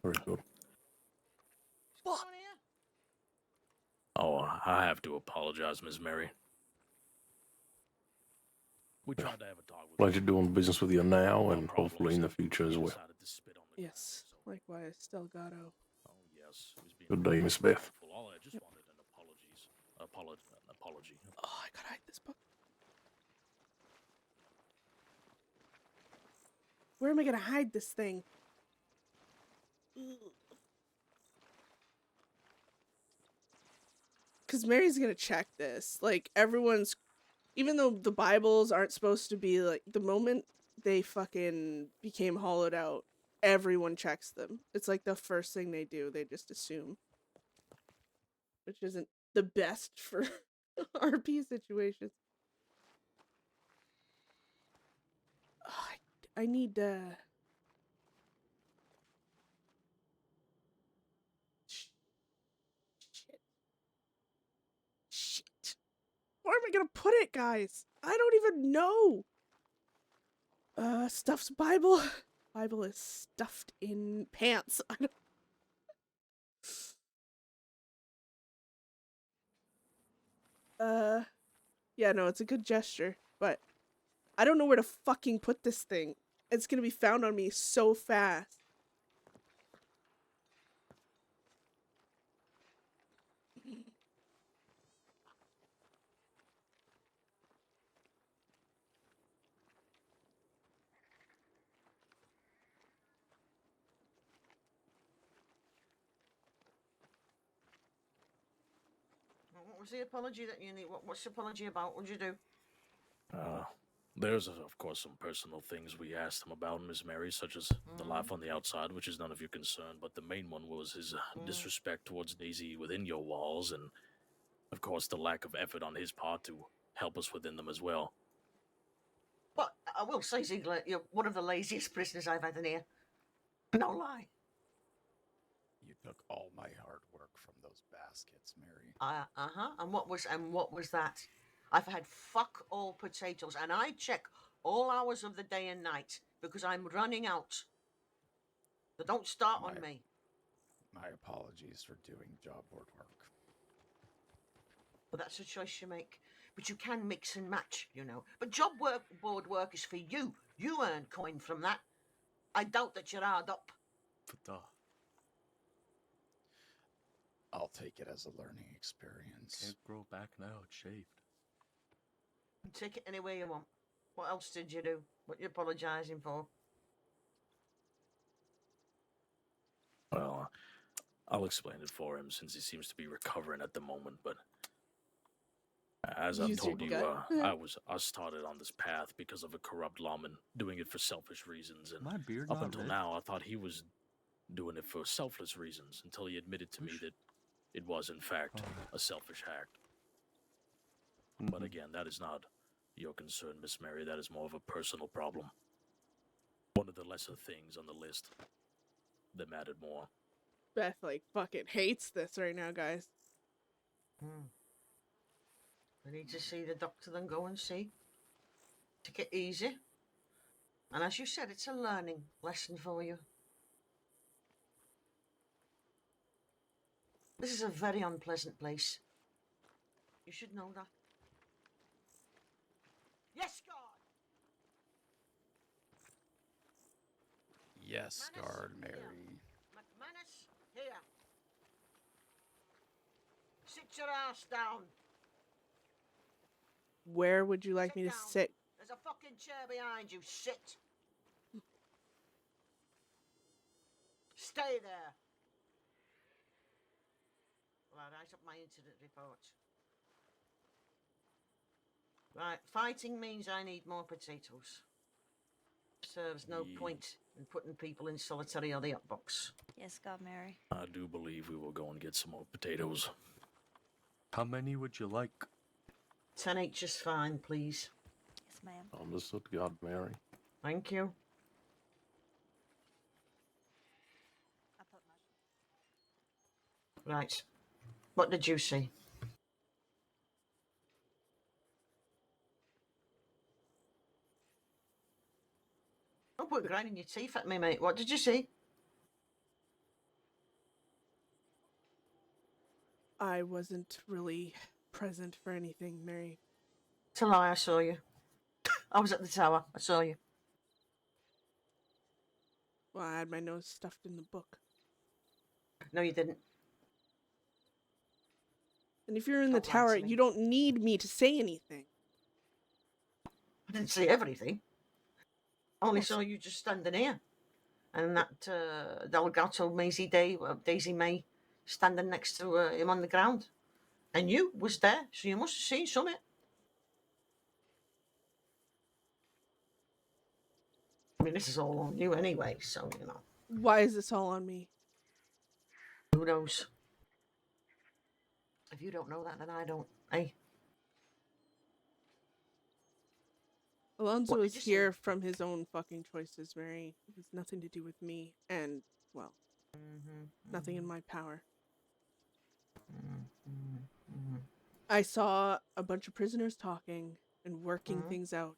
Very good. What? Oh, I have to apologize, Miss Mary. We tried to have a talk with Pleasure doing business with you now and hopefully in the future as well. Yes, likewise, Delgado. Oh, yes. he was being Good day, Miss Beth. helpful. All I just wanted an apology. Oh, I gotta hide this book. Where am I gonna hide this thing? Because Mary's gonna check this. Like, everyone's... Even though the Bibles aren't supposed to be, like... The moment they fucking became hollowed out, everyone checks them. It's like the first thing they do. They just assume. Which isn't the best for RP situations. Oh, I need Shit. Where am I gonna put it, guys? I don't even know. Stuff's Bible. Bible is stuffed in pants. I don't... Yeah, no, it's a good gesture, but I don't know where to fucking put this thing. It's gonna be found on me so fast. What was the apology that you need? What's the apology about? What'd you do? There's, of course, some personal things we asked him about, Miss Mary, such as the life on the outside, which is none of your concern, but the main one was his disrespect towards Daisy within your walls, and, of course, the lack of effort on his part to help us within them as well. But I will say, Ziegler, you're one of the laziest prisoners I've had in here. No lie. You took all my hard work from those baskets, Mary. And what was that? I've had fuck all potatoes, and I check all hours of the day and night because I'm running out. So don't start on me. My apologies for doing job board work. Well, that's a choice you make. But you can mix and match, you know. But board work is for you. You earn coin from that. I doubt that you're hard up. But I'll take it as a learning experience. Can't grow back now. It's shaved. Take it any way you want. What else did you do? What you apologising for? Well, I'll explain it for him since he seems to be recovering at the moment, but as I've Use your told you, gut. I started on this path because of a corrupt lawman doing it for selfish reasons, and My beard up not until red? now, I thought he was doing it for selfless reasons until he admitted to me that it was, in fact, a selfish act. But again, that is not your concern, Miss Mary. That is more of a personal problem. One of the lesser things on the list that mattered more. Beth, like, fucking hates this right now, guys. I need to see the doctor, then go and see. Take it easy. And as you said, it's a learning lesson for you. This is a very unpleasant place. You should know that. Yes, God! Yes, McMannus, guard here. Mary. McMannus, here. Sit your ass down. Where would you like Sit me to down. sit? There's a fucking chair behind you. Sit. Stay there. Well, I write up my incident report. Right, fighting means I need more potatoes. Serves no Ye- point in putting people in solitary or the hot box. Yes, God, Mary. I do believe we will go and get some more potatoes. How many would you like? 10 each is fine, please. Yes, ma'am. Understood, God, Mary. Thank you. I put my... Right. What did you see? Don't put grinding your teeth at me, mate. What did you see? I wasn't really present for anything, Mary. It's a lie, I saw you. I was at the tower. I saw you. Well, I had my nose stuffed in the book. No, you didn't. And if you're in the Don't lie to tower, me. you don't need me to say anything. I didn't see everything. I only Yes. saw you just standing here. And that Delgato Daisy May standing next to him on the ground. And you was there, so you must have seen something. I mean, this is all on you anyway, so, you know. Why is this all on me? Who knows? If you don't know that, then I don't. Hey, Alonso What did is you see? here from his own fucking choices, Mary. It has nothing to do with me, and, well, nothing in my power. I saw a bunch of prisoners talking and working things out.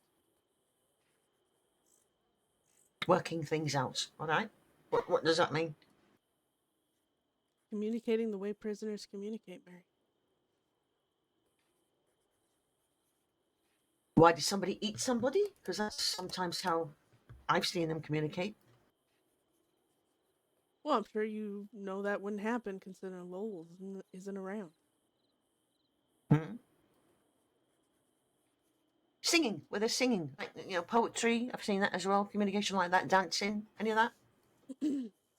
Working things out, all right? What does that mean? Communicating the way prisoners communicate, Mary. Why did somebody eat somebody? Because that's sometimes how I've seen them communicate. Well, I'm sure you know that wouldn't happen considering Lowell isn't around. Singing, where they're singing, like, you know, poetry. I've seen that as well. Communication like that, dancing, any of that.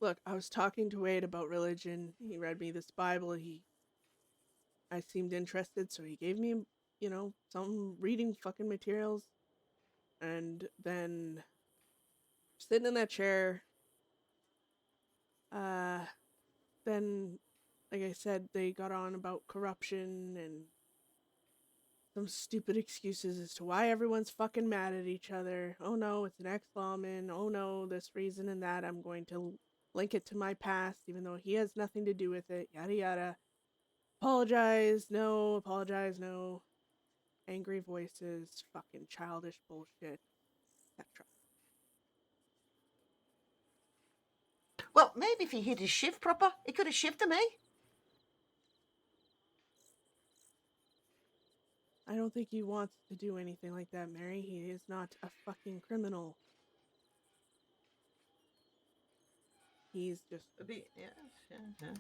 Look, I was talking to Wade about religion. He read me this Bible. I seemed interested, so he gave me, you know, some reading fucking materials. And then sitting in that chair, then, like I said, they got on about corruption and some stupid excuses as to why everyone's fucking mad at each other. Oh no, it's an ex-lawman. Oh no, this reason and that. I'm going to link it to my past, even though he has nothing to do with it. Yada yada. Apologize, no. Angry voices, fucking childish bullshit, etc. Well, maybe if he hid his shiv proper, he could have shivved him, eh? I don't think he wants to do anything like that, Mary. He is not a fucking criminal. He's just... Yes.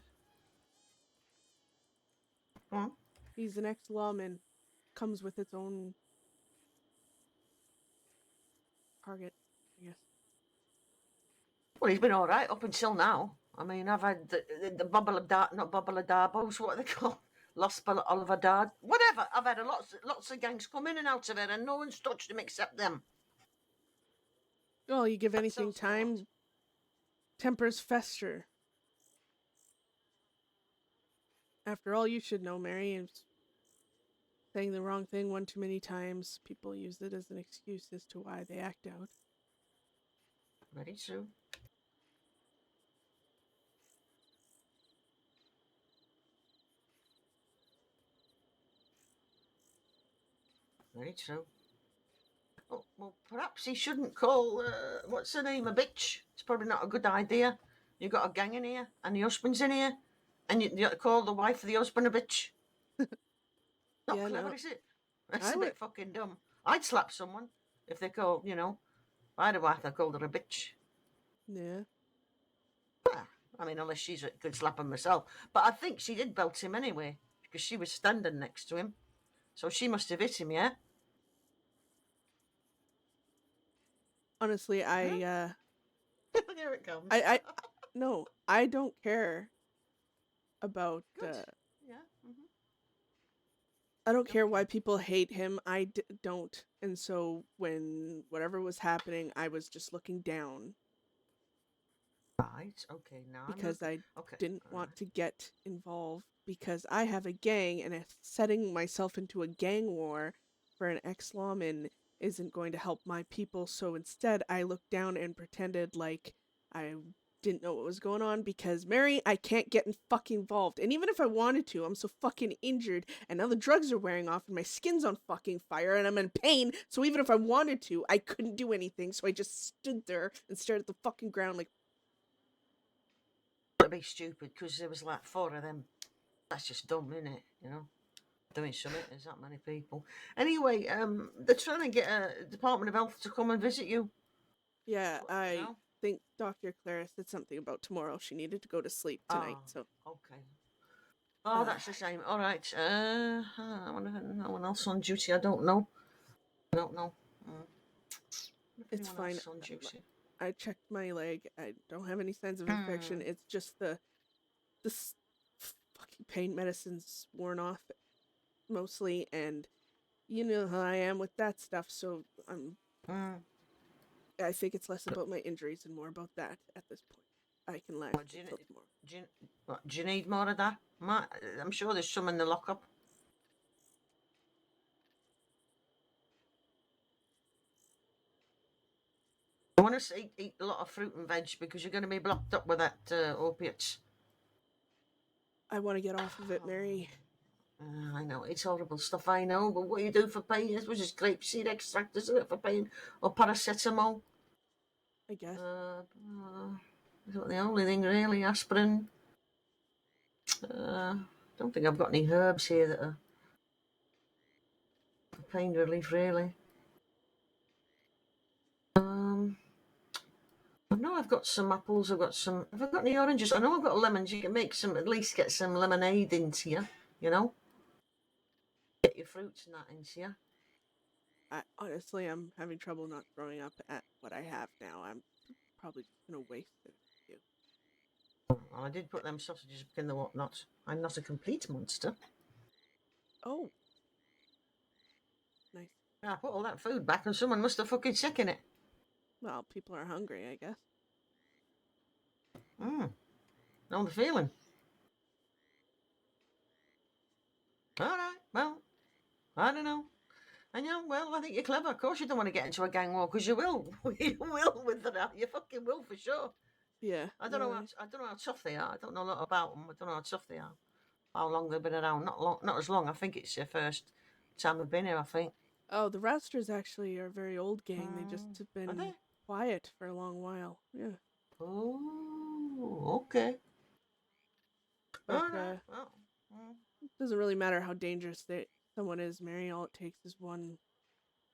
on. He's an ex-lawman. Comes with its own target, I guess. Well, he's been all right up until now. I mean, I've had the Bubble of Dar, not Bubble of Darbos, what are they called? Lost Oliver Dard, whatever. I've had lots of gangs come in and out of it, and no one's touched him except them. Well, you give That anything tells me a lot. time, tempers fester. After all, you should know, Mary, is saying the wrong thing one too many times. People use it as an excuse as to why they act out. Very true. Very true. Oh, well, perhaps he shouldn't call, what's her name, a bitch. It's probably not a good idea. You've got a gang in here, and the husband's in here, and you call the wife of the husband a bitch. Not Yeah, clever, no. is it? That's I a would- bit fucking dumb. I'd slap someone if they called, I'd have wife that called her a bitch. Yeah. I mean, unless she's could slap him herself. But I think she did belt him anyway, because she was standing next to him. So she must have hit him, yeah? Honestly, Here it comes. no, I don't care about, Good. Yeah. Mm-hmm. I don't care why people hate him. I don't. And so when whatever was happening, I was just looking down Right. Okay. Now because I okay. didn't want to get involved because I have a gang and setting myself into a gang war for an ex-lawman isn't going to help my people. So instead, I looked down and pretended like I didn't know what was going on because, Mary, I can't get fucking involved. And even if I wanted to, I'm so fucking injured and now the drugs are wearing off and my skin's on fucking fire and I'm in pain. So even if I wanted to, I couldn't do anything. So I just stood there and stared at the fucking ground like, To be stupid because there was like 4 of them. That's just dumb, isn't it? Doing something. There's that many people. Anyway, they're trying to get a Department of Health to come and visit you. yeah, I No? think Dr. Clara said something about tomorrow. She needed to go to sleep tonight, so. Okay. Oh, that's a shame. All right. I wonder if no one else on duty. I don't know. It's fine. Else on duty. I checked my leg. I don't have any signs of infection. It's just this fucking pain medicine's worn off mostly, and you know how I am with that stuff. So I think it's less about my injuries and more about that at this point. I can last until tomorrow. Do you need more of that? I'm sure there's some in the lockup. I want to eat a lot of fruit and veg because you're going to be blocked up with that opiates. I want to get off of it, Mary. I know, it's horrible stuff, I know, but what you do for pain is just grapeseed extract, isn't it, for pain? Or paracetamol? I guess. Is that the only thing, really? Aspirin? Don't think I've got any herbs here that are for pain relief, really. I know I've got some apples, have I got any oranges? I know I've got lemons. You can make some, at least get some lemonade into you, Get your fruits and that into you. Honestly, I'm having trouble not throwing up at what I have now. I'm probably just going to waste it. Well, I did put them sausages in the whatnot. I'm not a complete monster. Oh. Nice. I put all that food back and someone must have fucking sickened it. Well, people are hungry, I guess. Know the feeling. All right, well, I don't know. And well, I think you're clever. Of course you don't want to get into a gang war because you will. You will with that. You fucking will for sure. Yeah. I don't know how tough they are. I don't know a lot about them. I don't know how tough they are. How long they've been around? Not as long. I think it's their first time they've been here. I think. Oh, the Rousters actually are a very old gang. They just have been quiet for a long while. Yeah. Oh, okay. But, All right. Well, it doesn't really matter how dangerous someone is, Mary. All it takes is one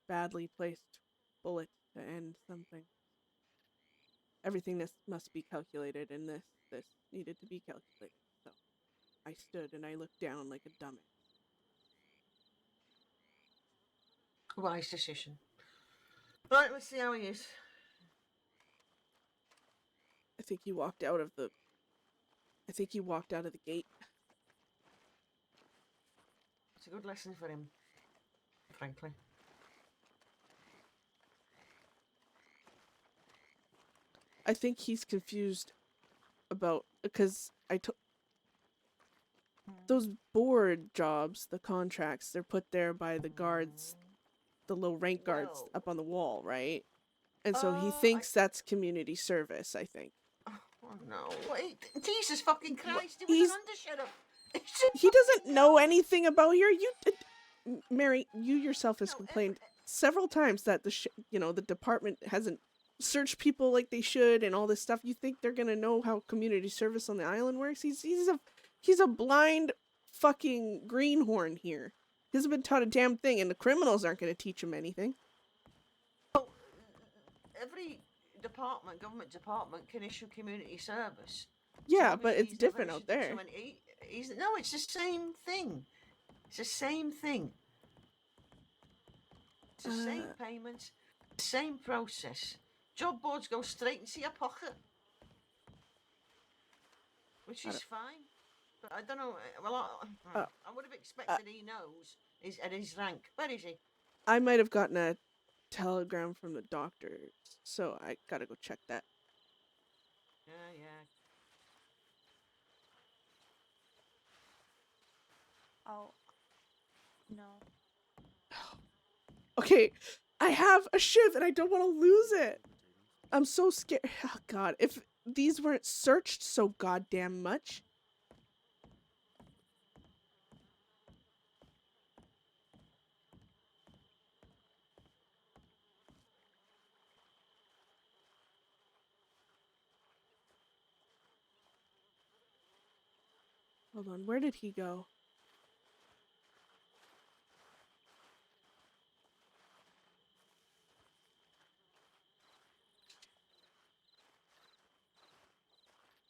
badly placed bullet to end something. Everything must be calculated, and this needed to be calculated. So. I stood and I looked down like a dumbass. Wise decision. Right, let's see how he is. I think he walked out of the gate. It's a good lesson for him, frankly. I think he's confused about, because I took those board jobs, the contracts, they're put there by the guards, the low rank guards Well, up on the wall, right? And so he I thinks that's community service, I think. Oh no! Jesus fucking Christ! He was He's- an undersheriff. He doesn't know anything about here. Mary, you yourself has No, complained several times that the department hasn't searched people like they should and all this stuff. You think they're gonna know how community service on the island works? He's a blind fucking greenhorn here. He hasn't been taught a damn thing, and the criminals aren't gonna teach him anything. Every government department, can issue community service. Yeah, So but obviously it's he's never different out issued it to there. No, it's the same thing. It's the same thing. It's the same payment, same process. Job boards go straight into your pocket, which is fine. But I don't know. Well, I would have expected he knows at his rank. Where is he? I might have gotten a telegram from the doctor, so I gotta go check that. Yeah. Oh, no. Okay, I have a shiv and I don't want to lose it. I'm so scared. Oh god, if these weren't searched so goddamn much. Hold on, where did he go?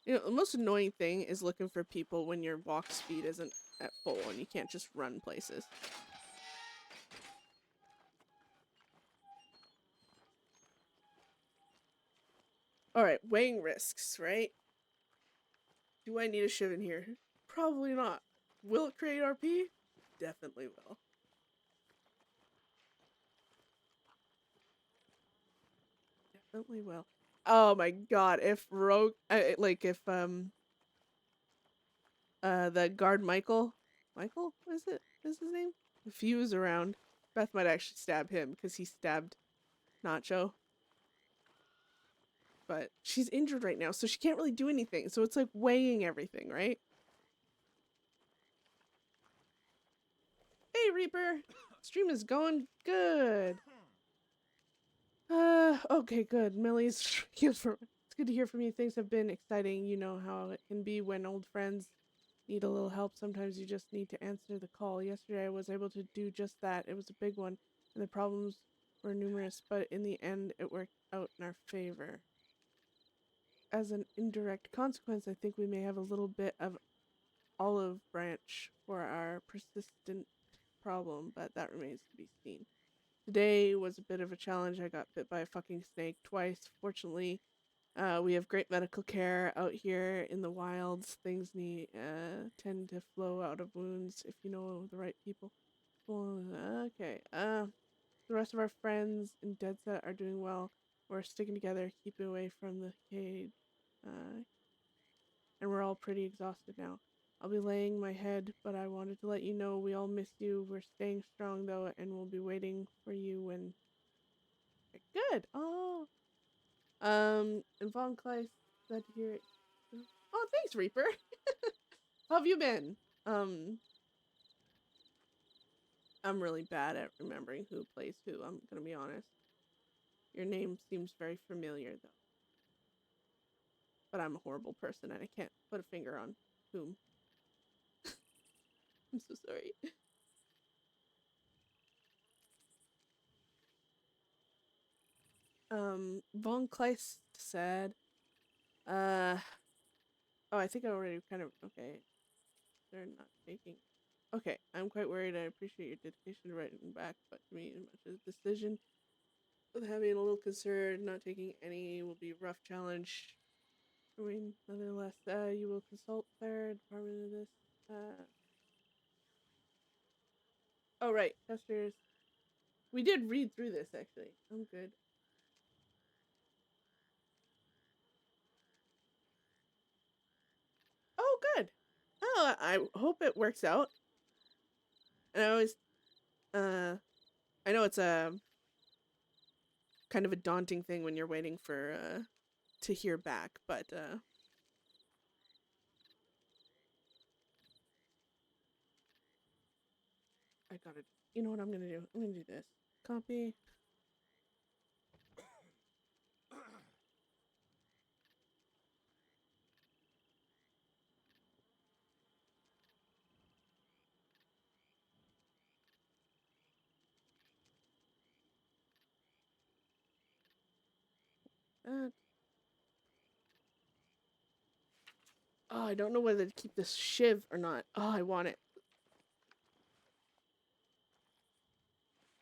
You know, the most annoying thing is looking for people when your walk speed isn't at full and you can't just run places. Alright, weighing risks, right? Do I need a shiv in here? Probably not. Will it create RP? Definitely will. Definitely will. Oh my god, if Rogue, the guard Michael is his name? If he was around, Beth might actually stab him because he stabbed Nacho. But she's injured right now, so she can't really do anything. So it's like weighing everything, right? Hey Reaper! Stream is going good. Okay, good. Millie's it's good to hear from you. Things have been exciting. You know how it can be when old friends need a little help. Sometimes you just need to answer the call. Yesterday I was able to do just that. It was a big one, and the problems were numerous, but in the end it worked out in our favor. As an indirect consequence, I think we may have a little bit of olive branch for our persistent problem, but that remains to be seen. Today was a bit of a challenge. I got bit by a fucking snake twice. Fortunately, we have great medical care out here in the wilds. Things tend to flow out of wounds if you know the right people. Well, okay. The rest of our friends in Deadset are doing well. We're sticking together, keeping away from the cage. And we're all pretty exhausted now. I'll be laying my head, but I wanted to let you know we all miss you. We're staying strong though, and we'll be waiting for you when. Good. Oh. And Von Kleist said here. Oh, thanks, Reaper. How have you been? I'm really bad at remembering who plays who. I'm gonna be honest. Your name seems very familiar though. But I'm a horrible person and I can't put a finger on whom. I'm so sorry. Von Kleist said, oh, I think I already kind of, okay. they're not taking. Okay, I'm quite worried. I appreciate your dedication to writing back, but to me, as much as decision with having a little concern, not taking any will be a rough challenge. I mean, nonetheless, you will consult their department of this. Oh, right, testers. We did read through this, actually. I'm good. Oh, good. Oh, I hope it works out. And I always, I know it's a kind of a daunting thing when you're waiting for, to hear back, but, I gotta, you know what I'm gonna do? I'm gonna do this. Copy. That. Oh, I don't know whether to keep this shiv or not. Oh, I want it.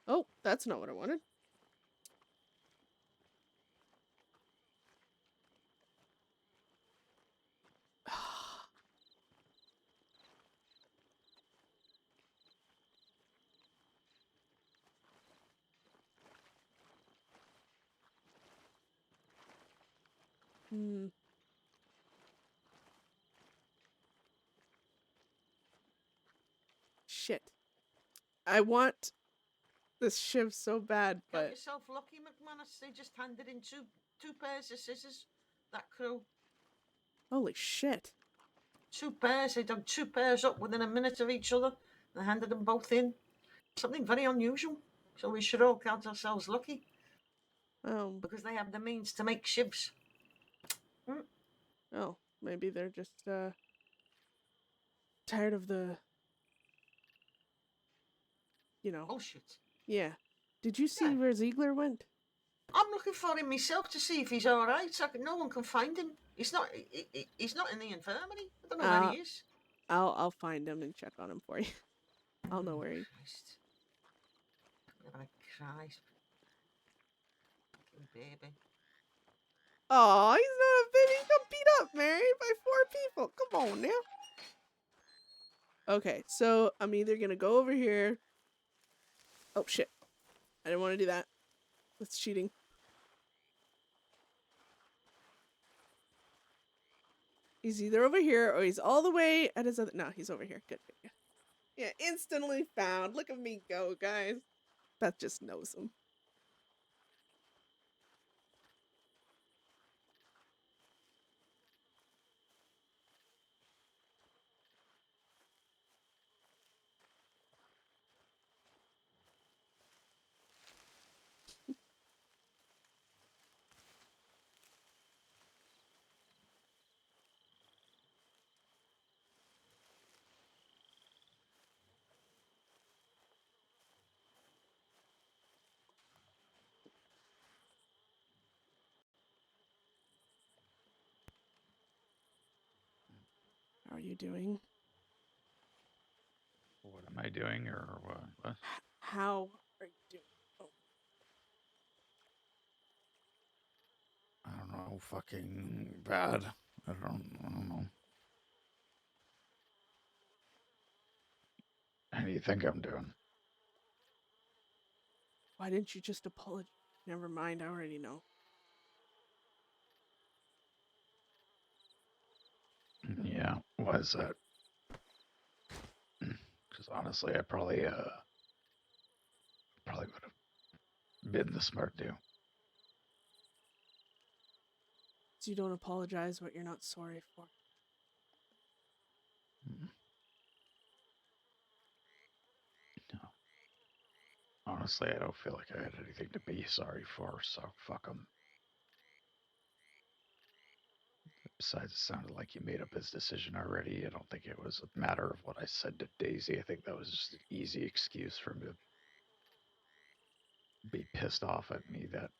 Oh, that's not what I wanted. Hmm. Shit. I want this shiv so bad, Count but yourself lucky, McMannus. They just handed in two pairs of scissors. That crew. holy shit. 2 pairs. They done 2 pairs up within a minute of each other. They handed them both in. Something very unusual. So we should all count ourselves lucky because they have the means to make shivs. Oh, maybe they're just tired of the, you know. Bullshit. Yeah. Did you see Yeah. where Ziegler went? I'm looking for him myself to see if he's all right. No one can find him. He's not. He's not in the infirmary. I don't know where he is. I'll find him and check on him for you. I'll know where he. Christ. I'm gonna cry. Fucking baby. Oh, he's not a baby. He got beat up, Mary, by 4 people. Come on now. Okay, so I'm either gonna go over here. Oh shit! I didn't want to do that. That's cheating. He's either over here or he's all the way at his other. No, he's over here. Good, good, good. Yeah, instantly found. Look at me go, guys. Beth just knows him. How are you doing? What am I doing or what? How are you doing? Oh. I don't know. Fucking bad. I don't know. How do you think I'm doing? Why didn't you just apologize? Never mind, I already know. Yeah, why is that? Because honestly, I probably would have been the smart dude. So you don't apologize what you're not sorry for. No. Honestly, I don't feel like I had anything to be sorry for, so fuck them. Besides, it sounded like you made up his decision already. I don't think it was a matter of what I said to Daisy. I think that was just an easy excuse for him to be pissed off at me that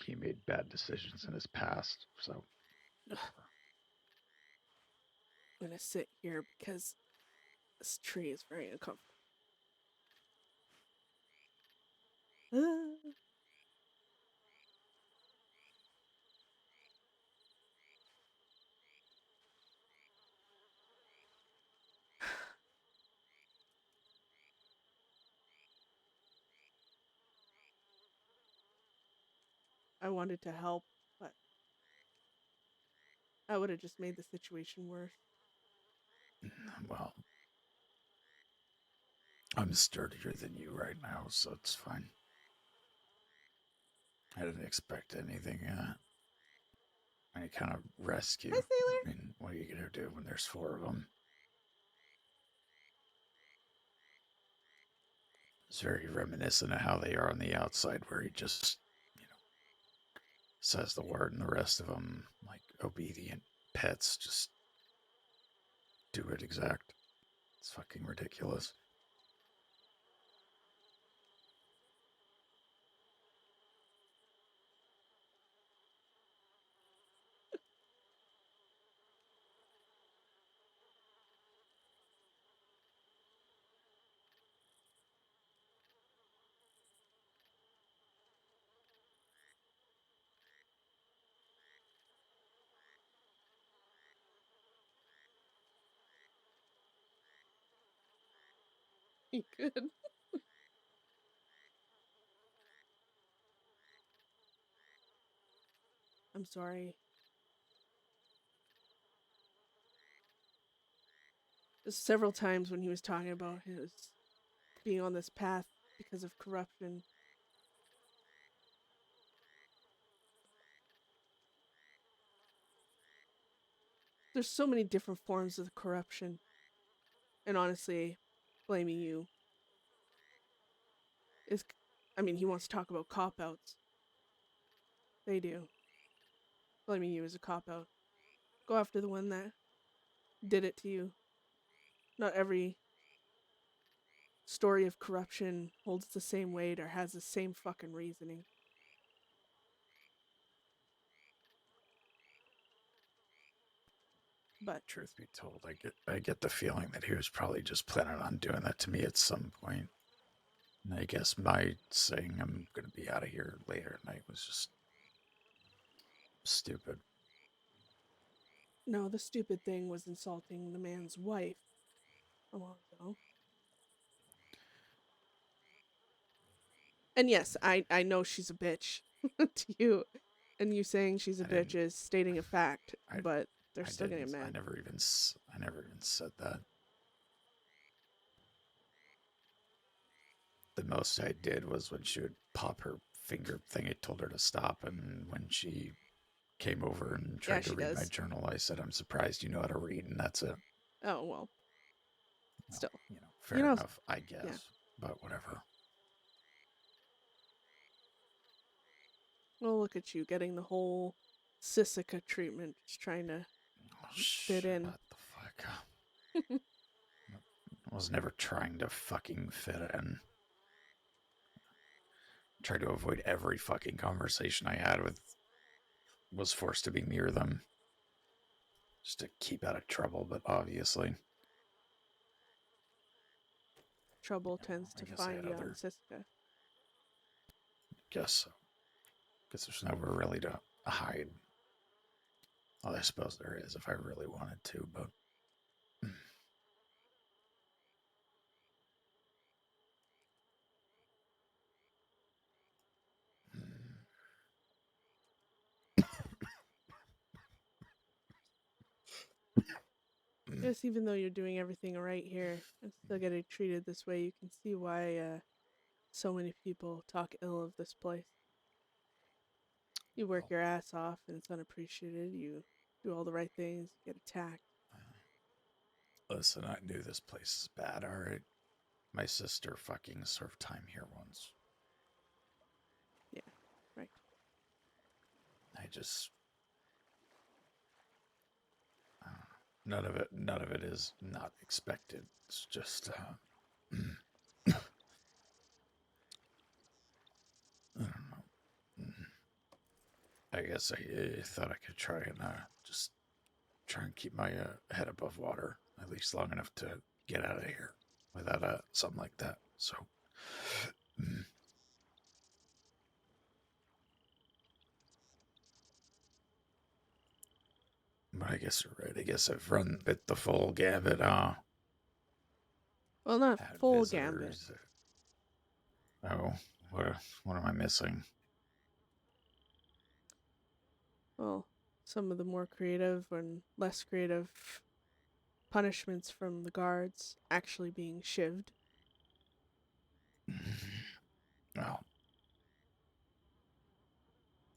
he made bad decisions in his past. So, I'm gonna sit here because This tree is very uncomfortable. Ah. I wanted to help, but I would have just made the situation worse. Well, I'm sturdier than you right now, so it's fine. I didn't expect anything, any kind of rescue. Hi, Sailor. I mean, what are you gonna do when there's 4 of them? It's very reminiscent of how they are on the outside, where he just, says the word and the rest of them, like obedient pets, just do it exact. It's fucking ridiculous. You could. I'm sorry. Several times when he was talking about his being on this path because of corruption. There's so many different forms of corruption. And honestly, blaming you is, I mean, he wants to talk about cop-outs. They do. Blaming you is a cop-out. Go after the one that did it to you. Not every story of corruption holds the same weight or has the same fucking reasoning. But Truth be told, I get the feeling that he was probably just planning on doing that to me at some point. And I guess my saying I'm gonna be out of here later at night was just stupid. no, the stupid thing was insulting the man's wife a while ago. And yes, I know she's a bitch to you. And you saying she's a bitch is stating a fact, but they're still getting mad. I never even said that. The most I did was when she would pop her finger thing, I told her to stop, and when she came over and tried to read my journal, I said, I'm surprised you know how to read, and that's it. Oh, well. Still. Fair enough, I guess. Yeah. But whatever. Well, look at you getting the whole Sissica treatment, just trying to fit in. What the fuck? I was never trying to fucking fit in. I tried to avoid every fucking conversation I had was forced to be near them. Just to keep out of trouble, but obviously. Trouble tends to find you on Sissica. Guess so. Because there's nowhere really to hide. Well, I suppose there is if I really wanted to, but... Yes, even though you're doing everything right here and still getting treated this way, you can see why so many people talk ill of this place. You work your ass off and it's unappreciated. You do all the right things, you get attacked. Listen, I knew this place is bad, alright? My sister fucking served time here once. Yeah, right. I just... None of it is not expected. It's just, I don't know. I guess I thought I could try and just try and keep my head above water, at least long enough to get out of here without something like that. So, but I guess you're right. I guess I've run bit the full gambit. Well, not Had full gambit. visitors. Oh, what am I missing? Well, some of the more creative and less creative punishments from the guards actually being shivved. Well,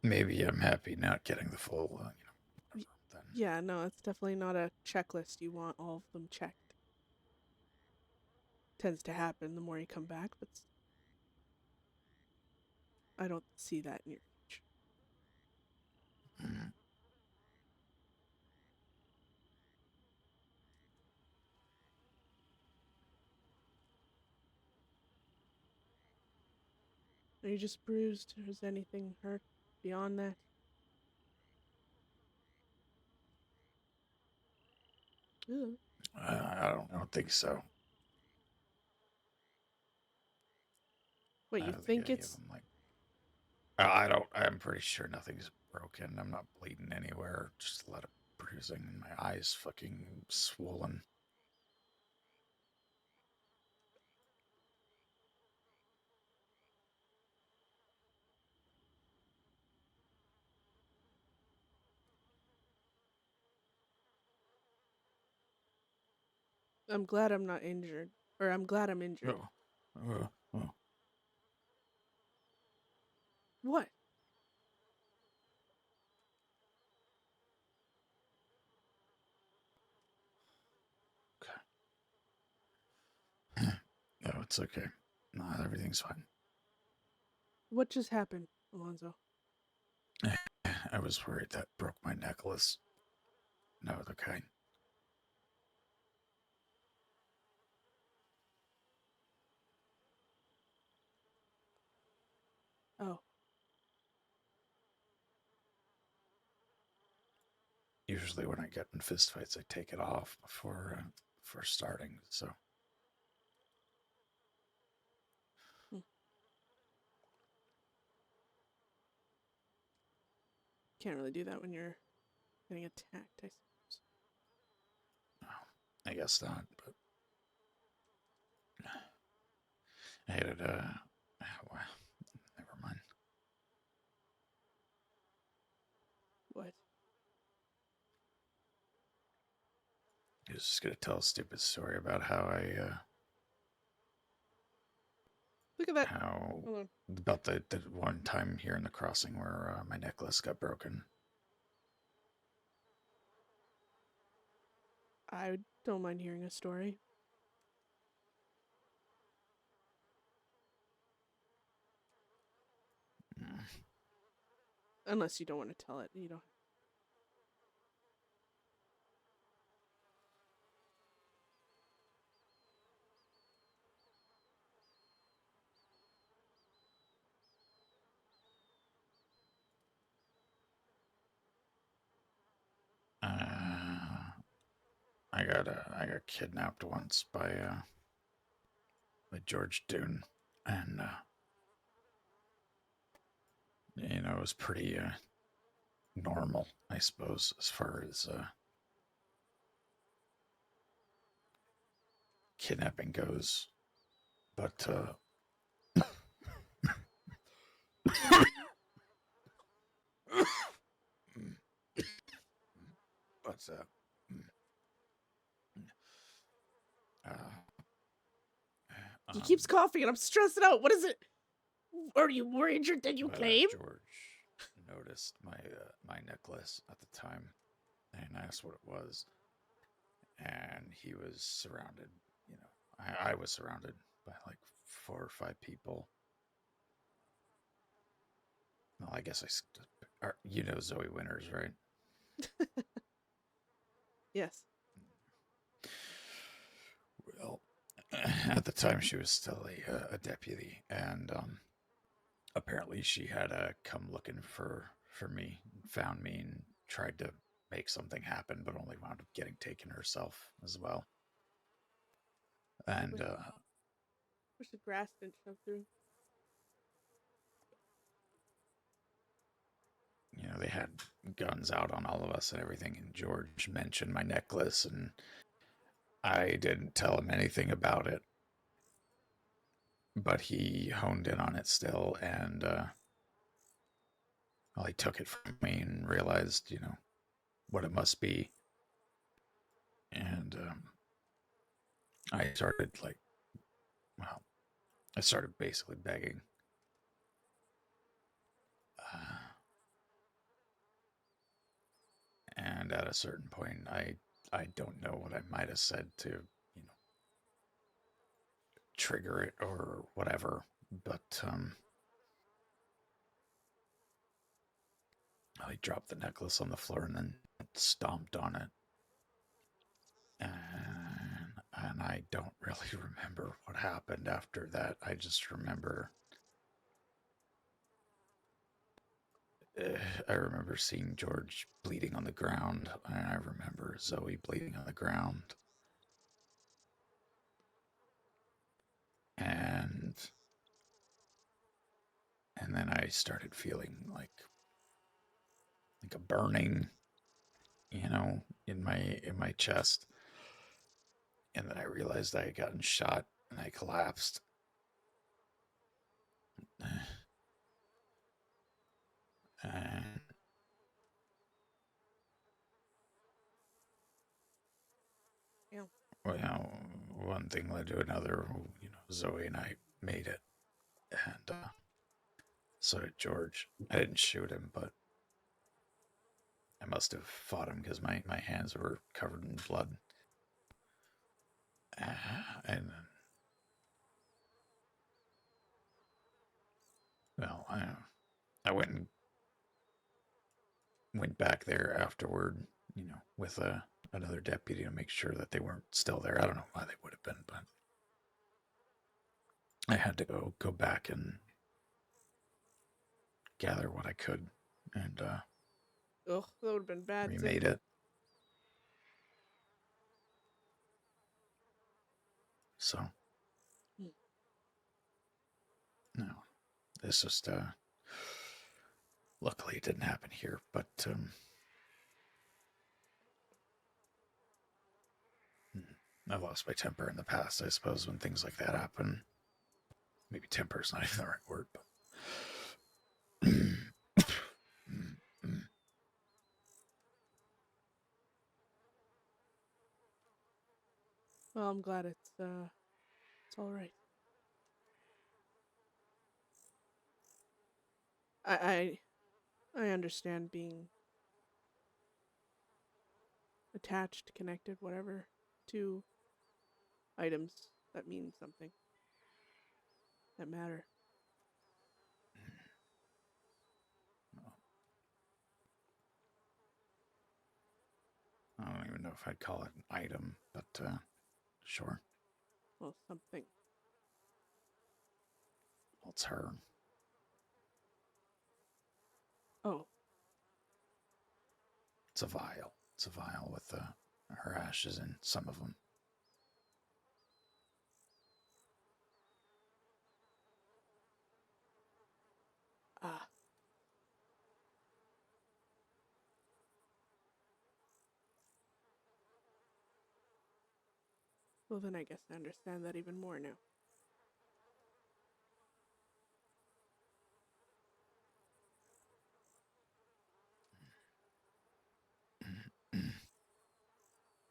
maybe I'm happy not getting the full, whatever, then. Yeah, no, it's definitely not a checklist. You want all of them checked. Tends to happen the more you come back, but I don't see that in your future. Mm. Are you just bruised, or is anything hurt beyond that? Ugh. I don't think so. What, I you don't think any of it's... them, like, I don't. I'm pretty sure nothing's broken. I'm not bleeding anywhere. Just a lot of bruising, and my eyes fucking swollen. I'm glad I'm not injured. Or I'm glad I'm injured. Oh. What? No, it's okay. No, everything's fine. What just happened, Alonzo? I was worried that broke my necklace. No, okay. Oh. Usually when I get in fistfights, I take it off before starting. So. Can't really do that when you're getting attacked, I suppose. I guess not, but I had it, well, never mind. What? I was just gonna tell a stupid story about how Look at that. how Hold on. about the one time here in the crossing where my necklace got broken. I don't mind hearing a story. Mm. Unless you don't want to tell it. You don't. I got kidnapped once by George Dune, and it was pretty normal, I suppose, as far as kidnapping goes, but but He keeps coughing and I'm stressing out. What is it? Are you more injured than you but, claim? George noticed my necklace at the time and asked what it was, and he was surrounded. I was surrounded by like 4 or 5 people. Well, I guess you know Zoe Winters, right? Yes. Well, at the time she was still a deputy, and apparently she had come looking for me, found me, and tried to make something happen, but only wound up getting taken herself as well. And Wish the grass didn't show through. you know, they had guns out on all of us and everything. And George mentioned my necklace, and I didn't tell him anything about it, but he honed in on it still, and well, he took it from me and realized, you know, what it must be. And I started I started basically begging. And at a certain point, I don't know what I might have said to, you know, trigger it or whatever, but I dropped the necklace on the floor and then stomped on it. And I don't really remember what happened after that. I just remember I remember seeing George bleeding on the ground, and I remember Zoe bleeding on the ground. And then I started feeling like a burning, you know, in my chest. And then I realized I had gotten shot, and I collapsed. And Yeah. well, you know, one thing led to another. You know, Zoe and I made it, and so did George. I didn't shoot him, but I must have fought him because my hands were covered in blood. And well, I went back there afterward, you know, with another deputy to make sure that they weren't still there. I don't know why they would have been, but I had to go back and gather what I could, and Ugh, that would have been bad. we too. made it. So, no, this just luckily it didn't happen here, but I've lost my temper in the past, I suppose, when things like that happen. Maybe temper is not even the right word, but Well, I'm glad it's all right. I understand being attached, connected, whatever, to items that mean something, that matter. I don't even know if I'd call it an item, but sure. Well, something. Well, it's her. Oh, It's a vial. It's a vial with her ashes in some of them. ah. Well, then I guess I understand that even more now.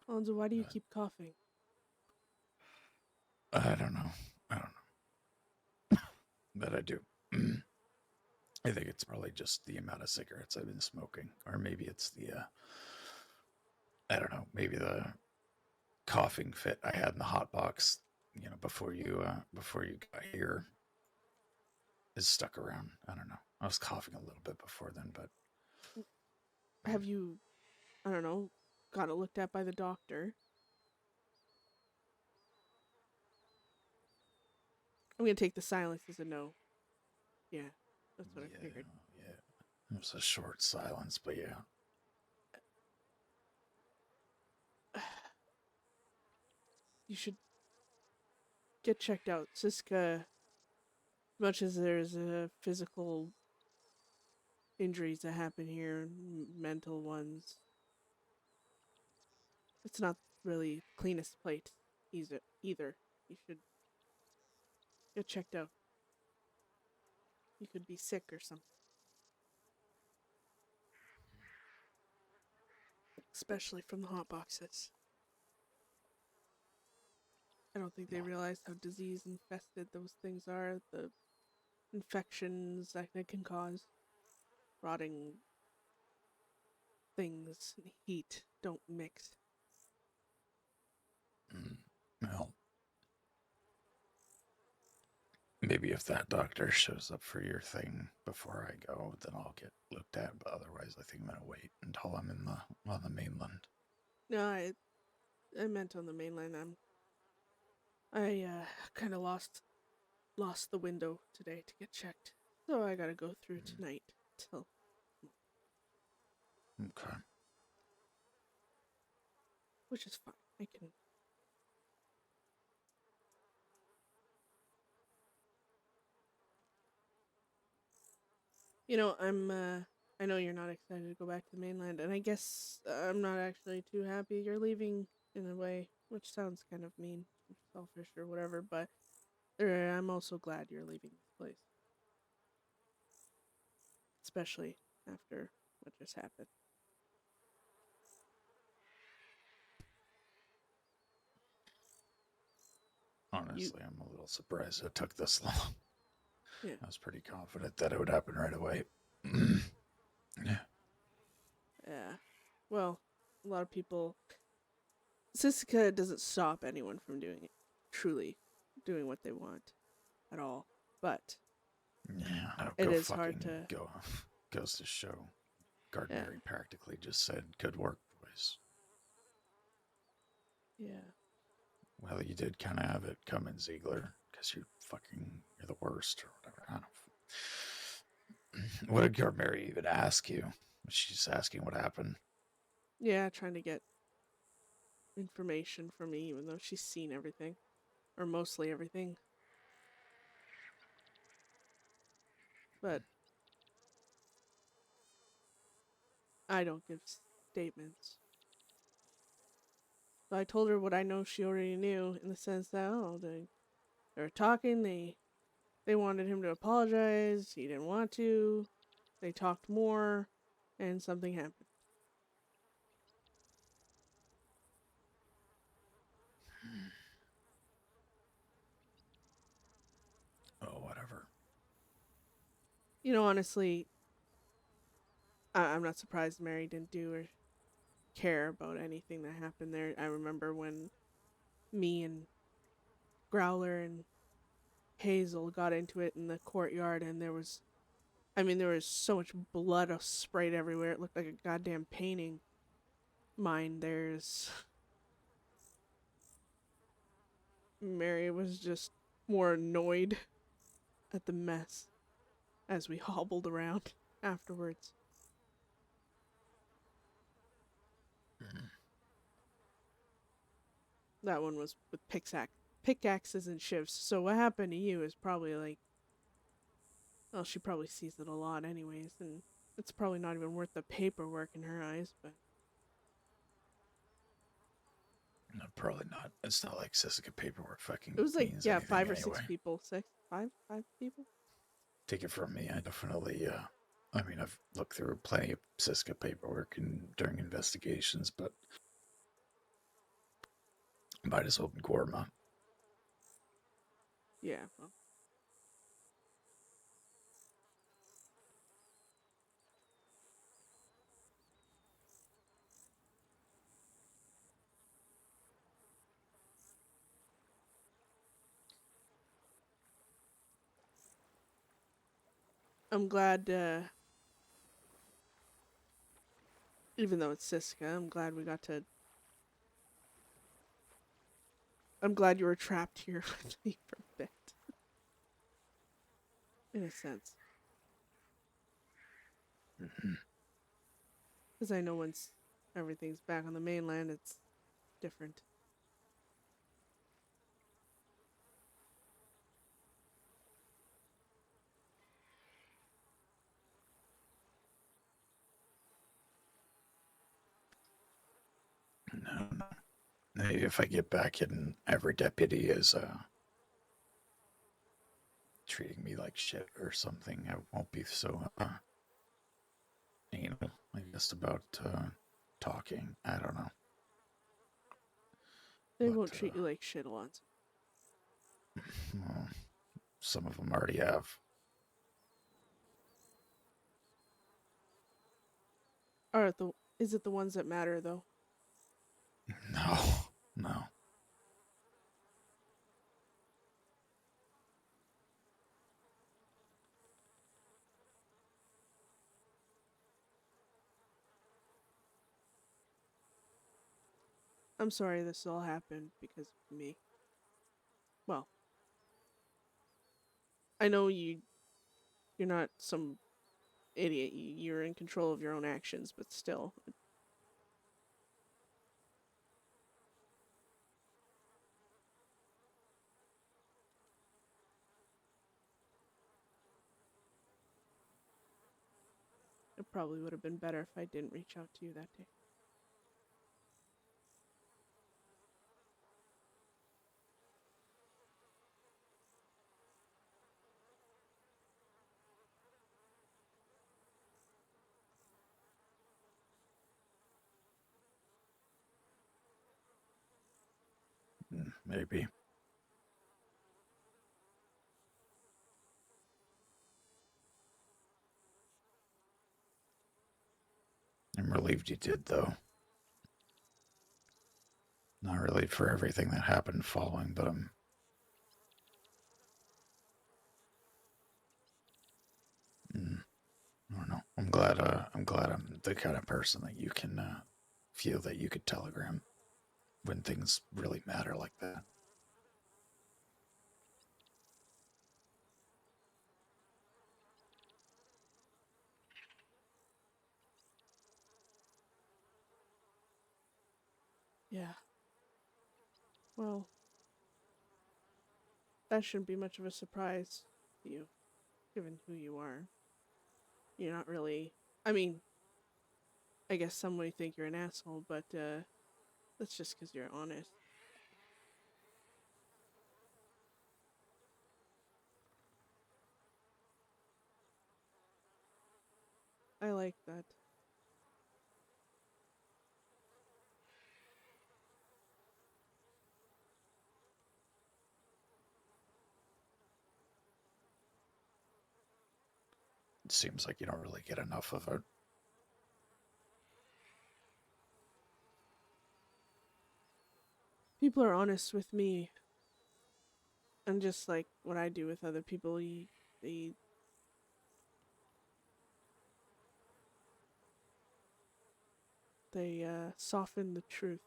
Alonzo, why do you keep coughing? I don't know. But I do. I think it's probably just the amount of cigarettes I've been smoking. Or maybe it's the, I don't know, maybe the coughing fit I had in the hot box, you know, before you got here is stuck around. I don't know. I was coughing a little bit before then, but Have you, I don't know, got it looked at by the doctor? I'm gonna take the silence as a no. Yeah, that's what I figured. Yeah. It was a short silence, but yeah. You should get checked out. Siska, as much as there's physical injuries that happen here, mental ones, it's not really the cleanest plate either. You should get checked out. You could be sick or something. Especially from the hot boxes. I don't think they realize how disease infested those things are. The infections that they can cause. Rotting things and heat don't mix. Well, maybe if that doctor shows up for your thing before I go, then I'll get looked at. But otherwise, I think I'm gonna wait until I'm on the mainland. No, I meant on the mainland. I kind of lost the window today to get checked, so I gotta go through tonight till. Okay. Which is fine. I can. You know, I know you're not excited to go back to the mainland, and I guess I'm not actually too happy you're leaving in a way, which sounds kind of mean, or selfish, or whatever. But I'm also glad you're leaving this place, especially after what just happened. Honestly, I'm a little surprised it took this long. Yeah. I was pretty confident that it would happen right away. Yeah. Yeah. Well, a lot of people. Siska doesn't stop anyone from doing it, truly doing what they want at all. But Yeah. it is hard to. Goes to show. Guard Yeah. Mary practically just said, "Good work, boys." Yeah. Well, you did kind of have it coming, Ziegler, because you're the worst or whatever. I don't. What did Guard Mary even ask you? She's asking what happened. Yeah, trying to get information from me, even though she's seen everything. Or mostly everything. But I don't give statements. So I told her what I know she already knew, in the sense that, they were talking, they wanted him to apologize, he didn't want to, they talked more, and something happened. Oh, whatever. You know, honestly, I'm not surprised Mary didn't do or care about anything that happened there. I remember when me and Growler and Hazel got into it in the courtyard, and there was so much blood sprayed everywhere. It looked like a goddamn painting. Mary was just more annoyed at the mess as we hobbled around afterwards. That one was with pickaxes and shivs. So what happened to you is probably like, well, she probably sees it a lot anyways, and it's probably not even worth the paperwork in her eyes, but No, probably not. It's not like Siska paperwork fucking it was like, means yeah, anything 5 or anyway. 6 people. Five people? Take it from me, I definitely, I've looked through plenty of Siska paperwork during investigations, but might as well be Gorma. Yeah, well. I'm glad, even though it's Siska, I'm glad you were trapped here with me for a bit. In a sense. Because I know once everything's back on the mainland, it's different. Maybe if I get back and every deputy is treating me like shit or something, I won't be so anal, I guess, about talking. I don't know. They But, won't treat you like shit, Alonzo. well, some of them already have. Is it the ones that matter though? No, no. I'm sorry this all happened because of me. Well, I know you're not some idiot. You're in control of your own actions, but still. It probably would have been better if I didn't reach out to you that day. Maybe. I'm relieved you did, though. Not relieved for everything that happened following, but I don't know. I'm glad I'm the kind of person that you can feel that you could telegram when things really matter like that. Yeah. Well, that shouldn't be much of a surprise to you, given who you are. You're not really. I mean, I guess some may think you're an asshole, but that's just because you're honest. I like that. It seems like you don't really get enough of it. People are honest with me, and just like what I do with other people, they soften the truth,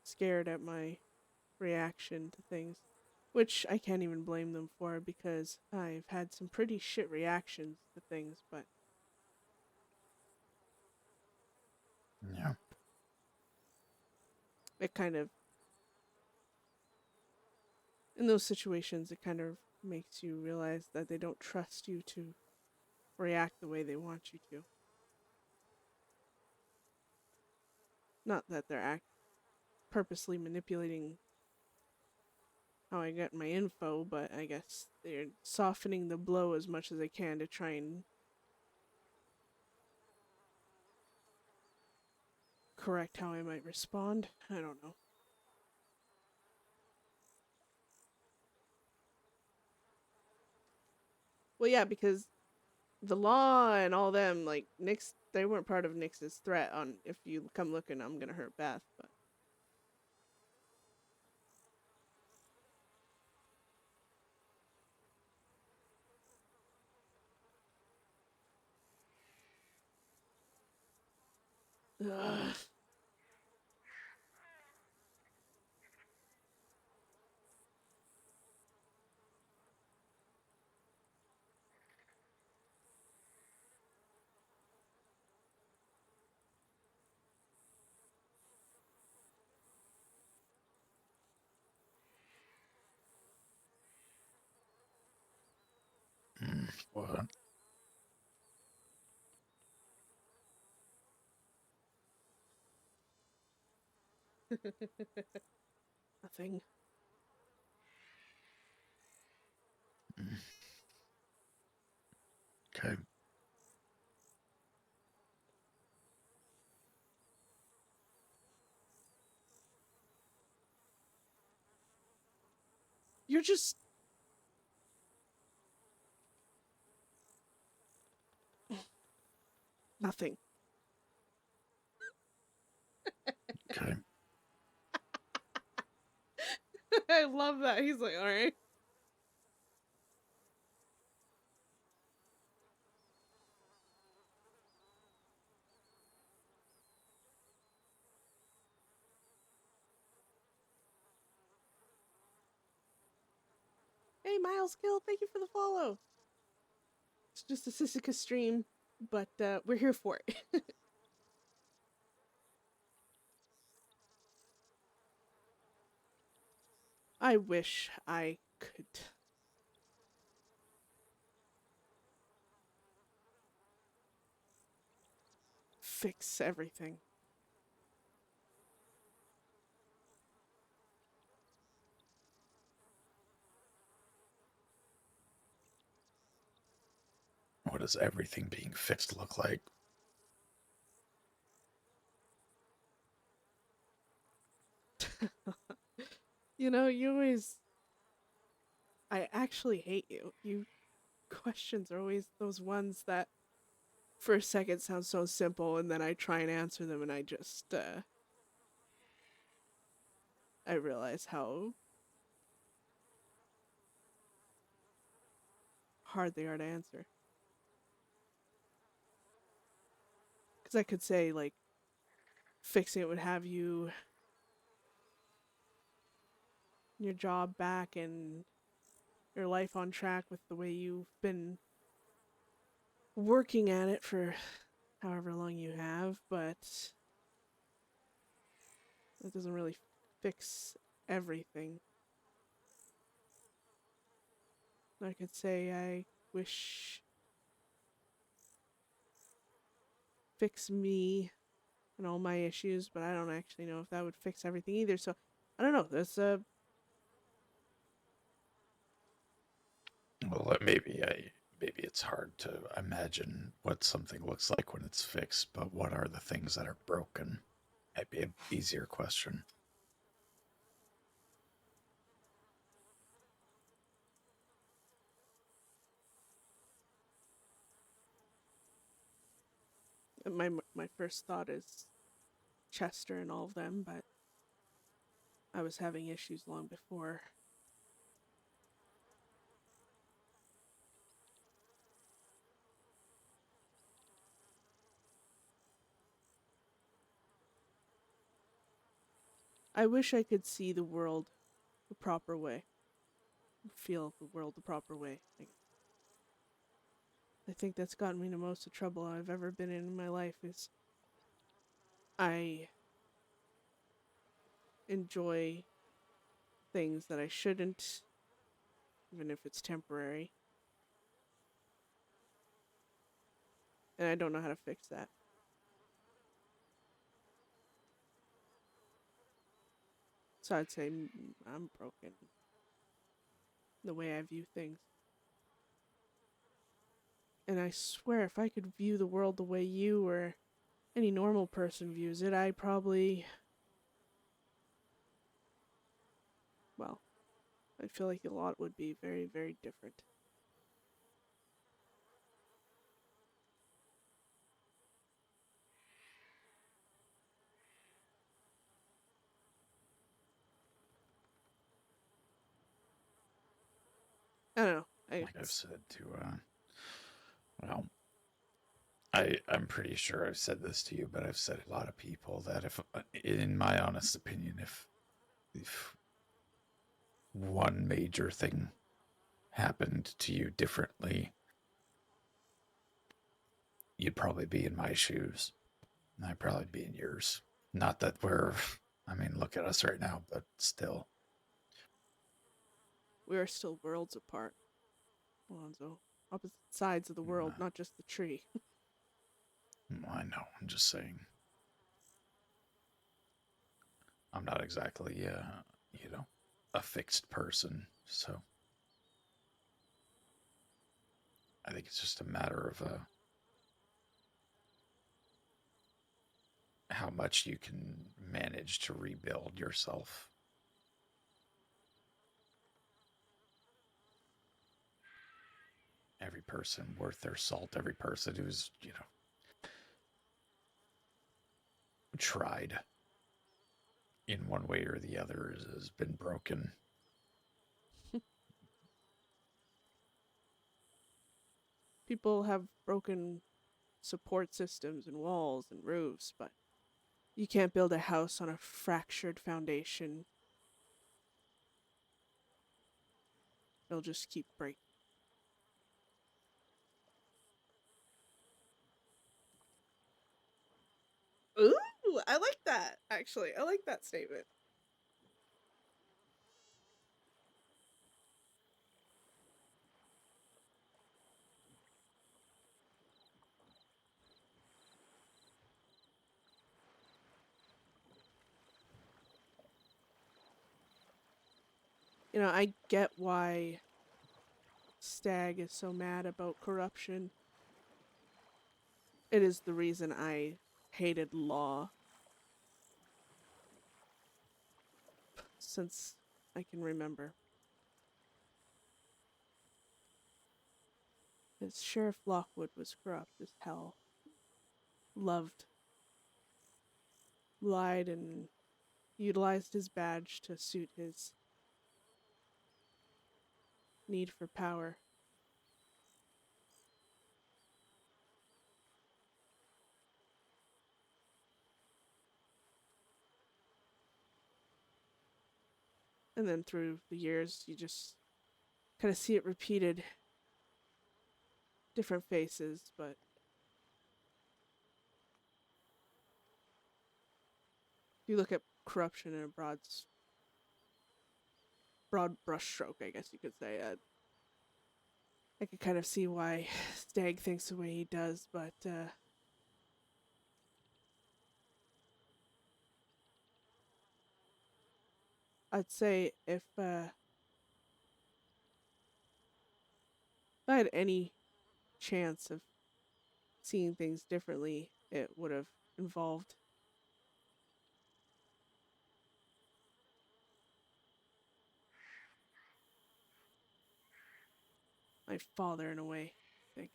scared at my reaction to things, which I can't even blame them for because I've had some pretty shit reactions to things, but Yeah. it kind of, in those situations, it kind of makes you realize that they don't trust you to react the way they want you to. Not that they're purposely manipulating how I get my info, but I guess they're softening the blow as much as they can to try and correct how I might respond. I don't know. Well, yeah, because the law and all them, like, Nix, they weren't part of Nix's threat on if you come looking, I'm gonna hurt Beth, but. Ugh. What? Nothing. Okay. You're just... Nothing. Okay. I love that. He's like, alright. Hey, Miles Kill, thank you for the follow. It's just a Sissika stream, but we're here for it. I wish I could fix everything. What does everything being fixed look like? You know, you always... I actually hate you. You questions are always those ones that for a second sound so simple, and then I try and answer them and I just, I realize how hard they are to answer. Because I could say, like, fixing it would have you your job back and your life on track with the way you've been working at it for however long you have, but it doesn't really fix everything. I could say I wish fix me and all my issues, but I don't actually know if that would fix everything either. So I don't know. That's Well, maybe it's hard to imagine what something looks like when it's fixed, but what are the things that are broken? Might be an easier question. my first thought is Chester and all of them, but I was having issues long before. I wish I could see the world the proper way. Feel the world the proper way. I think that's gotten me into most of the trouble I've ever been in my life is I enjoy things that I shouldn't, even if it's temporary. And I don't know how to fix that. So I'd say I'm broken. The way I view things. And I swear, if I could view the world the way you or any normal person views it, I probably... Well, I feel like a lot would be very, very different. I don't know. Like I've said to, well, I'm pretty sure I've said this to you, but I've said to a lot of people that if, in my honest opinion, if one major thing happened to you differently, you'd probably be in my shoes. And I'd probably be in yours. Not that I mean, look at us right now, but still. We are still worlds apart, Alonzo. Opposite sides of the world, not just the tree. I know, I'm just saying. I'm not exactly, you know, a fixed person, so I think it's just a matter of how much you can manage to rebuild yourself. Every person worth their salt, every person who's, you know, tried in one way or the other has been broken. People have broken support systems and walls and roofs, but you can't build a house on a fractured foundation. It'll just keep breaking. Ooh, I like that, actually. I like that statement. You know, I get why Stag is so mad about corruption. It is the reason I hated law since I can remember. Because Sheriff Lockwood was corrupt as hell. Lied, and utilized his badge to suit his need for power. And then through the years, you just kind of see it repeated. Different faces, but if you look at corruption in a broad brushstroke, I guess you could say. I could kind of see why Stag thinks the way he does, but I'd say if I had any chance of seeing things differently, it would have involved my father in a way, I think.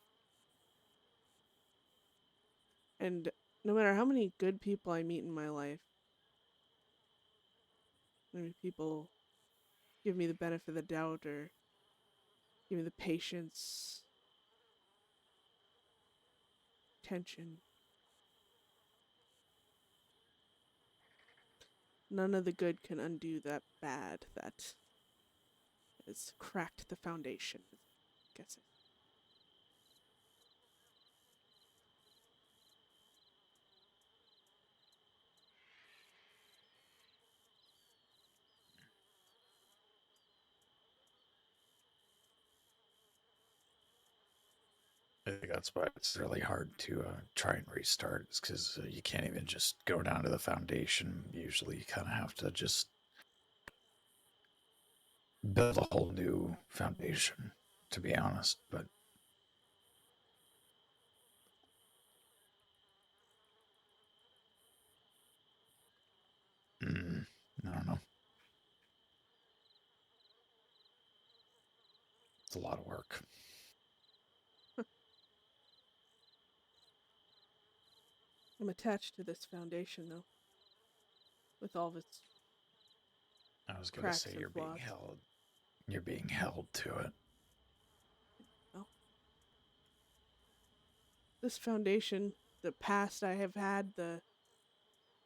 And no matter how many good people I meet in my life, maybe people give me the benefit of the doubt or give me the patience, attention. None of the good can undo that bad that has cracked the foundation, I guess. I think that's why it's really hard to try and restart. It's because you can't even just go down to the foundation. Usually, you kind of have to just build a whole new foundation, to be honest. But I don't know. It's a lot of work. I'm attached to this foundation, though, with all of its I was going to cracks say and you're being flaws. held. You're being held to it. Oh. This foundation, the past I have had,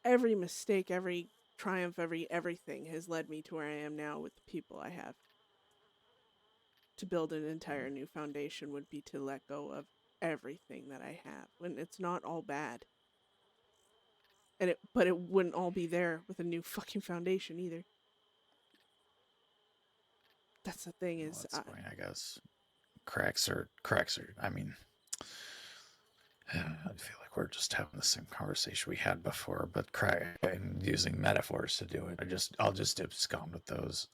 every mistake, every triumph, everything has led me to where I am now with the people I have. To build an entire new foundation would be to let go of everything that I have when it's not all bad. But it wouldn't all be there with a new fucking foundation either. That's the thing Well, is, that's the point, I guess. Cracks are. I mean, I feel like we're just having the same conversation we had before, but and using metaphors to do it. I'll just abscond with those.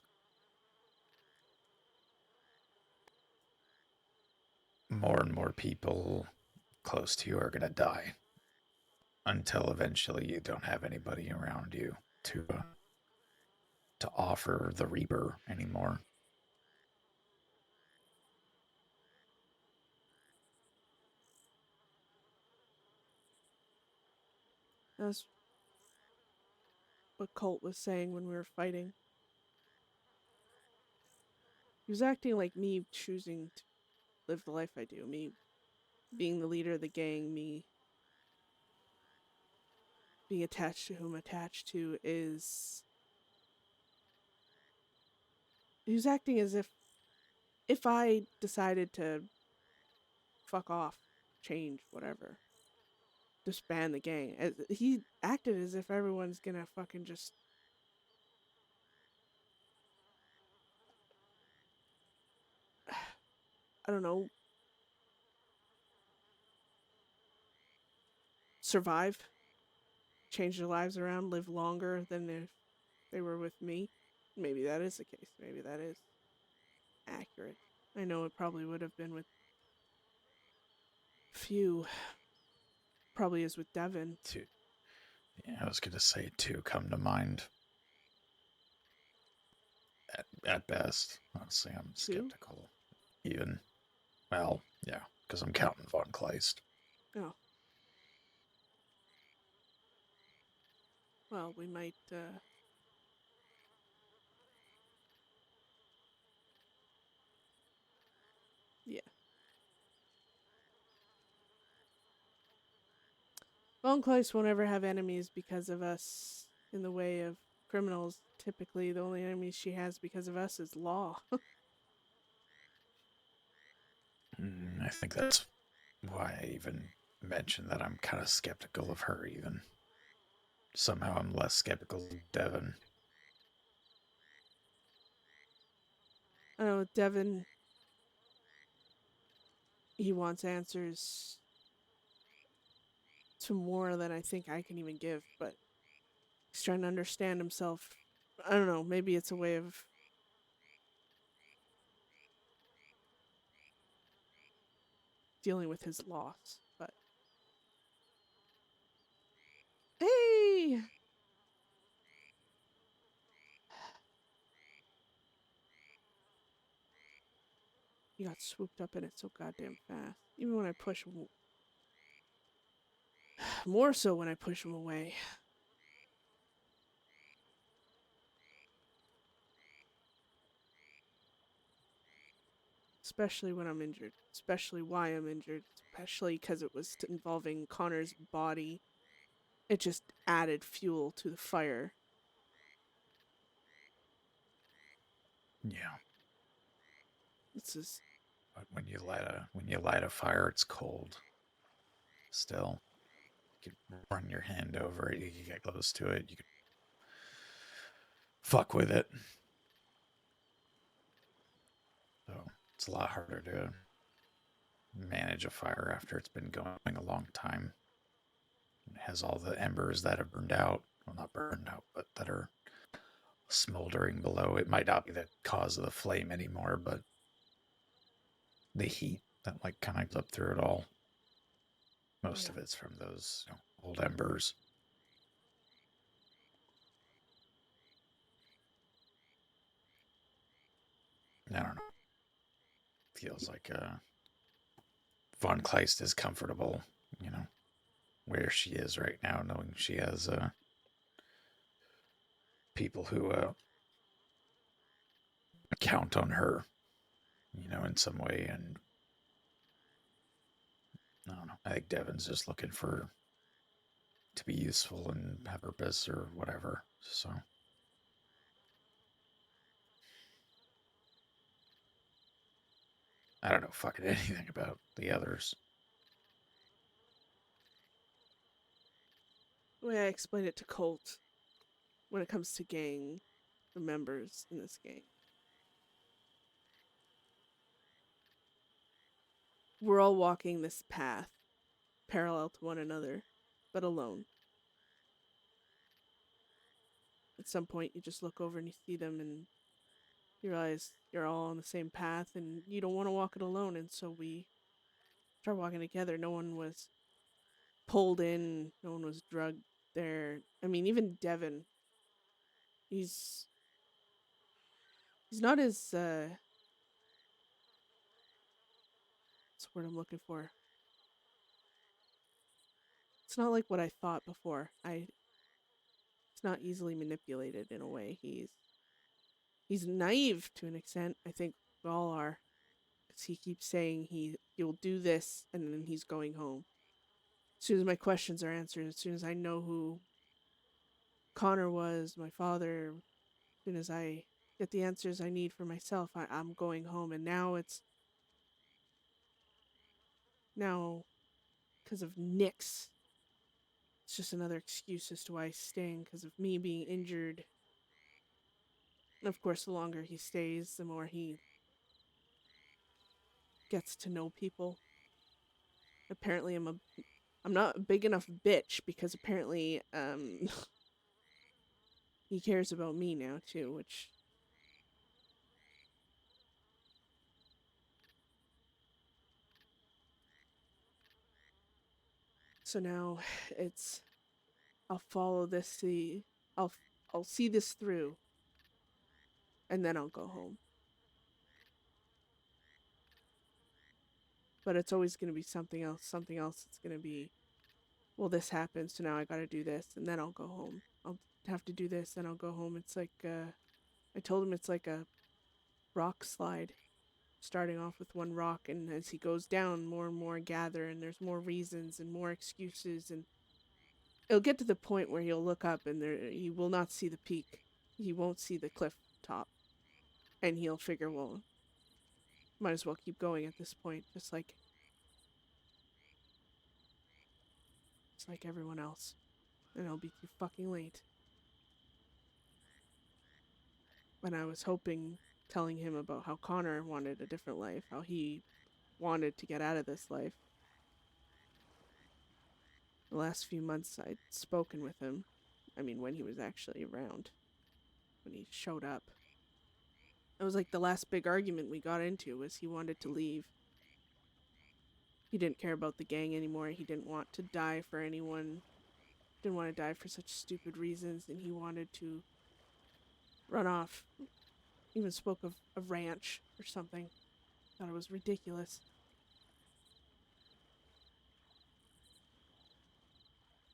More and more people close to you are gonna die until eventually you don't have anybody around you to offer the Reaper anymore. That's what Colt was saying when we were fighting. He was acting like me choosing to live the life I do, me being the leader of the gang, me being attached to who I'm attached to is... He was acting as if I decided to fuck off, change, whatever, disband the gang, he acted as if everyone's gonna fucking just... I don't know, survive, change their lives around, live longer than if they were with me. Maybe that is the case. Maybe that is accurate. I know it probably would have been with few. Probably is with Devin. Two. Yeah, I was gonna say two come to mind. At best, honestly, I'm skeptical. Even, well, yeah, because I'm counting Von Kleist. Oh. Well, we might, yeah. Von Kleist won't ever have enemies because of us in the way of criminals. Typically, the only enemies she has because of us is law. I think that's why I even mentioned that I'm kind of skeptical of her, even. Somehow I'm less skeptical of Devin. I know Devin, he wants answers to more than I think I can even give, but he's trying to understand himself. I don't know, maybe it's a way of dealing with his loss, but... Hey! He got swooped up in it so goddamn fast. Even when I push him... More so when I push him away. Especially when I'm injured. Especially why I'm injured. Especially because it was involving Connor's body. It just added fuel to the fire. Yeah. This is... But when you light a fire, it's cold. Still, you can run your hand over it. You can get close to it. You can fuck with it. So it's a lot harder to manage a fire after it's been going a long time. It has all the embers that have burned out. Well, not burned out, but that are smoldering below. It might not be the cause of the flame anymore, but the heat that like kind of up through it all. Most of it's from those old embers. I don't know. Feels like Von Kleist is comfortable, where she is right now, knowing she has people who count on her, in some way. And I don't know. I think Devin's just looking to be useful and have purpose or whatever. So I don't know fucking anything about the others. The way I explain it to Colt when it comes to gang, the members in this gang. We're all walking this path parallel to one another, but alone. At some point, you just look over and you see them, and you realize you're all on the same path, and you don't want to walk it alone. And so we start walking together. No one was pulled in. No one was drugged there. I mean, even Devin. He's not as what's the word I'm looking for? It's not like what I thought before. It's not easily manipulated in a way. He's naive to an extent. I think we all are, because he keeps saying he'll do this and then he's going home. As soon as my questions are answered, as soon as I know who Connor was, my father, as soon as I get the answers I need for myself, I'm going home. And now because of Nick's, it's just another excuse as to why he's staying, because of me being injured. And of course, the longer he stays, the more he gets to know people. Apparently, I'm not a big enough bitch, because apparently he cares about me now too, which so now it's I'll follow this I'll see this through, and then I'll go home. But it's always going to be something else. It's going to be, well, this happened, so now I got to do this, and then I'll go home. I'll have to do this, then I'll go home. It's like, I told him it's like a rock slide, starting off with one rock, and as he goes down, more and more gather, and there's more reasons and more excuses, and it'll get to the point where he'll look up and he will not see the peak. He won't see the cliff top, and he'll figure, well, might as well keep going at this point, just like everyone else, and it'll be too fucking late. And I was hoping, telling him about how Connor wanted a different life, how he wanted to get out of this life. The last few months I'd spoken with him. I mean, when he was actually around. When he showed up. It was like the last big argument we got into was he wanted to leave. He didn't care about the gang anymore. He didn't want to die for anyone. Didn't want to die for such stupid reasons, and he wanted to run off. Even spoke of a ranch or something. Thought it was ridiculous.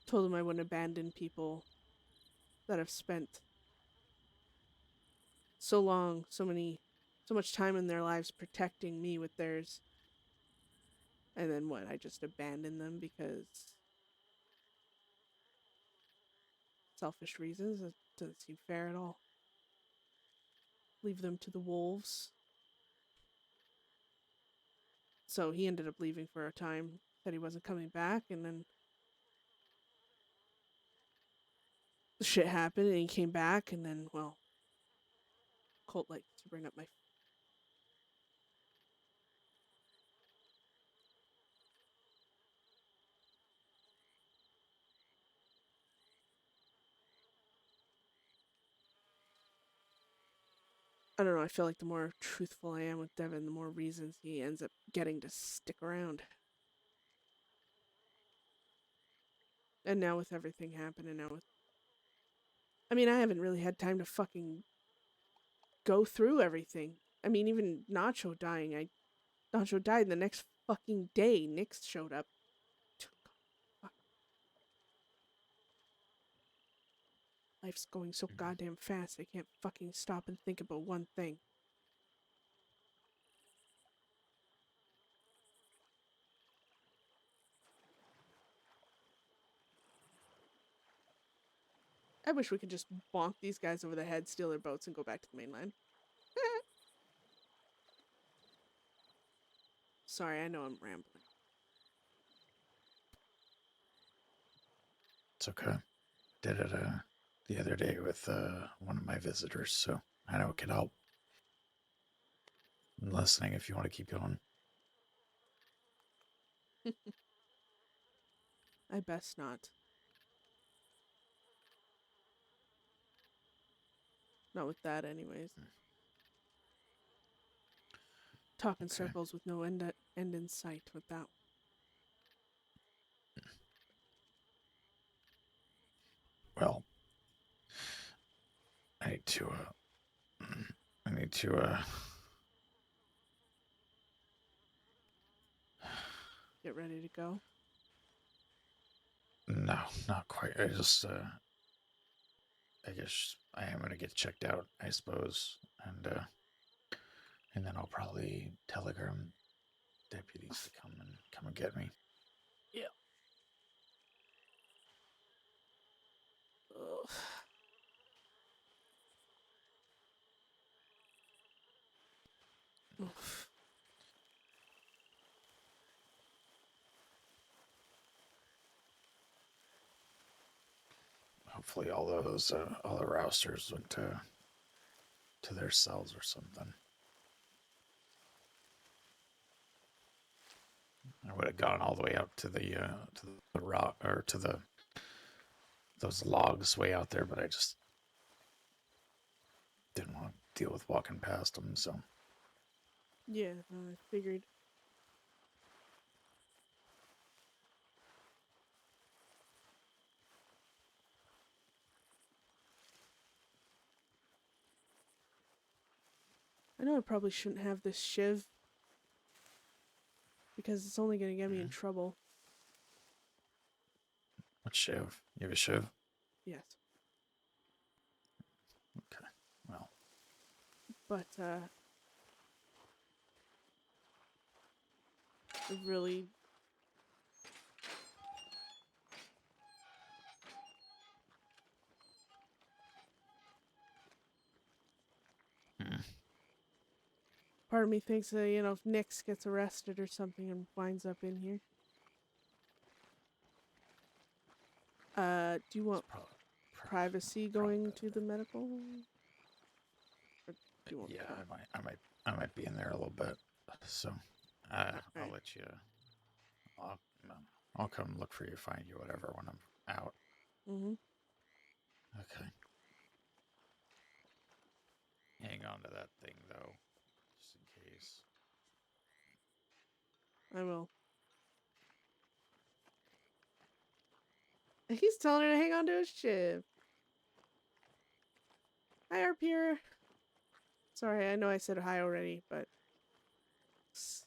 Told him I wouldn't abandon people that have spent so long, so much time in their lives protecting me with theirs. And then what, I just abandon them because selfish reasons? It doesn't seem fair at all. Leave them to the wolves. So he ended up leaving for a time, said he wasn't coming back, and then the shit happened and he came back, and then, well, Colt likes to bring up my I don't know, I feel like the more truthful I am with Devin, the more reasons he ends up getting to stick around. And now with everything happening, I mean, I haven't really had time to fucking go through everything. I mean, even Nacho dying, Nacho died the next fucking day. Nick showed up. Fuck. Life's going so goddamn fast, I can't fucking stop and think about one thing. I wish we could just bonk these guys over the head, steal their boats, and go back to the mainland. Sorry, I know I'm rambling. It's okay. Did it the other day with one of my visitors, so I know it could help. I'm listening if you want to keep going. I best not. Not with that, anyways. Talk in Okay. circles with no end in sight with that. Well, I need to, I need to, Get ready to go. no, not quite. I just, I guess I am gonna get checked out, I suppose, and then I'll probably telegram deputies to come and get me. Yeah. Ugh. Oof. Hopefully, all the rousters went to their cells or something. I would have gone all the way out to the rock or to those logs way out there, but I just didn't want to deal with walking past them. So Yeah, I figured. I know I probably shouldn't have this shiv because it's only going to get me in trouble. what shiv? You have a shiv? Yes. Okay. Well, But really part of me thinks that, you know, if Nix gets arrested or something and winds up in here. Do you want privacy going to the medical? Or do you want yeah, that? I might be in there a little bit. So I'll Alright. let you. I'll, I'll come look for you, find you, whatever, when I'm out. Mm-hmm. Okay. Hang on to that thing though, just in case. I will. He's telling her to hang on to his shiv. Hi, RPR. Sorry, I know I said hi already, but say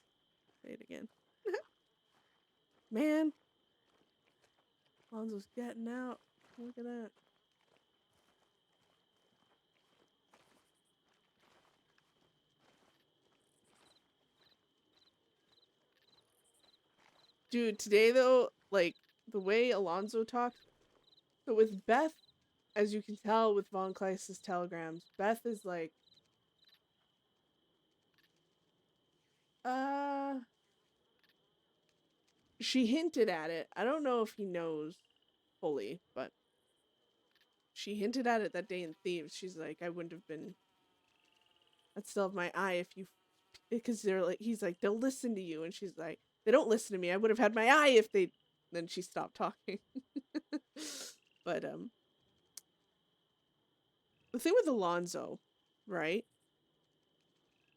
it again. Man, Lonzo's getting out. Look at that. Dude, today though, like the way Alonzo talked, so with Beth, as you can tell with Von Kleist's telegrams, Beth is like, she hinted at it. I don't know if he knows fully, but she hinted at it that day in Thieves. She's like, I wouldn't have been. I'd still have my eye if you, because they're like, he's like, they'll listen to you, and she's like, they don't listen to me. I would have had my eye if they. Then she stopped talking. But the thing with Alonzo, right?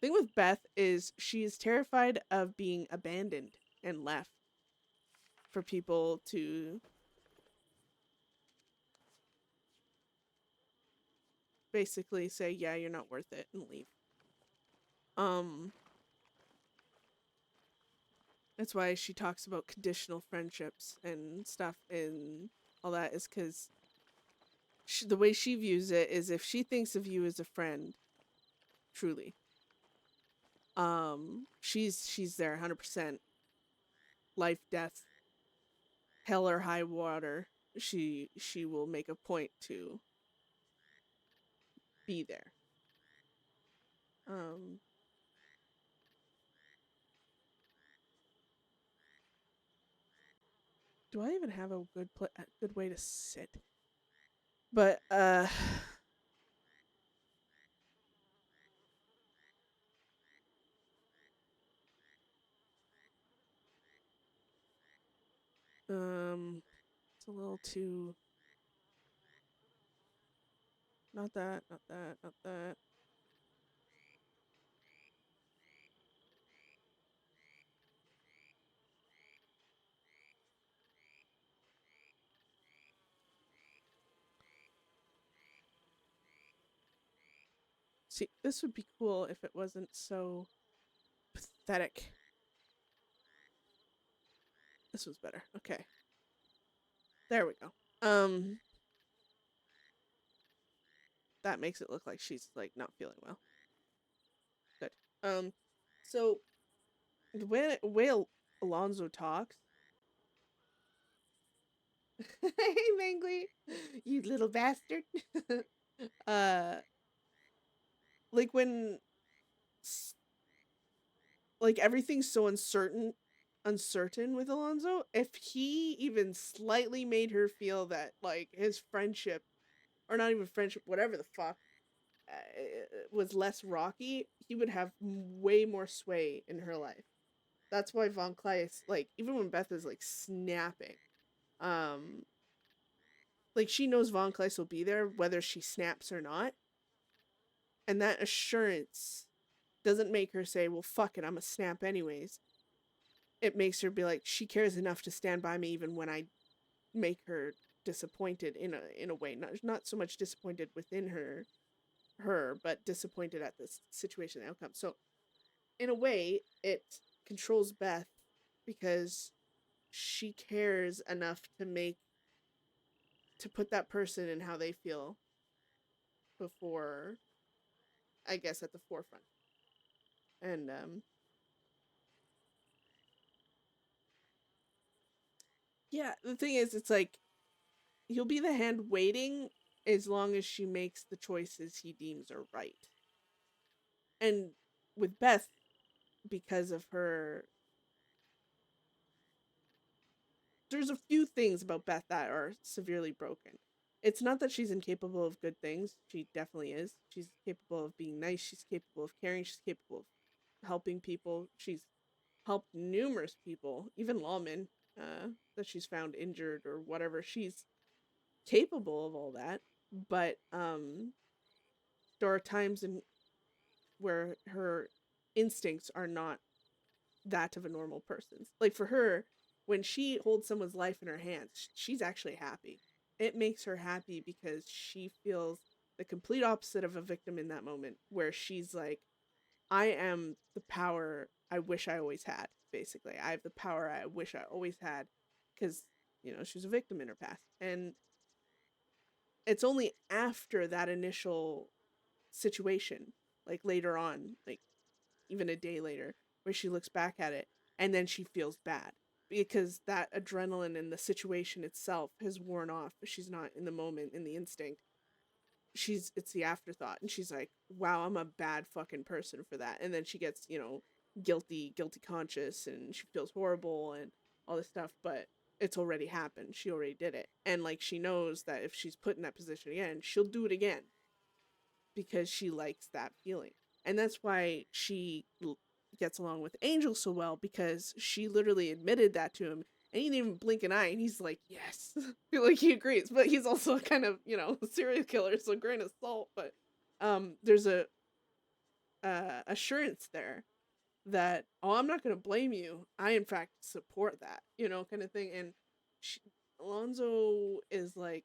The thing with Beth is she is terrified of being abandoned and left for people to basically say, yeah, you're not worth it, and leave. That's why she talks about conditional friendships and stuff and all that, is because the way she views it is if she thinks of you as a friend, truly, she's there 100%, life, death, hell or high water. She will make a point to be there. Do I even have a good way to sit? But It's a little too... Not that, not that, not that. See, this would be cool if it wasn't so pathetic. This was better. Okay. There we go. That makes it look like she's like not feeling well. Good. So the way Alonzo talks. Hey, Mangly, you little bastard. Like when like everything's so uncertain with Alonzo, if he even slightly made her feel that like his friendship, or not even friendship, whatever the fuck, was less rocky, he would have way more sway in her life. That's why Von Kleist, like, even when Beth is like snapping, like she knows Von Kleist will be there whether she snaps or not, and that assurance doesn't make her say, well, fuck it, I'm a snap anyways. It makes her be like, she cares enough to stand by me even when I make her disappointed in a way. Not so much disappointed within her, but disappointed at this situation, the outcome. So in a way, it controls Beth because she cares enough to put that person and how they feel before, I guess, at the forefront. And yeah, the thing is, it's like he'll be the hand waiting as long as she makes the choices he deems are right. And with Beth, because of her, there's a few things about Beth that are severely broken. It's not that she's incapable of good things. She definitely is. She's capable of being nice. She's capable of caring. She's capable of helping people. She's helped numerous people, even lawmen, that she's found injured or whatever. She's capable of all that. But there are times where her instincts are not that of a normal person's. Like for her, when she holds someone's life in her hands, she's actually happy. It makes her happy because she feels the complete opposite of a victim in that moment, where she's like, I am the power I wish I always had, basically. I have the power I wish I always had, because, she was a victim in her past. And it's only after that initial situation, like later on, like even a day later, where she looks back at it and then she feels bad because that adrenaline and the situation itself has worn off. She's not in the moment, in the instinct. It's the afterthought, and she's like, wow, I'm a bad fucking person for that. And then she gets, guilty conscious, and she feels horrible and all this stuff, but it's already happened. She already did it. And like, she knows that if she's put in that position again, she'll do it again because she likes that feeling. And that's why she gets along with Angel so well, because she literally admitted that to him, and he didn't even blink an eye, and he's like, yes. Like, he agrees, but he's also kind of, serial killer, so grain of salt. But there's a assurance there that, oh, I'm not going to blame you. I, in fact, support that, kind of thing. And Alonzo is, like,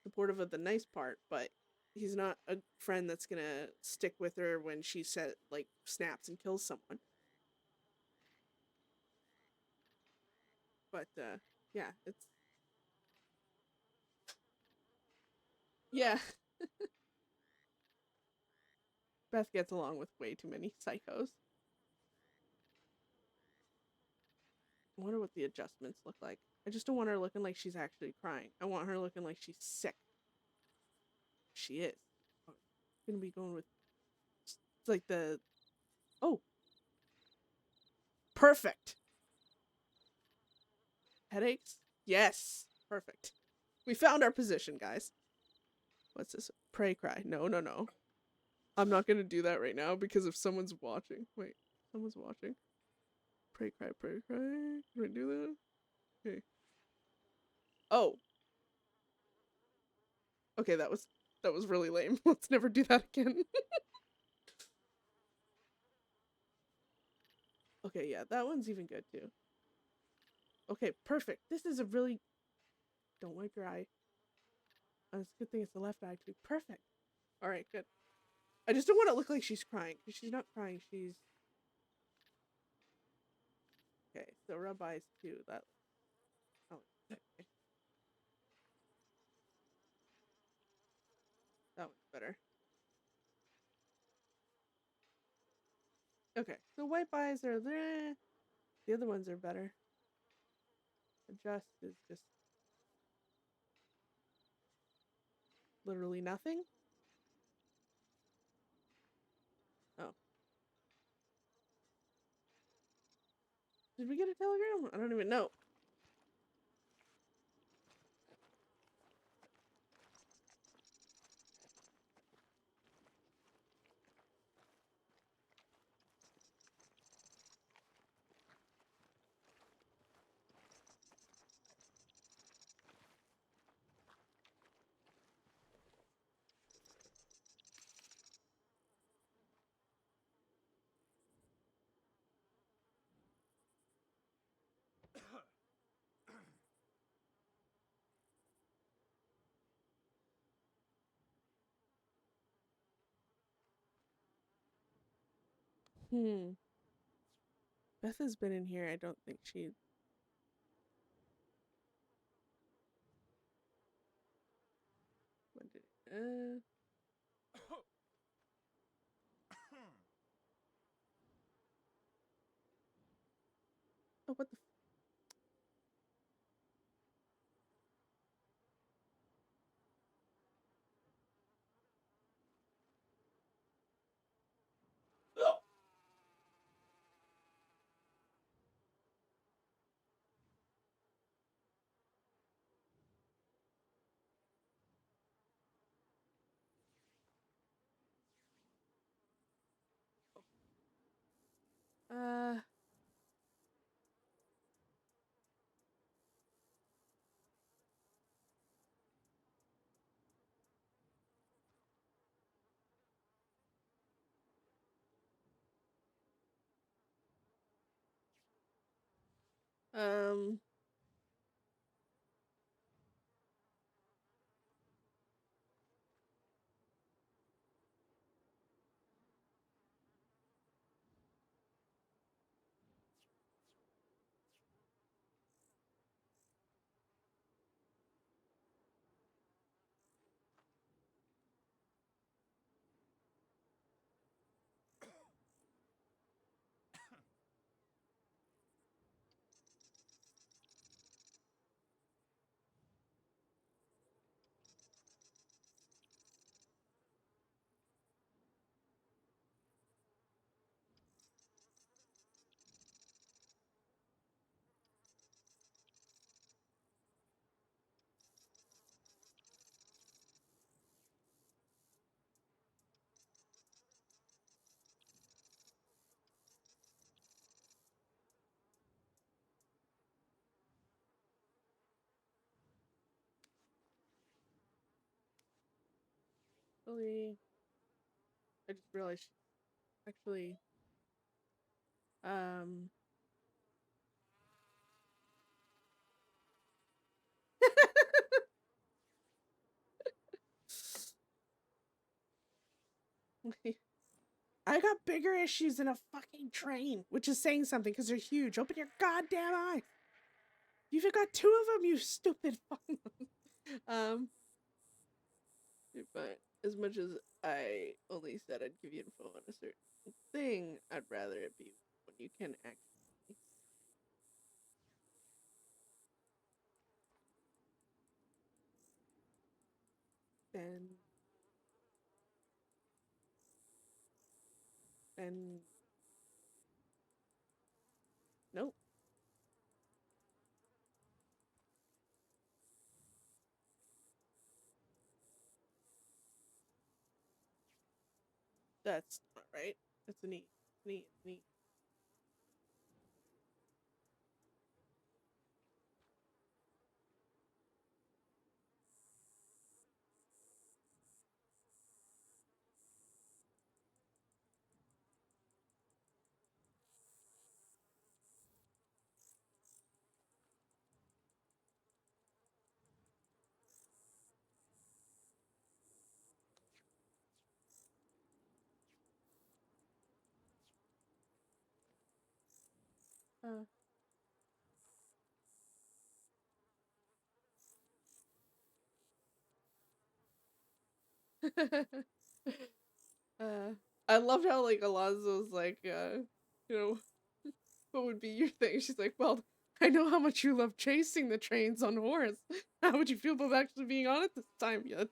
supportive of the nice part, but he's not a friend that's gonna stick with her when she snaps and kills someone. But yeah, yeah. Beth gets along with way too many psychos. I wonder what the adjustments look like. I just don't want her looking like she's actually crying. I want her looking like she's sick. She is. I'm gonna be going with, it's like perfect. Headaches? Yes. Perfect. We found our position, guys. What's this? Pray cry. No. I'm not gonna do that right now because if someone's watching. Wait, someone's watching. Pray cry. Can I do that? Okay. Oh. Okay, that was really lame. Let's never do that again. Okay, yeah, that one's even good too. Okay, perfect. This is a really... Don't wipe your eye. It's a good thing it's the left eye too. Perfect. Alright, good. I just don't want it to look like she's crying, because she's not crying, she's... Okay, so rub eyes too. That... Oh, okay. That one's better. Okay, so wipe eyes are there. The other ones are better. Adjust is just literally nothing. Oh. Did we get a telegram? I don't even know. Beth has been in here. I don't think she... When did... Oh, what the... Uh... Um... Actually... I just realized... Actually... I got bigger issues than a fucking train, which is saying something because they're huge. Open your goddamn eyes. You've got 2 of them, you stupid fucking... But as much as I only said I'd give you info on a certain thing, I'd rather it be when you can actually... And nope. That's not right. That's a knee. Knee. Uh. I loved how like Alonzo was like, you know, what would be your thing? She's like, well, I know how much you love chasing the trains on horse. How would you feel about actually being on it this time? Yeah,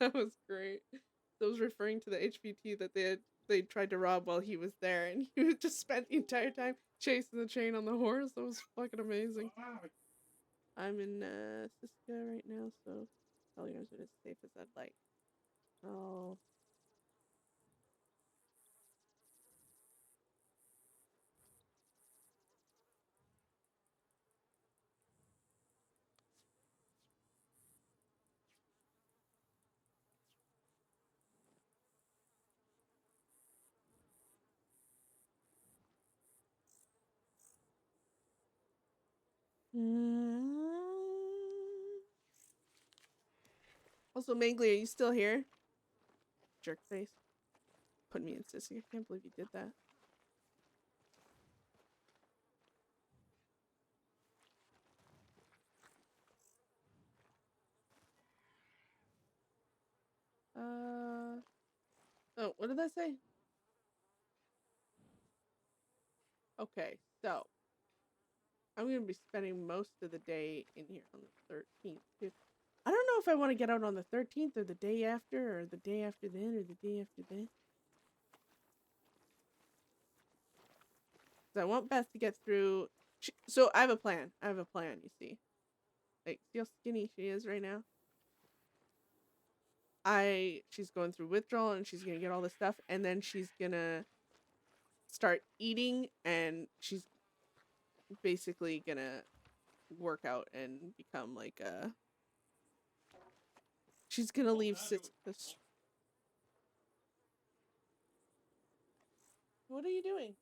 that was great. That was referring to the HVT that they tried to rob while he was there, and he would just spent the entire time chasing the train on the horse. That was fucking amazing. I'm in Siska right now, so probably not as safe as I'd like. Oh. Also, Mangley, are you still here? Jerk face. Put me in sissy. I can't believe you did that. Oh, what did I say? Okay, so I'm gonna be spending most of the day in here on the 13th too. I don't know if I want to get out on the 13th or the day after, or the day after then, or the day after then. I want Beth to get through. So I have a plan. You see, like, see how skinny she is right now. She's going through withdrawal and she's gonna get all this stuff, and then she's gonna start eating, and she's basically gonna work out and become like a. She's gonna leave this. What are you doing?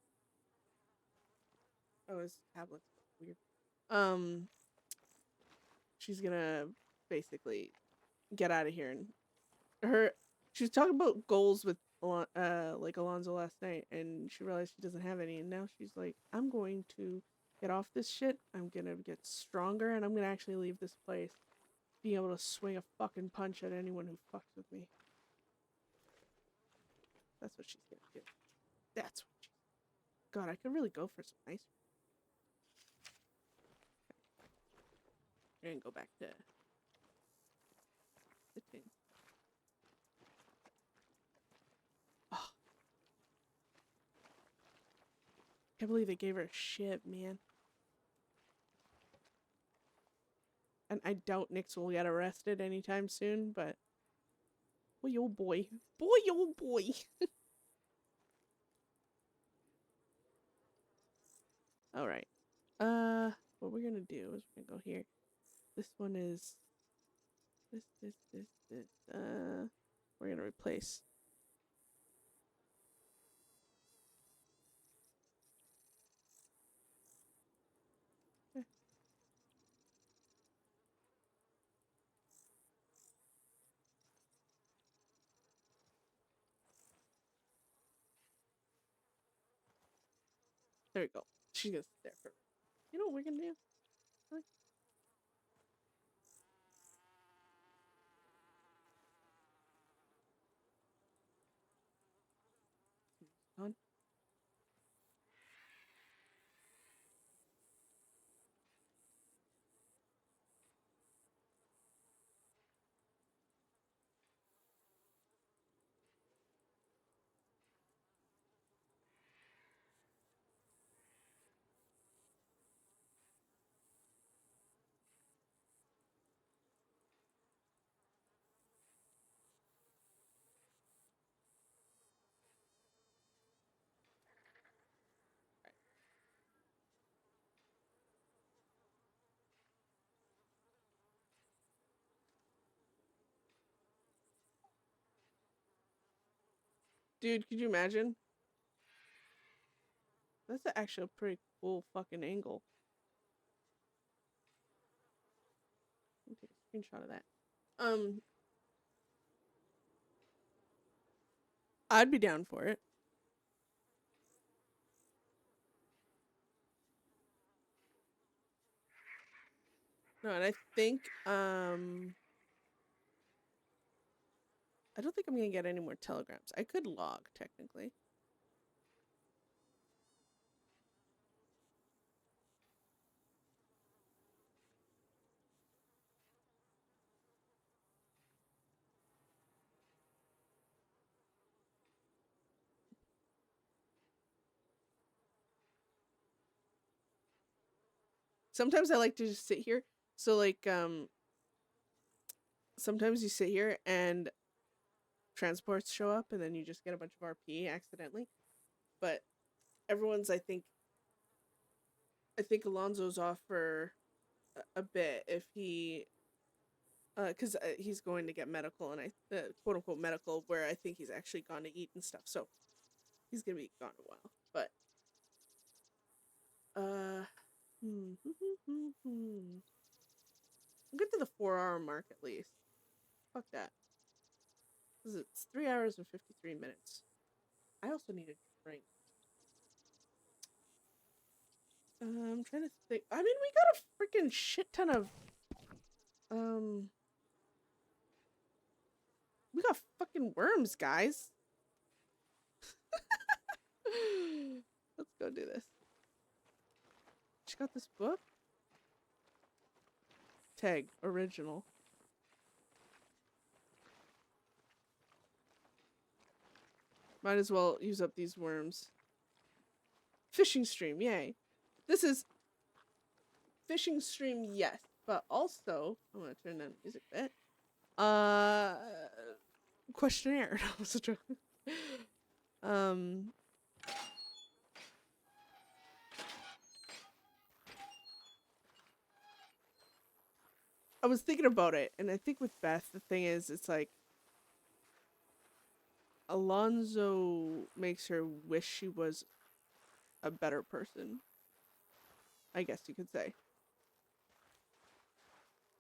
Oh, his tablet's weird. She's gonna basically get out of here, and she was talking about goals with like Alonzo last night, and she realized she doesn't have any, and now she's like, I'm going to get off this shit. I'm gonna get stronger, and I'm gonna actually leave this place, being able to swing a fucking punch at anyone who fucks with me. That's what she's gonna do. That's what she's. God, I could really go for some ice. And go back to the tin. Oh, can't believe they gave her a ship, man. And I doubt Nix will get arrested anytime soon, but boy, oh boy. Boy, oh boy. Alright. What we're gonna do is we're gonna go here. This one is this. We're gonna replace. Okay. There we go. She's gonna sit there for. You know what we're gonna do? On. Dude, could you imagine? That's actually a pretty cool fucking angle. Let me take a screenshot of that. I'd be down for it. No, and I think I don't think I'm gonna get any more telegrams. I could log technically. Sometimes I like to just sit here. So like sometimes you sit here and transports show up and then you just get a bunch of RP accidentally. But everyone's I think Alonzo's off for a bit if he because he's going to get medical and quote unquote medical where I think he's actually gone to eat and stuff. So he's gonna be gone a while. But I'll get to the 4-hour mark at least. Fuck that. Because it's 3 hours and 53 minutes. I also need a drink. I'm trying to think. I mean, we got a freaking shit ton of we got fucking worms, guys. Let's go do this. She got this book? Tag, original. Might as well use up these worms. Fishing stream, yay. This is fishing stream, yes. But also, I'm gonna turn down the music a bit. Questionnaire. That was a joke. I was thinking about it, and I think with Beth, the thing is, it's like Alonzo makes her wish she was a better person. I guess you could say.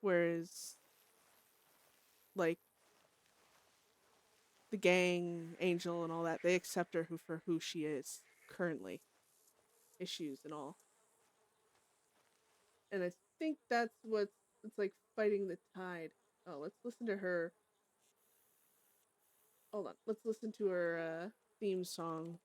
Whereas, like, the gang, Angel, and all that, they accept her for who she is currently. Issues and all. And I think that's what it's like fighting the tide. Oh, let's listen to her. Hold on. Let's listen to her theme song.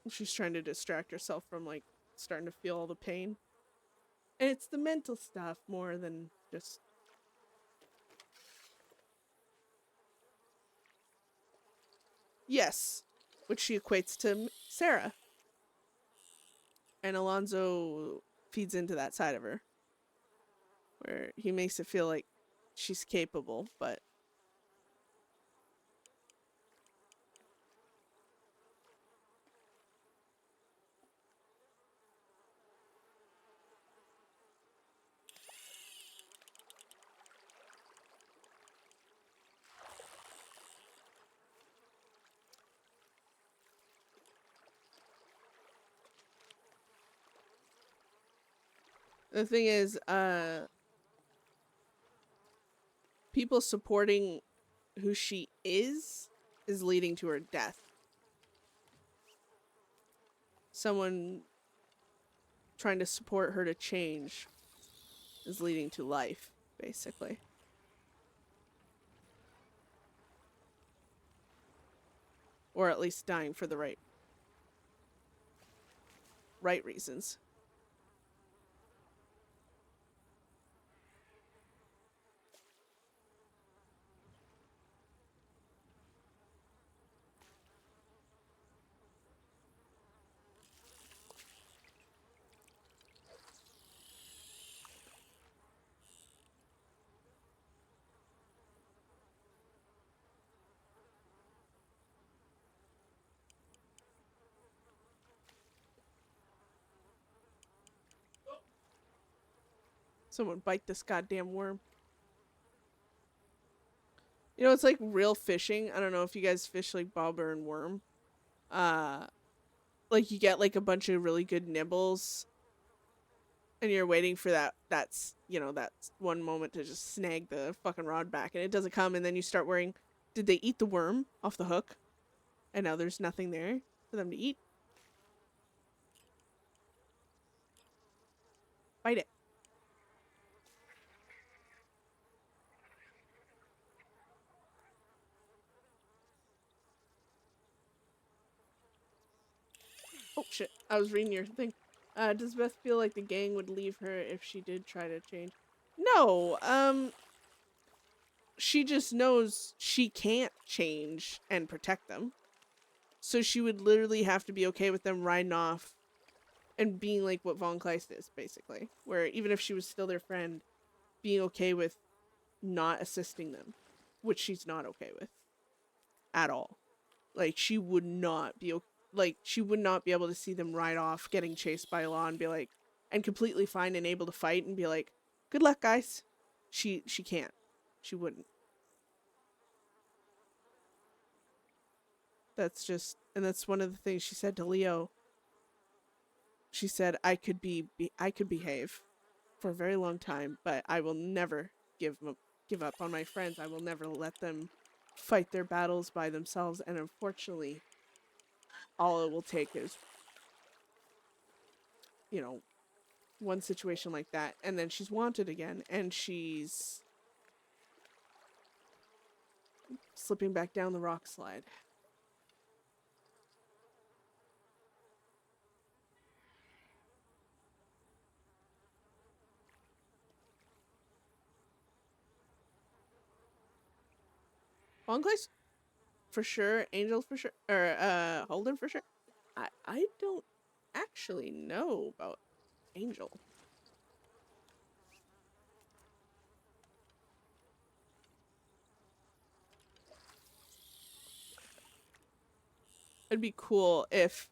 She's trying to distract herself from, like, starting to feel all the pain. And it's the mental stuff more than just... Yes. Which she equates to Sarah. And Alonzo feeds into that side of her. Where he makes it feel like she's capable, but... The thing is, people supporting who she is leading to her death. Someone trying to support her to change is leading to life, basically. Or at least dying for the right reasons. Someone bite this goddamn worm. You know, it's like real fishing. I don't know if you guys fish like bobber and worm. like you get like a bunch of really good nibbles and you're waiting for that's one moment to just snag the fucking rod back and it doesn't come, and then you start worrying, did they eat the worm off the hook and now there's nothing there for them to eat? Bite it. Oh shit, I was reading your thing. Does Beth feel like the gang would leave her if she did try to change? No, she just knows she can't change and protect them. So she would literally have to be okay with them riding off and being like what Von Kleist is, basically. Where even if she was still their friend, being okay with not assisting them, which she's not okay with at all. Like, she would not be like, she would not be able to see them ride off getting chased by law and be like, and completely fine and able to fight and be like, good luck, guys. She can't. She wouldn't. That's just, and that's one of the things she said to Leo. She said, I could behave for a very long time, but I will never give up on my friends. I will never let them fight their battles by themselves. And unfortunately, all it will take is, one situation like that, and then she's wanted again, and she's slipping back down the rock slide. Bonglace for sure, Angel for sure, or Holden for sure. I don't actually know about Angel. It'd be cool if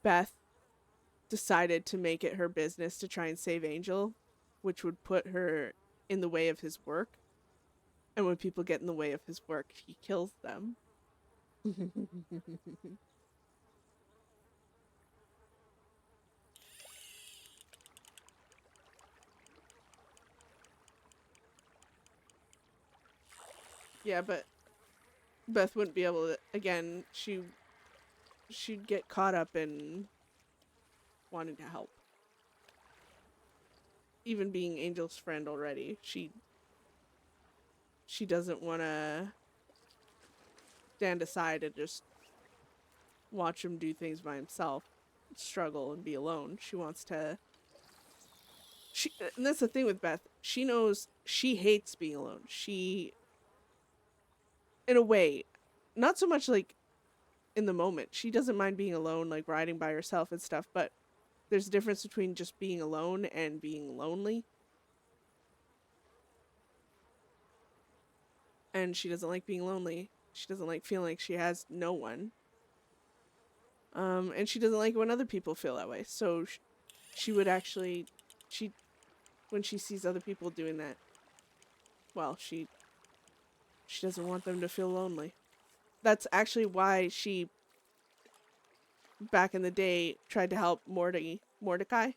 Beth decided to make it her business to try and save Angel, which would put her in the way of his work. And when people get in the way of his work, he kills them. Yeah, but Beth wouldn't be able to, again, she'd get caught up in wanting to help. Even being Angel's friend already, she doesn't want to stand aside and just watch him do things by himself, struggle and be alone. She wants to, and that's the thing with Beth. She knows she hates being alone. She, in a way, not so much like in the moment. She doesn't mind being alone, like riding by herself and stuff, but there's a difference between just being alone and being lonely. And she doesn't like being lonely. She doesn't like feeling like she has no one. And she doesn't like when other people feel that way. So she would actually, when she sees other people doing that, well, she doesn't want them to feel lonely. That's actually why she, back in the day, tried to help Mordecai,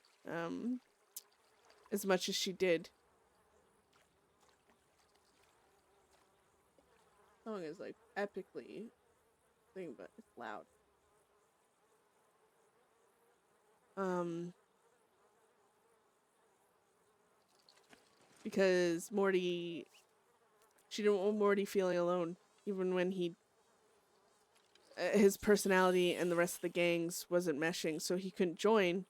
as much as she did. The song is like epically thing, but it's loud. Because Morty, she didn't want Morty feeling alone, even when his personality and the rest of the gangs wasn't meshing, so he couldn't join.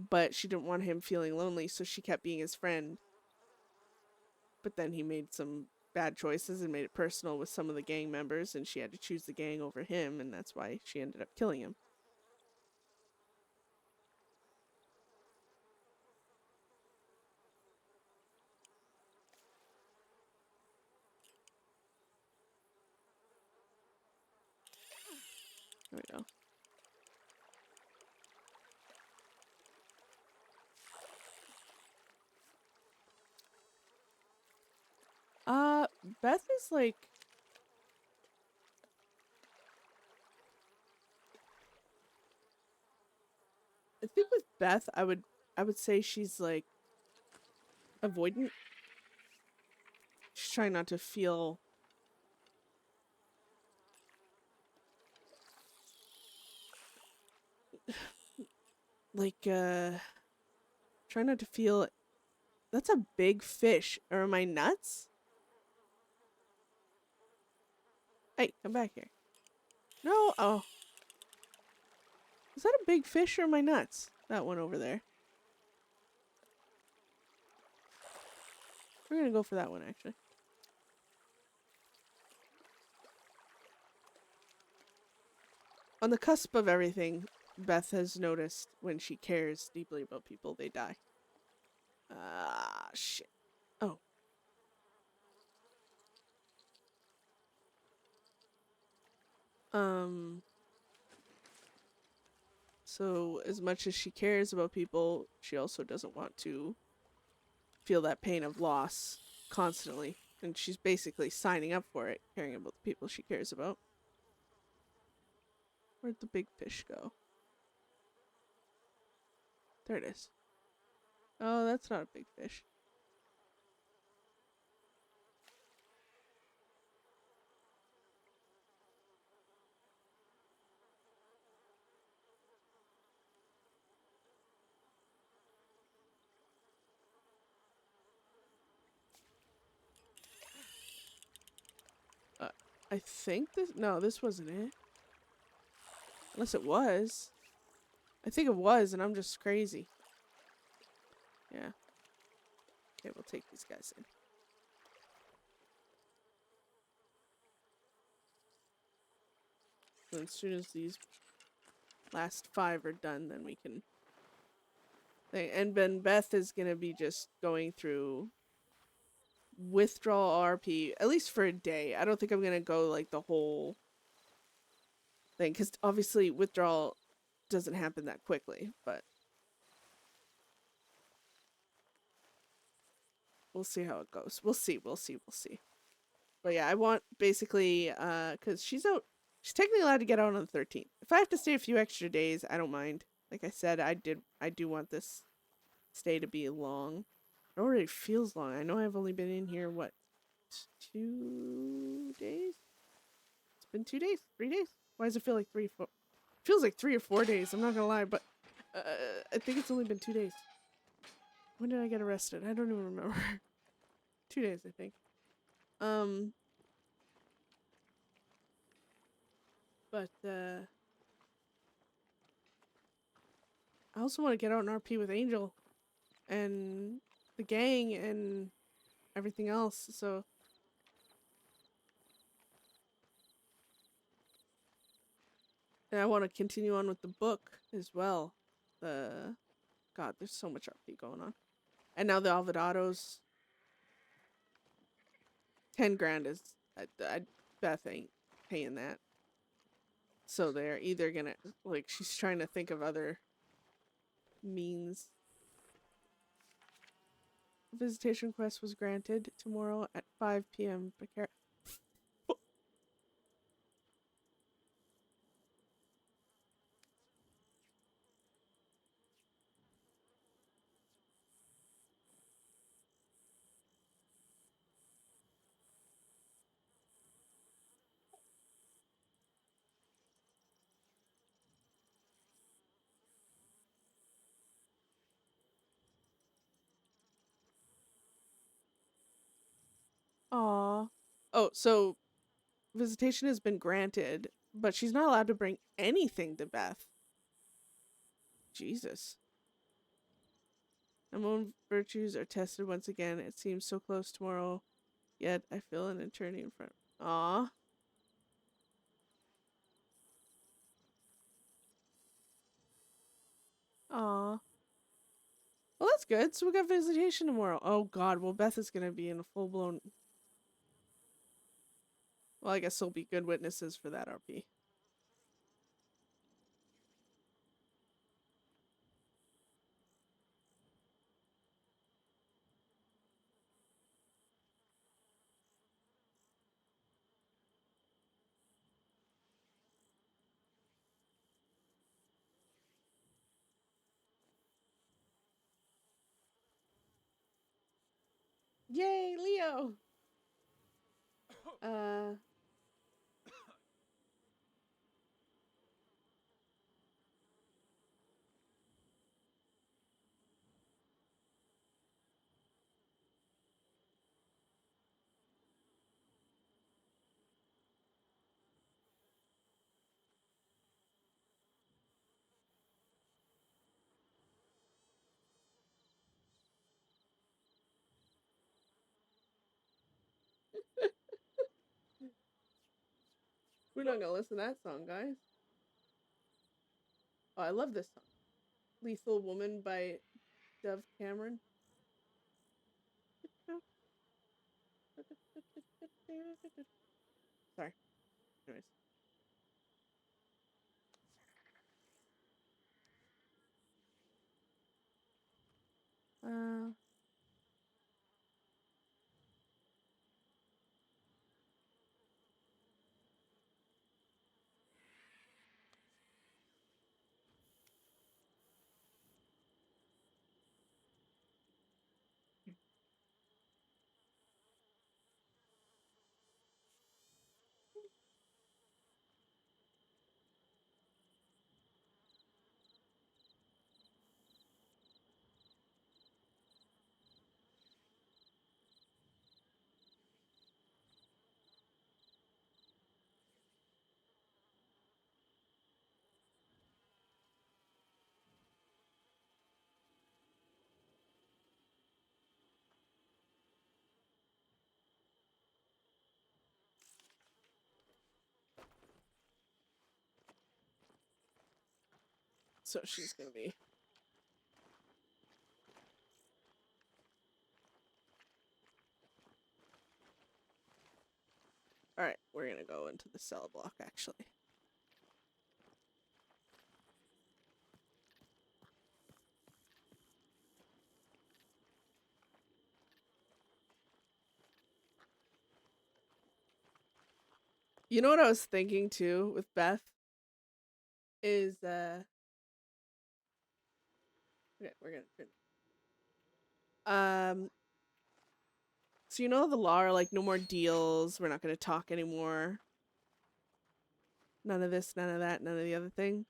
But she didn't want him feeling lonely, so she kept being his friend. But then he made some bad choices and made it personal with some of the gang members, and she had to choose the gang over him, and that's why she ended up killing him. There we go. Beth is like, Beth, I would say she's like avoidant. She's trying not to feel like try not to feel. That's a big fish. Or am I nuts? Hey, come back here. No, oh. Is that a big fish or am I nuts? That one over there. We're gonna go for that one, actually. On the cusp of everything, Beth has noticed when she cares deeply about people, they die. Ah, shit. Oh. So as much as she cares about people, she also doesn't want to feel that pain of loss constantly. And she's basically signing up for it, caring about the people she cares about. Where'd the big fish go? There it is. Oh, that's not a big fish. I think this... No, this wasn't it. Unless it was. I think it was, and I'm just crazy. Yeah. Okay, we'll take these guys in. And as soon as these last 5 are done, then we can... And then Beth is gonna be just going through withdrawal RP, at least for a day. I don't think I'm gonna go like the whole thing, because obviously withdrawal doesn't happen that quickly, but we'll see how it goes. We'll see. But yeah, I want basically, because she's technically allowed to get out on the 13th. If I have to stay a few extra days, I don't mind. Like I said, I do want this stay to be long. It already feels long. I know I've only been in here, what, 2 days? It's been 2 days, 3 days. Why does it feel like 3 or 4? It feels like 3 or 4 days, I'm not gonna lie, but I think it's only been 2 days. When did I get arrested? I don't even remember. 2 days, I think. But I also want to get out and RP with Angel and the gang and everything else, so and I want to continue on with the book as well. God, there's so much RP going on. And now the Alvadados. 10 grand is... Beth ain't paying that. So they're either gonna... Like, she's trying to think of other means. Visitation request was granted tomorrow at 5 p.m. Aw. Oh, so visitation has been granted, but she's not allowed to bring anything to Beth. Jesus. My own virtues are tested once again. It seems so close tomorrow, yet I feel an eternity in front. Aw. Aw. Well, that's good. So we got visitation tomorrow. Oh god, well Beth is gonna be in a full-blown... Well, I guess there'll be good witnesses for that RP. Yay, Leo! Uh, we're not gonna listen to that song, guys. Oh, I love this song. Lethal Woman by Dove Cameron. Sorry. Anyways. Uh, so she's gonna be. Alright, we're gonna go into the cell block actually. You know what I was thinking too with Beth? Is okay, we're gonna finish. So you know the law are like no more deals, we're not gonna talk anymore. None of this, none of that, none of the other thing.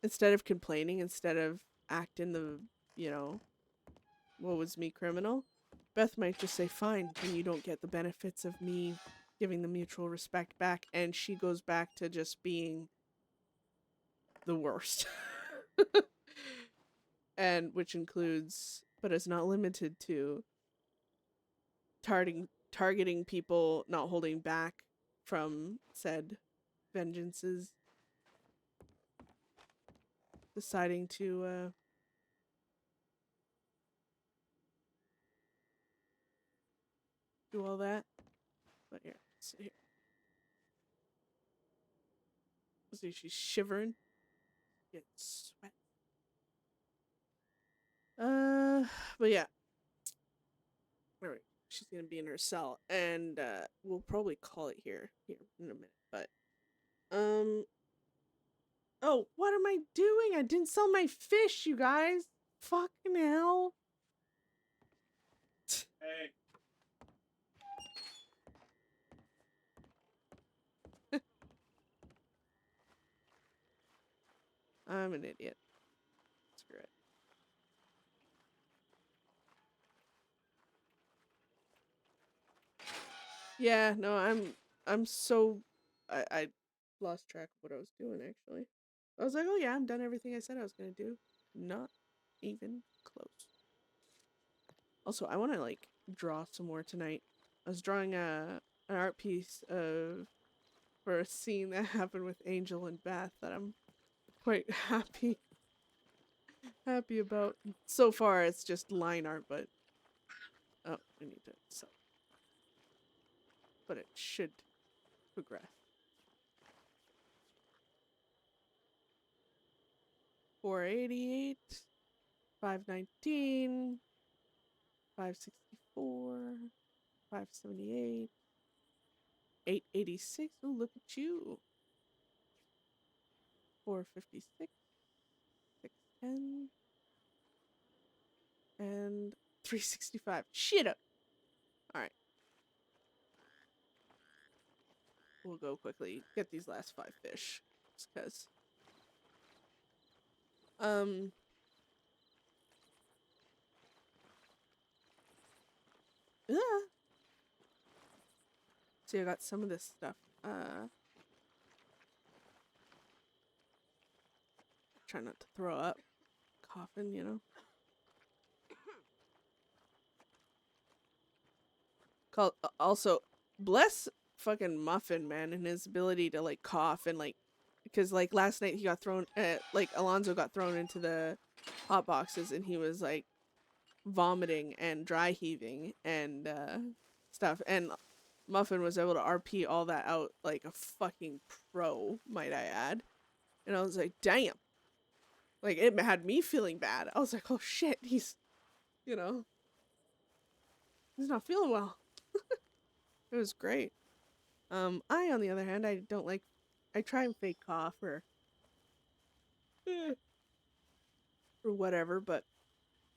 Instead of complaining, instead of acting the, you know, what was me criminal, Beth might just say, fine, and you don't get the benefits of me giving the mutual respect back, and she goes back to just being the worst. And which includes, but is not limited to, targeting people, not holding back from said vengeances, deciding to do all that. But here, let's see here. See, she's shivering. Get sweat. But yeah. Alright, she's gonna be in her cell, and we'll probably call it here in a minute. But oh, what am I doing? I didn't sell my fish, you guys. Fucking hell. Hey. I'm an idiot. Screw it. Yeah, no, I'm so I lost track of what I was doing actually. I was like, oh yeah, I'm done everything I said I was gonna do. Not even close. Also, I want to like draw some more tonight. I was drawing an art piece for a scene that happened with Angel and Beth that I'm quite happy about. So far, it's just line art, but oh, I need to sell. But it should progress. 488, 519, 564, 578, 886. Oh, look at you. 456, 610, And 365. Shit up. Alright. We'll go quickly get these last 5 fish. Just cause. Yeah. See, I got some of this stuff. Try not to throw up. Coughing, you know. Also, bless fucking Muffin, man, and his ability to like cough and like, because like last night he got thrown, like Alonzo got thrown into the hot boxes and he was like vomiting and dry heaving and stuff, and Muffin was able to RP all that out like a fucking pro, might I add. And I was like, damn. Like, it had me feeling bad. I was like, oh shit, he's, you know, he's not feeling well. It was great. I, on the other hand, I don't like, I try and fake cough or whatever, but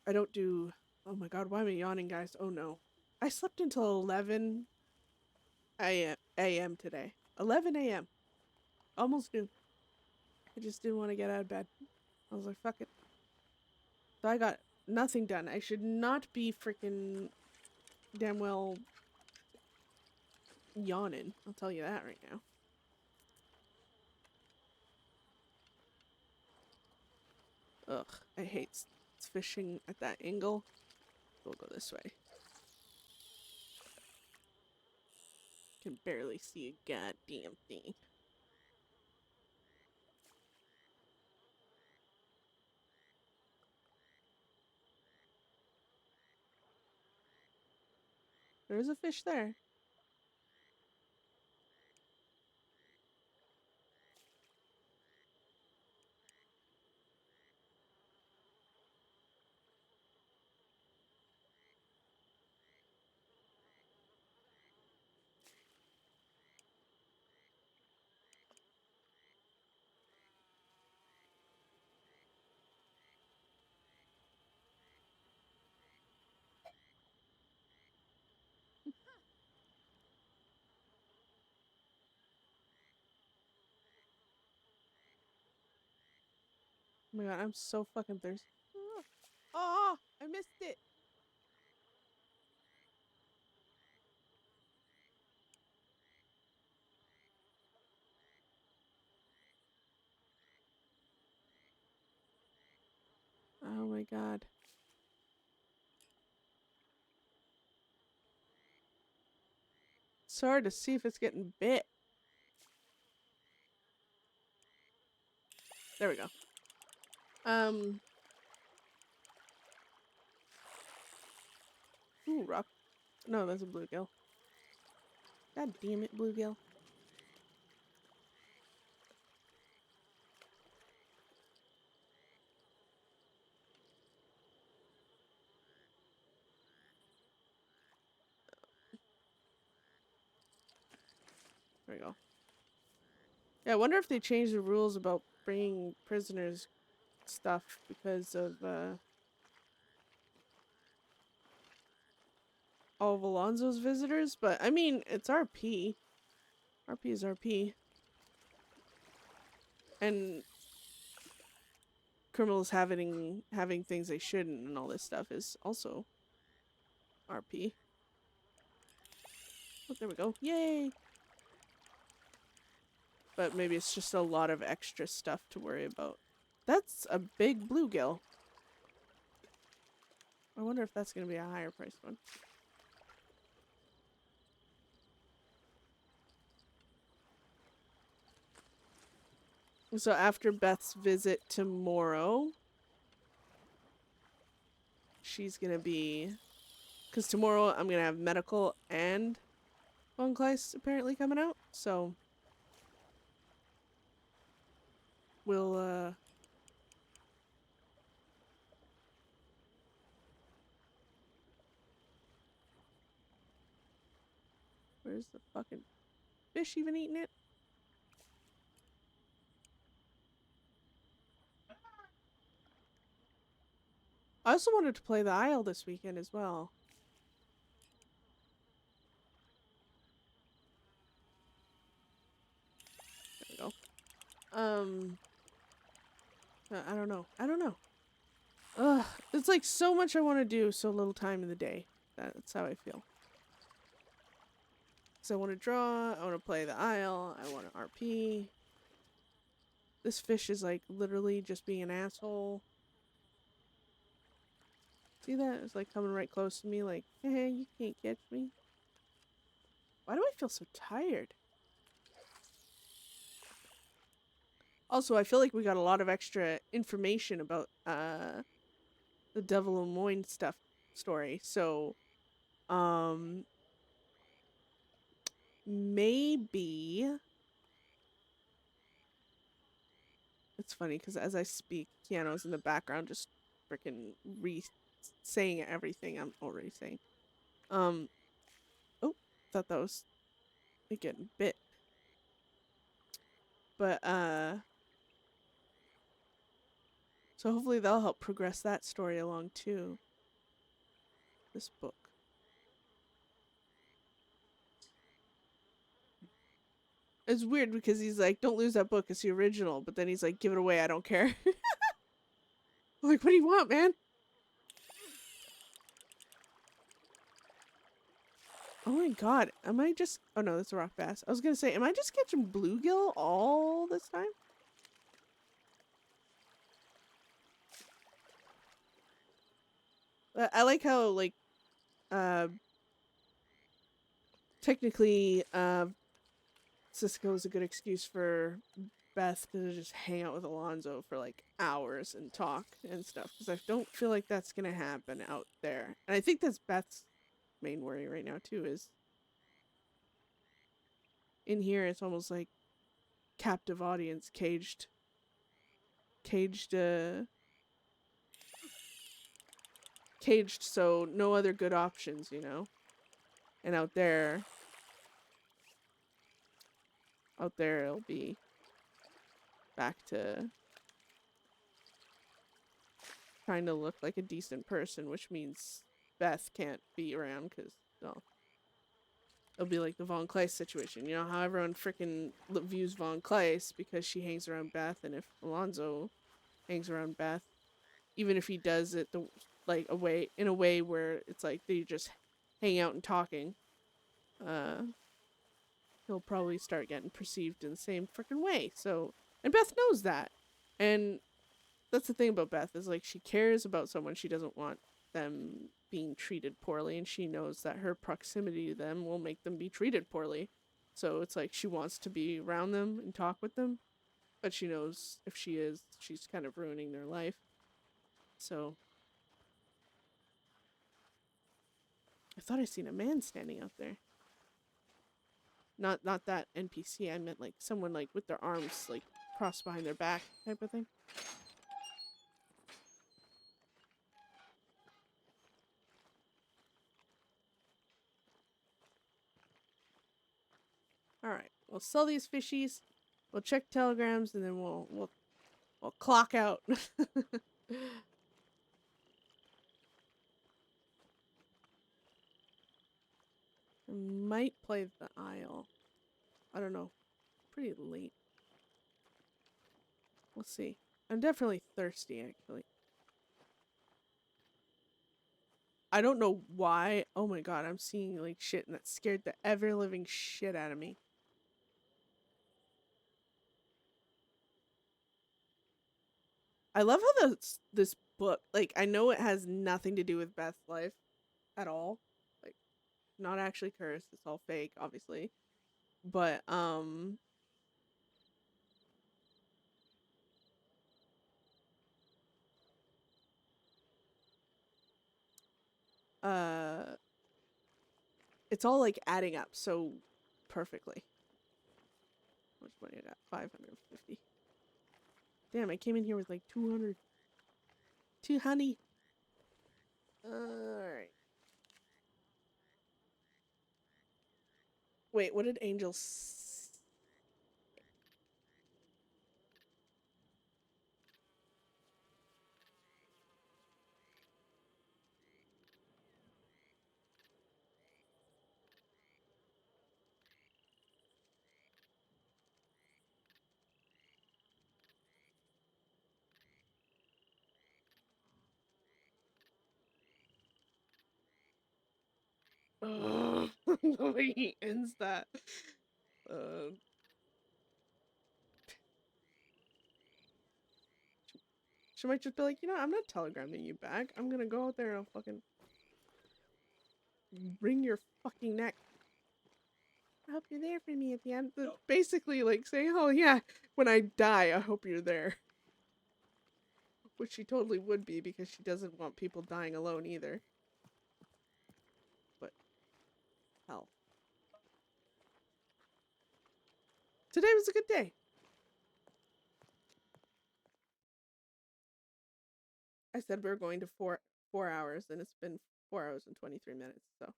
I don't do, oh my god, why am I yawning, guys? Oh no. I slept until 11 a.m. today. 11 a.m. Almost noon. I just didn't want to get out of bed. I was like, fuck it. So I got nothing done. I should not be freaking damn well yawning. I'll tell you that right now. Ugh, I hate fishing at that angle. We'll go this way. Can barely see a goddamn thing. There's a fish there. Oh my god, I'm so fucking thirsty. Oh, I missed it. Oh my god. It's hard to see if it's getting bit. There we go. Ooh, rock. No, that's a bluegill. God damn it, bluegill. There we go. Yeah, I wonder if they changed the rules about bringing prisoners stuff because of all of Alonzo's visitors, but I mean, it's RP. RP is RP. And criminals having things they shouldn't and all this stuff is also RP. Oh, there we go. Yay! But maybe it's just a lot of extra stuff to worry about. That's a big bluegill. I wonder if that's going to be a higher priced one. So after Beth's visit tomorrow, she's going to be... Because tomorrow I'm going to have medical and bone Kleist apparently coming out. So we'll... Where's the fucking fish even eating it? I also wanted to play the Isle this weekend as well. There we go. I don't know. I don't know. Ugh, it's like so much I want to do, so little time in the day. That's how I feel. So I want to draw, I want to play the Isle, I want to RP. This fish is like literally just being an asshole. See that? It's like coming right close to me like, hey, you can't catch me. Why do I feel so tired? Also, I feel like we got a lot of extra information about the Devil Lemoyne stuff story. So, maybe it's funny because as I speak, Keanu's in the background just freaking saying everything I'm already saying. Oh, thought that was like getting bit. But so hopefully that'll help progress that story along too. This book. It's weird because he's like, don't lose that book, it's the original, but then he's like, give it away, I don't care. I'm like, what do you want, man? Oh my god, am I just... Oh no, that's a rock bass. I was gonna say, am I just catching bluegill all this time? I like how, like, technically, Cisco is a good excuse for Beth to just hang out with Alonzo for, like, hours and talk and stuff. Because I don't feel like that's gonna happen out there. And I think that's Beth's main worry right now, too, is... In here, it's almost like captive audience, caged, so no other good options, you know? And out there it'll be back to trying to look like a decent person, which means Beth can't be around because, well, it'll be like the Von Kleist situation. You know how everyone freaking views Von Kleist because she hangs around Beth, and if Alonzo hangs around Beth, even if he does it in a way where it's like they just hang out and talking, he'll probably start getting perceived in the same freaking way. So, and Beth knows that. And that's the thing about Beth, is like she cares about someone. She doesn't want them being treated poorly, and she knows that her proximity to them will make them be treated poorly. So it's like she wants to be around them and talk with them, but she knows if she is, she's kind of ruining their life. So I thought I seen a man standing out there. Not that NPC, I meant like someone like with their arms like crossed behind their back type of thing. Alright, we'll sell these fishies, we'll check telegrams, and then we'll clock out. I might play the Isle. I don't know. Pretty late. We'll see. I'm definitely thirsty, actually. I don't know why. Oh my god, I'm seeing like shit, and that scared the ever-living shit out of me. I love how this book, like, I know it has nothing to do with Beth's life at all. Like, not actually cursed. It's all fake, obviously. But, it's all, like, adding up so perfectly. How much money I got? 550. Damn, I came in here with, like, 200. Too honey. Alright. Wait, what did Angel Ugh, the way he ends that. She might just be like, you know, I'm not telegramming you back. I'm gonna go out there and I'll fucking wring your fucking neck. I hope you're there for me at the end. Basically, like saying, oh yeah, when I die, I hope you're there. Which she totally would be because she doesn't want people dying alone either. But, hell. Today was a good day. I said we were going to 4 hours, and it's been 4 hours and 23 minutes, so.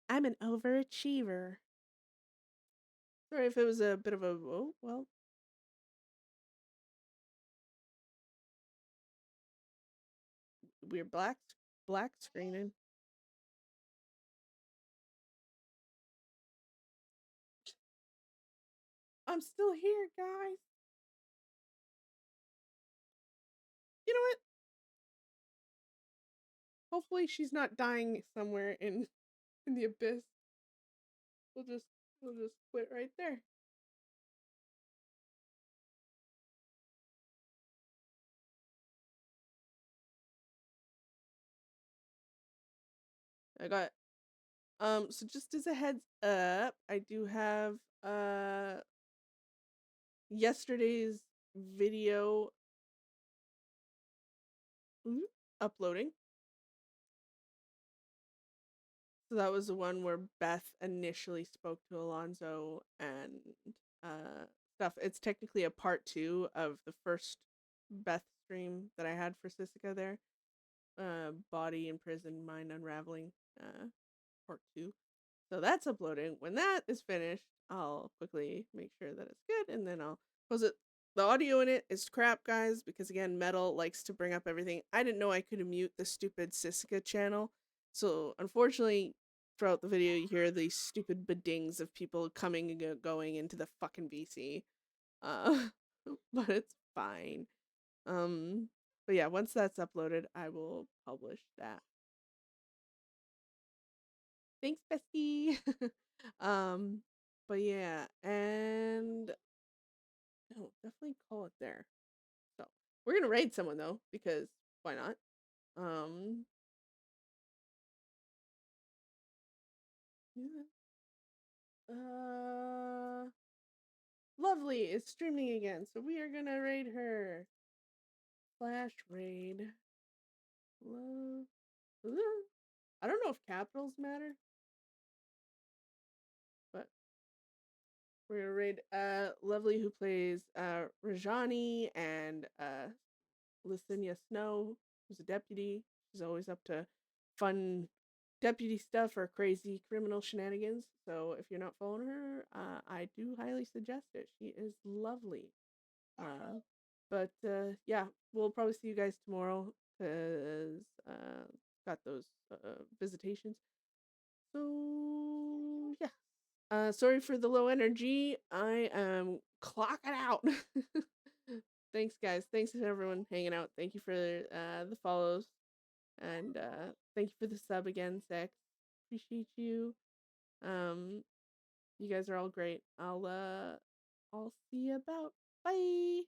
I'm an overachiever. Sorry if it was a bit of a, oh, well. We're black screening. I'm still here, guys. You know what? Hopefully she's not dying somewhere in the abyss. We'll just quit right there. I got so just as a heads up, I do have yesterday's video uploading. So that was the one where Beth initially spoke to Alonzo and stuff. It's technically a part 2 of the first Beth stream that I had for Sisika there. Body in prison, mind unraveling, part 2. So that's uploading. When that is finished, I'll quickly make sure that it's good, and then I'll post it. The audio in it is crap, guys, because again, Metal likes to bring up everything. I didn't know I could mute the stupid Sisika channel. So unfortunately, throughout the video, you hear these stupid bedings of people coming and going into the fucking VC. But it's fine. But yeah, once that's uploaded, I will publish that. Thanks, bestie. But yeah, and no, definitely call it there. So we're gonna raid someone though, because why not? Yeah. Lovely is streaming again, so we are gonna raid her. Flash raid. Love. I don't know if capitals matter, but we're gonna raid Lovely, who plays Rajani, and Licinia Snow, who's a deputy. She's always up to fun deputy stuff or crazy criminal shenanigans. So if you're not following her, I do highly suggest it. She is lovely. But yeah, we'll probably see you guys tomorrow because got those visitations. So yeah. Sorry for the low energy. I am clocking out. Thanks, guys. Thanks to everyone hanging out. Thank you for the follows. And thank you for the sub again, Sex. Appreciate you. You guys are all great. I'll see you about. Bye.